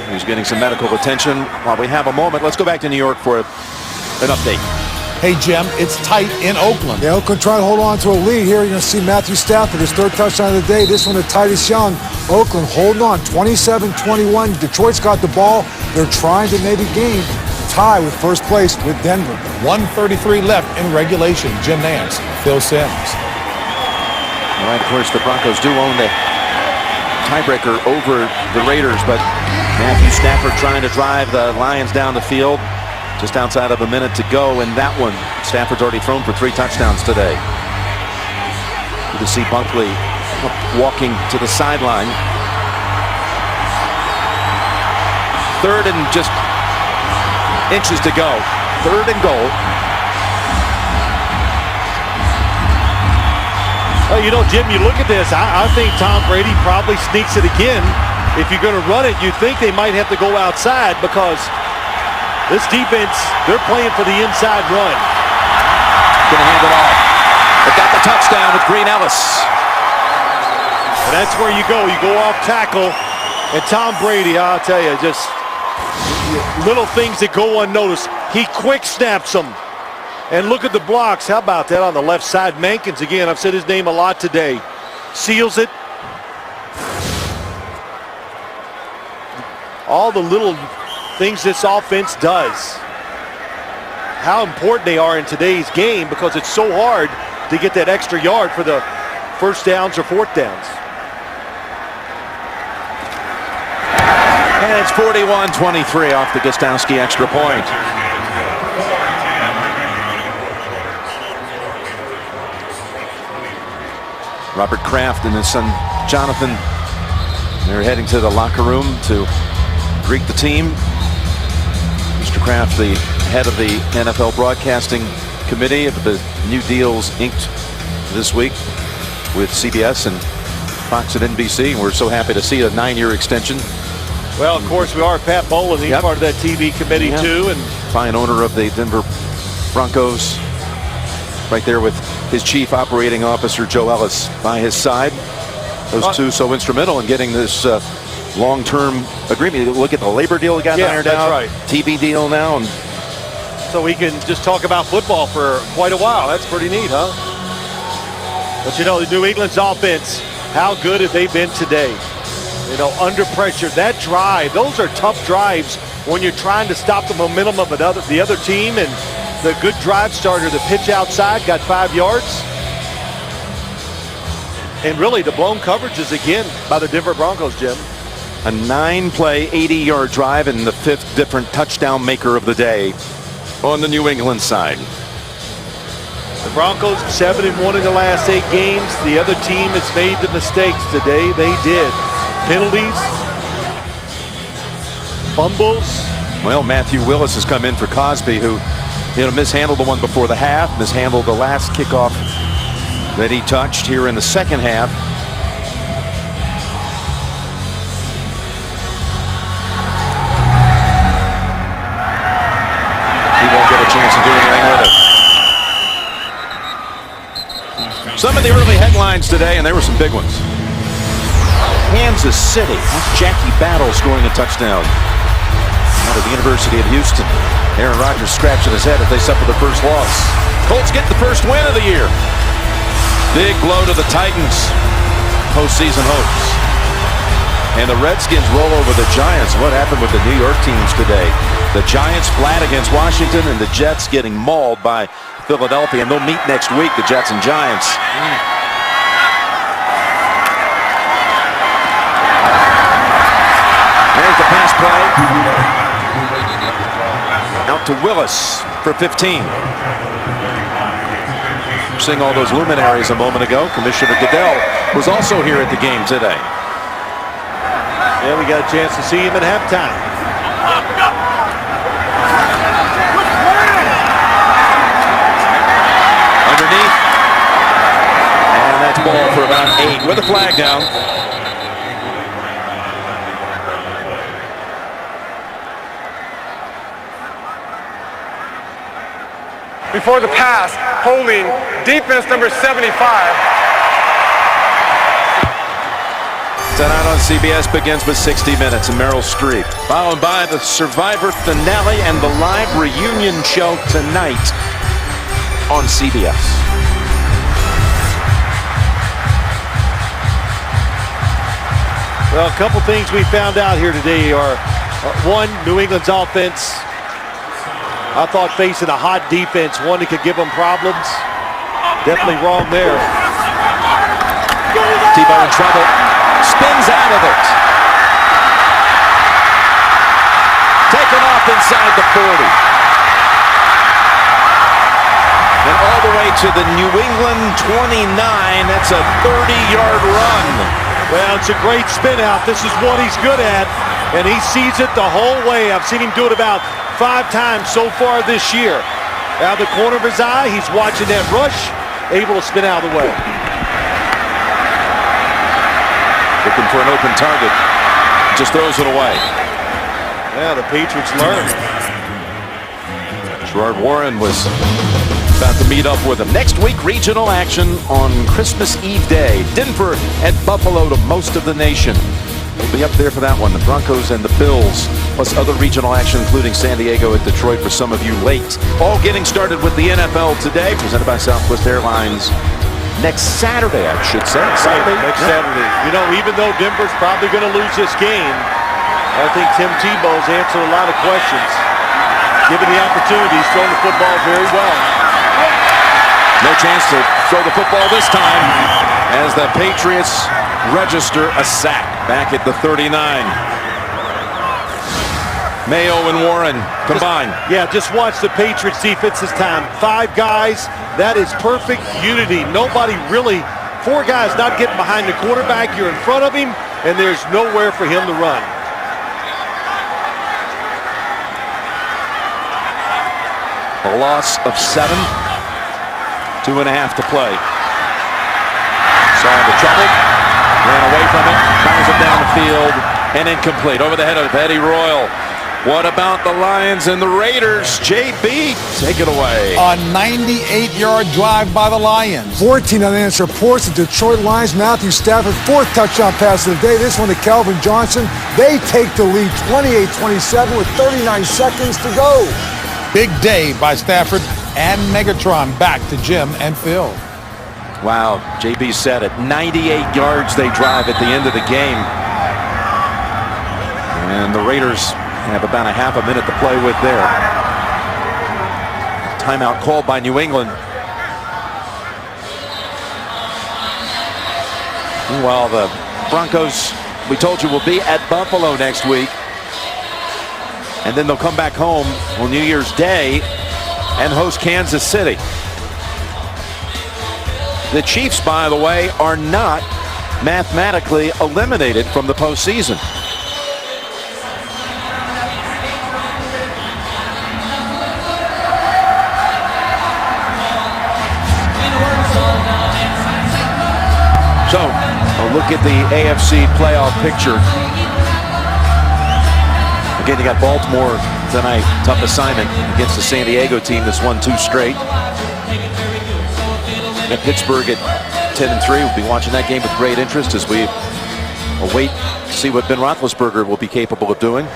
who's getting some medical attention. While we have a moment, let's go back to New York for an update. Hey, Jim, it's tight in Oakland. Yeah, Oakland trying to hold on to a lead here. You're going to see Matthew Stafford, his 3rd touchdown of the day. This one to Titus Young. Oakland holding on, 27-21. Detroit's got the ball. They're trying to maybe gain tie with first place with Denver. 1:33 left in regulation. Jim Nance, Phil Simms. All right, of course, the Broncos do own the tiebreaker over the Raiders, but Matthew Stafford trying to drive the Lions down the field. Just outside of a minute to go in that one. Stafford's already thrown for 3 touchdowns today. Good to see Bunkley walking to the sideline. 3rd and just inches to go. 3rd and goal. Well, you know, Jim, you look at this. I think Tom Brady probably sneaks it again. If you're going to run it, you think they might have to go outside because this defense, they're playing for the inside run. Going to hand it off. They got the touchdown with Green Ellis. And that's where you go. You go off tackle. And Tom Brady, I'll tell you, just little things that go unnoticed. He quick snaps them. And look at the blocks. How about that on the left side? Mankins, again, I've said his name a lot today. Seals it. All the little things this offense does. How important they are in today's game because it's so hard to get that extra yard for the 1st downs or 4th downs. And it's 41-23 off the Gostowski extra point. Robert Kraft and his son Jonathan, they're heading to the locker room to greet the team. Mr. Kraft, the head of the NFL Broadcasting Committee, of the new deals inked this week with CBS and Fox and NBC. And we're so happy to see a 9-year extension. Well, of course, we are. Pat Bowlen, he's part of that TV committee, too. And fine owner of the Denver Broncos. Right there with his chief operating officer, Joe Ellis, by his side. Those two so instrumental in getting this long-term agreement. Look at the labor deal that got ironed out. Right. TV deal now. And so we can just talk about football for quite a while. That's pretty neat, huh? But, you know, the New England's offense, how good have they been today? You know, under pressure, that drive, those are tough drives when you're trying to stop the momentum of the other team. And the good drive starter, the pitch outside, got 5 yards. And really, the blown coverages again by the Denver Broncos, Jim. A 9-play, 80-yard drive, and the 5th different touchdown maker of the day on the New England side. The Broncos 7-1 in the last 8 games. The other team has made the mistakes. Today they did. Penalties, fumbles. Well, Matthew Willis has come in for Cosby, who mishandled the one before the half, mishandled the last kickoff that he touched here in the second half. He won't get a chance to do anything with it. Some of the early headlines today, and there were some big ones. Kansas City, Jackie Battle scoring a touchdown out of the University of Houston. Aaron Rodgers scratching his head if they suffer the first loss. Colts get the first win of the year. Big blow to the Titans. Postseason hopes. And the Redskins roll over the Giants. What happened with the New York teams today? The Giants flat against Washington, and the Jets getting mauled by Philadelphia. And they'll meet next week, the Jets and Giants. There's the pass play. Out to Willis for 15. Seeing all those luminaries a moment ago. Commissioner Goodell was also here at the game today. Yeah, we got a chance to see him at halftime. Underneath. And that's ball for about 8 with a flag down. Before the pass, holding defense number 75. Tonight on CBS begins with 60 Minutes and Meryl Streep, followed by the Survivor finale and the live reunion show tonight on CBS. Well, a couple things we found out here today are, one, New England's offense, I thought facing a hot defense, one that could give them problems. Definitely wrong there. Tebow in trouble. Spins out of it. Taken off inside the 40. And all the way to the New England 29. That's a 30-yard run. Well, it's a great spin out. This is what he's good at, and he sees it the whole way. I've seen him do it about 5 times so far this year. Out of the corner of his eye, he's watching that rush, able to spin out of the way. Looking for an open target. Just throws it away. Yeah, the Patriots learn. Gerard Warren was about to meet up with him. Next week, regional action on Christmas Eve Day. Denver at Buffalo to most of the nation. We'll be up there for that one. The Broncos and the Bills, plus other regional action, including San Diego at Detroit for some of you late. All getting started with the NFL today, presented by Southwest Airlines. Next Saturday, I should say. Next Saturday. You know, even though Denver's probably going to lose this game, I think Tim Tebow's answered a lot of questions. Given the opportunity, he's thrown the football very well. No chance to throw the football this time as the Patriots register a sack back at the 39. Mayo and Warren combined. Just watch the Patriots defense this time. 5 guys. That is perfect unity. Nobody really, 4 guys not getting behind the quarterback. You're in front of him, and there's nowhere for him to run. A loss of 7. 2.5 to play. Saw the trouble. Ran away from it, fires it down the field, and incomplete. Over the head of Eddie Royal. What about the Lions and the Raiders? JB, take it away. A 98-yard drive by the Lions. 14 unanswered reports. The Detroit Lions, Matthew Stafford, 4th touchdown pass of the day. This one to Calvin Johnson. They take the lead 28-27 with 39 seconds to go. Big day by Stafford and Megatron. Back to Jim and Phil. Wow, JB said it. 98 yards they drive at the end of the game. And the Raiders have about a half a minute to play with there. Timeout called by New England. Meanwhile, the Broncos, we told you, will be at Buffalo next week. And then they'll come back home on New Year's Day and host Kansas City. The Chiefs, by the way, are not mathematically eliminated from the postseason. So, a look at the AFC playoff picture. Again, you got Baltimore tonight, tough assignment against the San Diego team that's won 2 straight. And Pittsburgh at 10-3. We'll be watching that game with great interest as we await to see what Ben Roethlisberger will be capable of doing.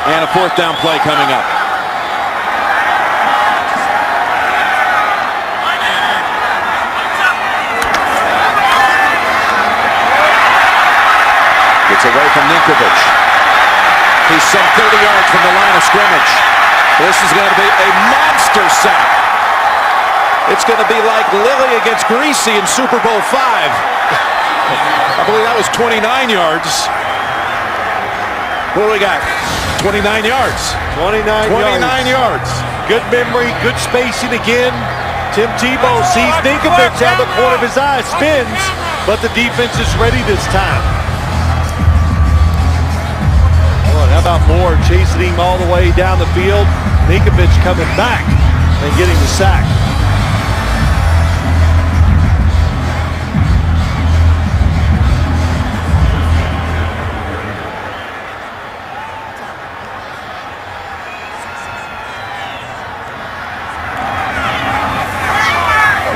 And a 4th down play coming up. Gets away from Ninkovich. He's some 30 yards from the line of scrimmage. This is going to be a monster sack. It's going to be like Lilly against Greasy in Super Bowl V. I believe that was 29 yards. What do we got? 29 yards. 29 yards. Good memory, good spacing again. Tim Tebow sees Ninkovich out of the corner of his eye, spins, but the defense is ready this time. How about Moore chasing him all the way down the field? Ninkovich coming back and getting the sack.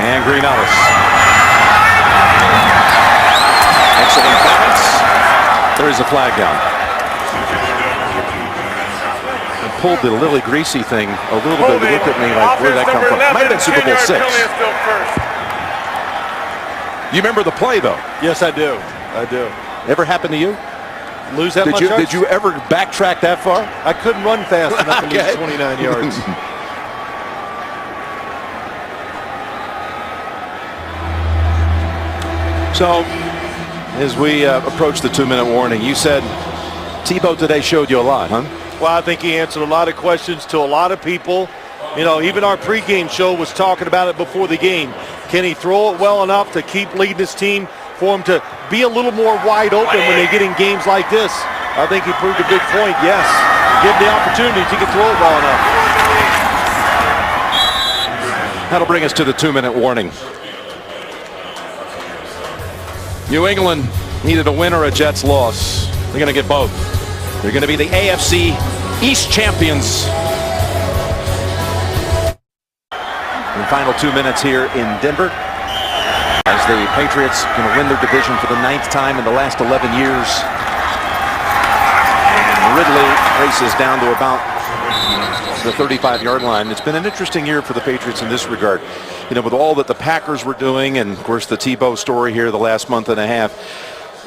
And Green Ellis. Excellent balance. There is a flag down. Pulled the Lilly Greasy thing a little bit. He looked at me like, where'd that come from? Might have been Super Bowl VI. You remember the play, though? Yes, I do. I do. Ever happened to you? Lose that much yards? Did you ever backtrack that far? I couldn't run fast enough to lose 29 yards. So, as we approach the 2-minute warning, you said Tebow today showed you a lot, huh? Well, I think he answered a lot of questions to a lot of people. You know, even our pregame show was talking about it before the game. Can he throw it well enough to keep leading his team, for him to be a little more wide open when they get in games like this? I think he proved a good point, yes. Give him the opportunities, he can throw it well enough. That'll bring us to the 2-minute warning. New England needed a win or a Jets loss. They're going to get both. They're going to be the AFC East champions. In the final 2 minutes here in Denver, as the Patriots going to win their division for the 9th time in the last 11 years. And Ridley races down to about the 35-yard line. It's been an interesting year for the Patriots in this regard. You know, with all that the Packers were doing, and of course the Tebow story here the last month and a half.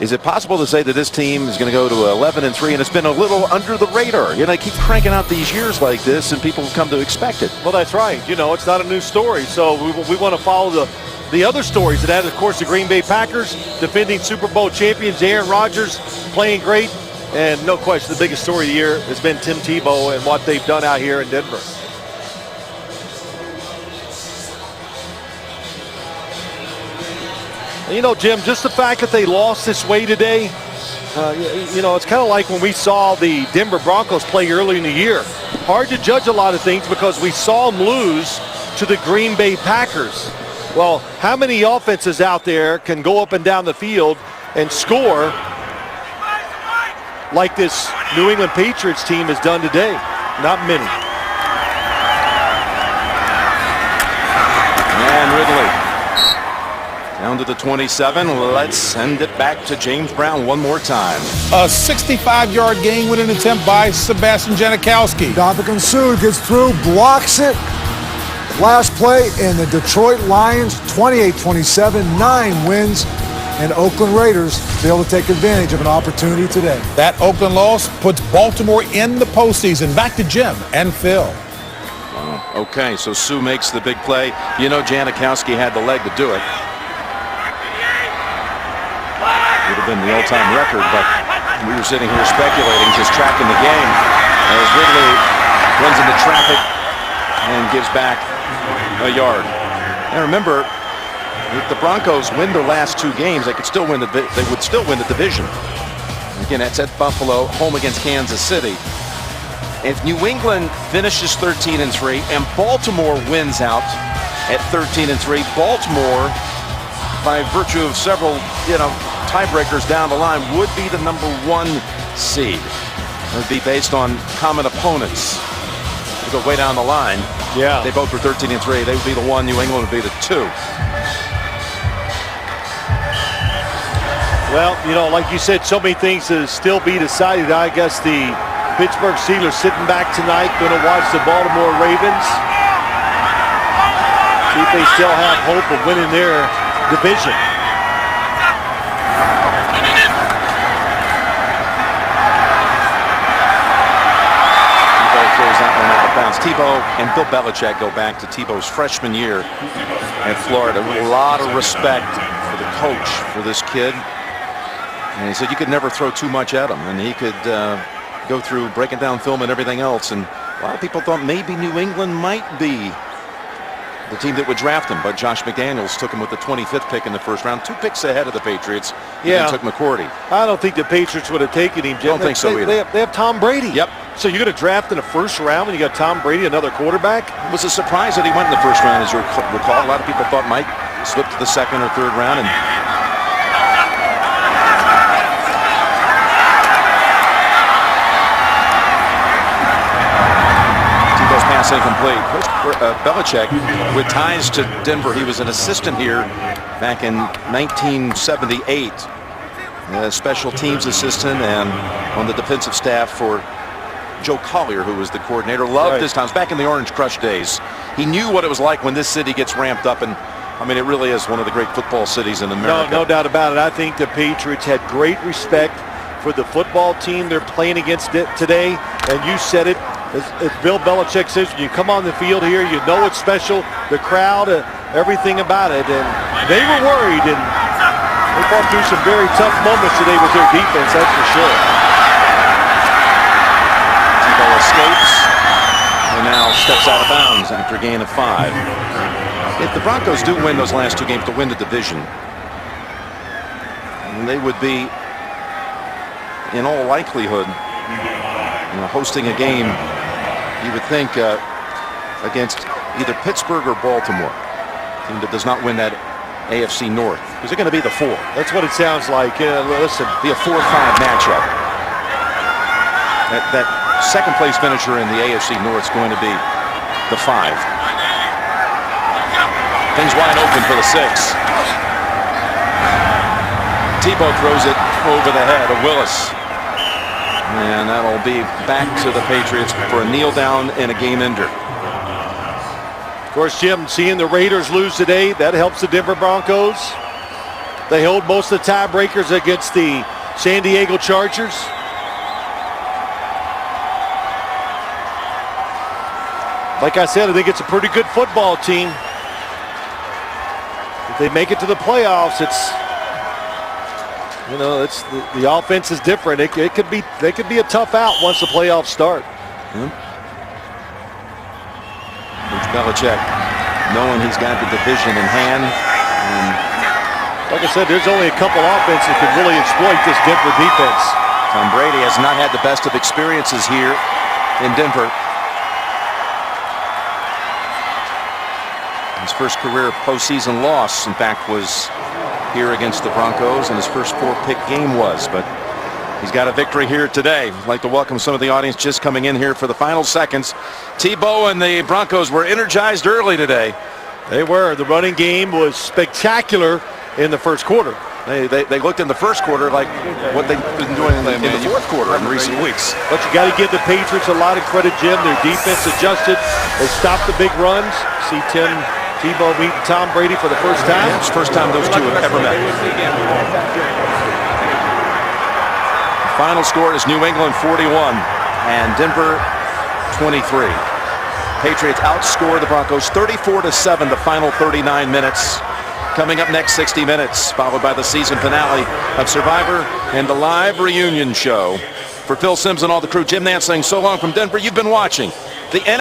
Is it possible to say that this team is going to go to 11-3, and it's been a little under the radar? You know, they keep cranking out these years like this, and people have come to expect it. Well, that's right. You know, it's not a new story, so we want to follow the other stories. And that, of course, the Green Bay Packers, defending Super Bowl champions, Aaron Rodgers playing great, and no question, the biggest story of the year has been Tim Tebow and what they've done out here in Denver. You know, Jim, just the fact that they lost this way today, you know, it's kind of like when we saw the Denver Broncos play early in the year. Hard to judge a lot of things because we saw them lose to the Green Bay Packers. Well, how many offenses out there can go up and down the field and score like this New England Patriots team has done today? Not many. And Ridley down to the 27. Let's send it back to James Brown one more time. A 65-yard game-winning attempt by Sebastian Janikowski. Dominican Suh gets through, blocks it. Last play, and the Detroit Lions, 28-27, 9 wins, and Oakland Raiders fail to take advantage of an opportunity today. That Oakland loss puts Baltimore in the postseason. Back to Jim and Phil. Okay, so Suh makes the big play. You know Janikowski had the leg to do it. Would have been the all-time record, but we were sitting here speculating, just tracking the game as Ridley runs into traffic and gives back a yard. And remember, if the Broncos win their last 2 games, they would still win the division. Again, that's at Buffalo, home against Kansas City. If New England finishes 13-3 and Baltimore wins out at 13-3, Baltimore, by virtue of several, tiebreakers down the line, would be the #1 seed. It would be based on common opponents. You go way down the line. Yeah. They both were 13-3. They would be the 1. New England would be the 2. Well, like you said, so many things to still be decided. I guess the Pittsburgh Steelers sitting back tonight, going to watch the Baltimore Ravens. See if they still have hope of winning their division. Tebow and Bill Belichick go back to Tebow's freshman year at Florida. A lot of respect for the coach, for this kid. And he said you could never throw too much at him. And he could go through breaking down film and everything else. And a lot of people thought maybe New England might be the team that would draft him. But Josh McDaniels took him with the 25th pick in the first round. 2 picks ahead of the Patriots. He then took McCourty. I don't think the Patriots would have taken him, Jim. I don't think so either. They have Tom Brady. Yep. So you're going to draft in the first round when you got Tom Brady, another quarterback? It was a surprise that he went in the first round, as you recall. A lot of people thought Mike slipped to the 2nd or 3rd round. And Tebow's pass incomplete. Belichick, with ties to Denver, he was an assistant here back in 1978. Special teams assistant and on the defensive staff for Joe Collier, who was the coordinator. Loved his times back in the Orange Crush days. He knew what it was like when this city gets ramped up, and I mean, it really is one of the great football cities in America. No doubt about it. I think the Patriots had great respect for the football team they're playing against today, and you said it. As Bill Belichick says, when you come on the field here, you know it's special. The crowd, everything about it, and they were worried, and they fought through some very tough moments today with their defense, that's for sure. Escapes and now steps out of bounds after a gain of 5. If the Broncos do win those last 2 games to win the division, they would be, in all likelihood, hosting a game, you would think, against either Pittsburgh or Baltimore, a team that does not win that AFC North, because they're going to be the 4. That's what it sounds like. Listen, be a 4-5 matchup. That second place finisher in the AFC North is going to be the 5. Things wide open for the 6. Tebow throws it over the head of Willis. And that'll be back to the Patriots for a kneel down and a game ender. Of course, Jim, seeing the Raiders lose today, that helps the Denver Broncos. They hold most of the tiebreakers against the San Diego Chargers. Like I said, I think it's a pretty good football team. If they make it to the playoffs, it's the offense is different. They could be a tough out once the playoffs start. Coach Belichick, knowing he's got the division in hand, and like I said, there's only a couple offenses that can really exploit this Denver defense. Tom Brady has not had the best of experiences here in Denver. His first career postseason loss, in fact, was here against the Broncos, and his first 4-pick game was. But he's got a victory here today. I'd like to welcome some of the audience just coming in here for the final seconds. Tebow and the Broncos were energized early today. They were. The running game was spectacular in the first quarter. They looked in the first quarter like what they've been doing in the fourth quarter in recent weeks. But you got to give the Patriots a lot of credit, Jim. Their defense adjusted. They stopped the big runs. See Tebow meeting Tom Brady for the first time. Yeah, it's the first time those two have ever met. The final score is New England 41 and Denver 23. Patriots outscore the Broncos 34-7 the final 39 minutes. Coming up next, 60 minutes, followed by the season finale of Survivor and the live reunion show. For Phil Simms and all the crew, Jim Nance saying so long from Denver. You've been watching the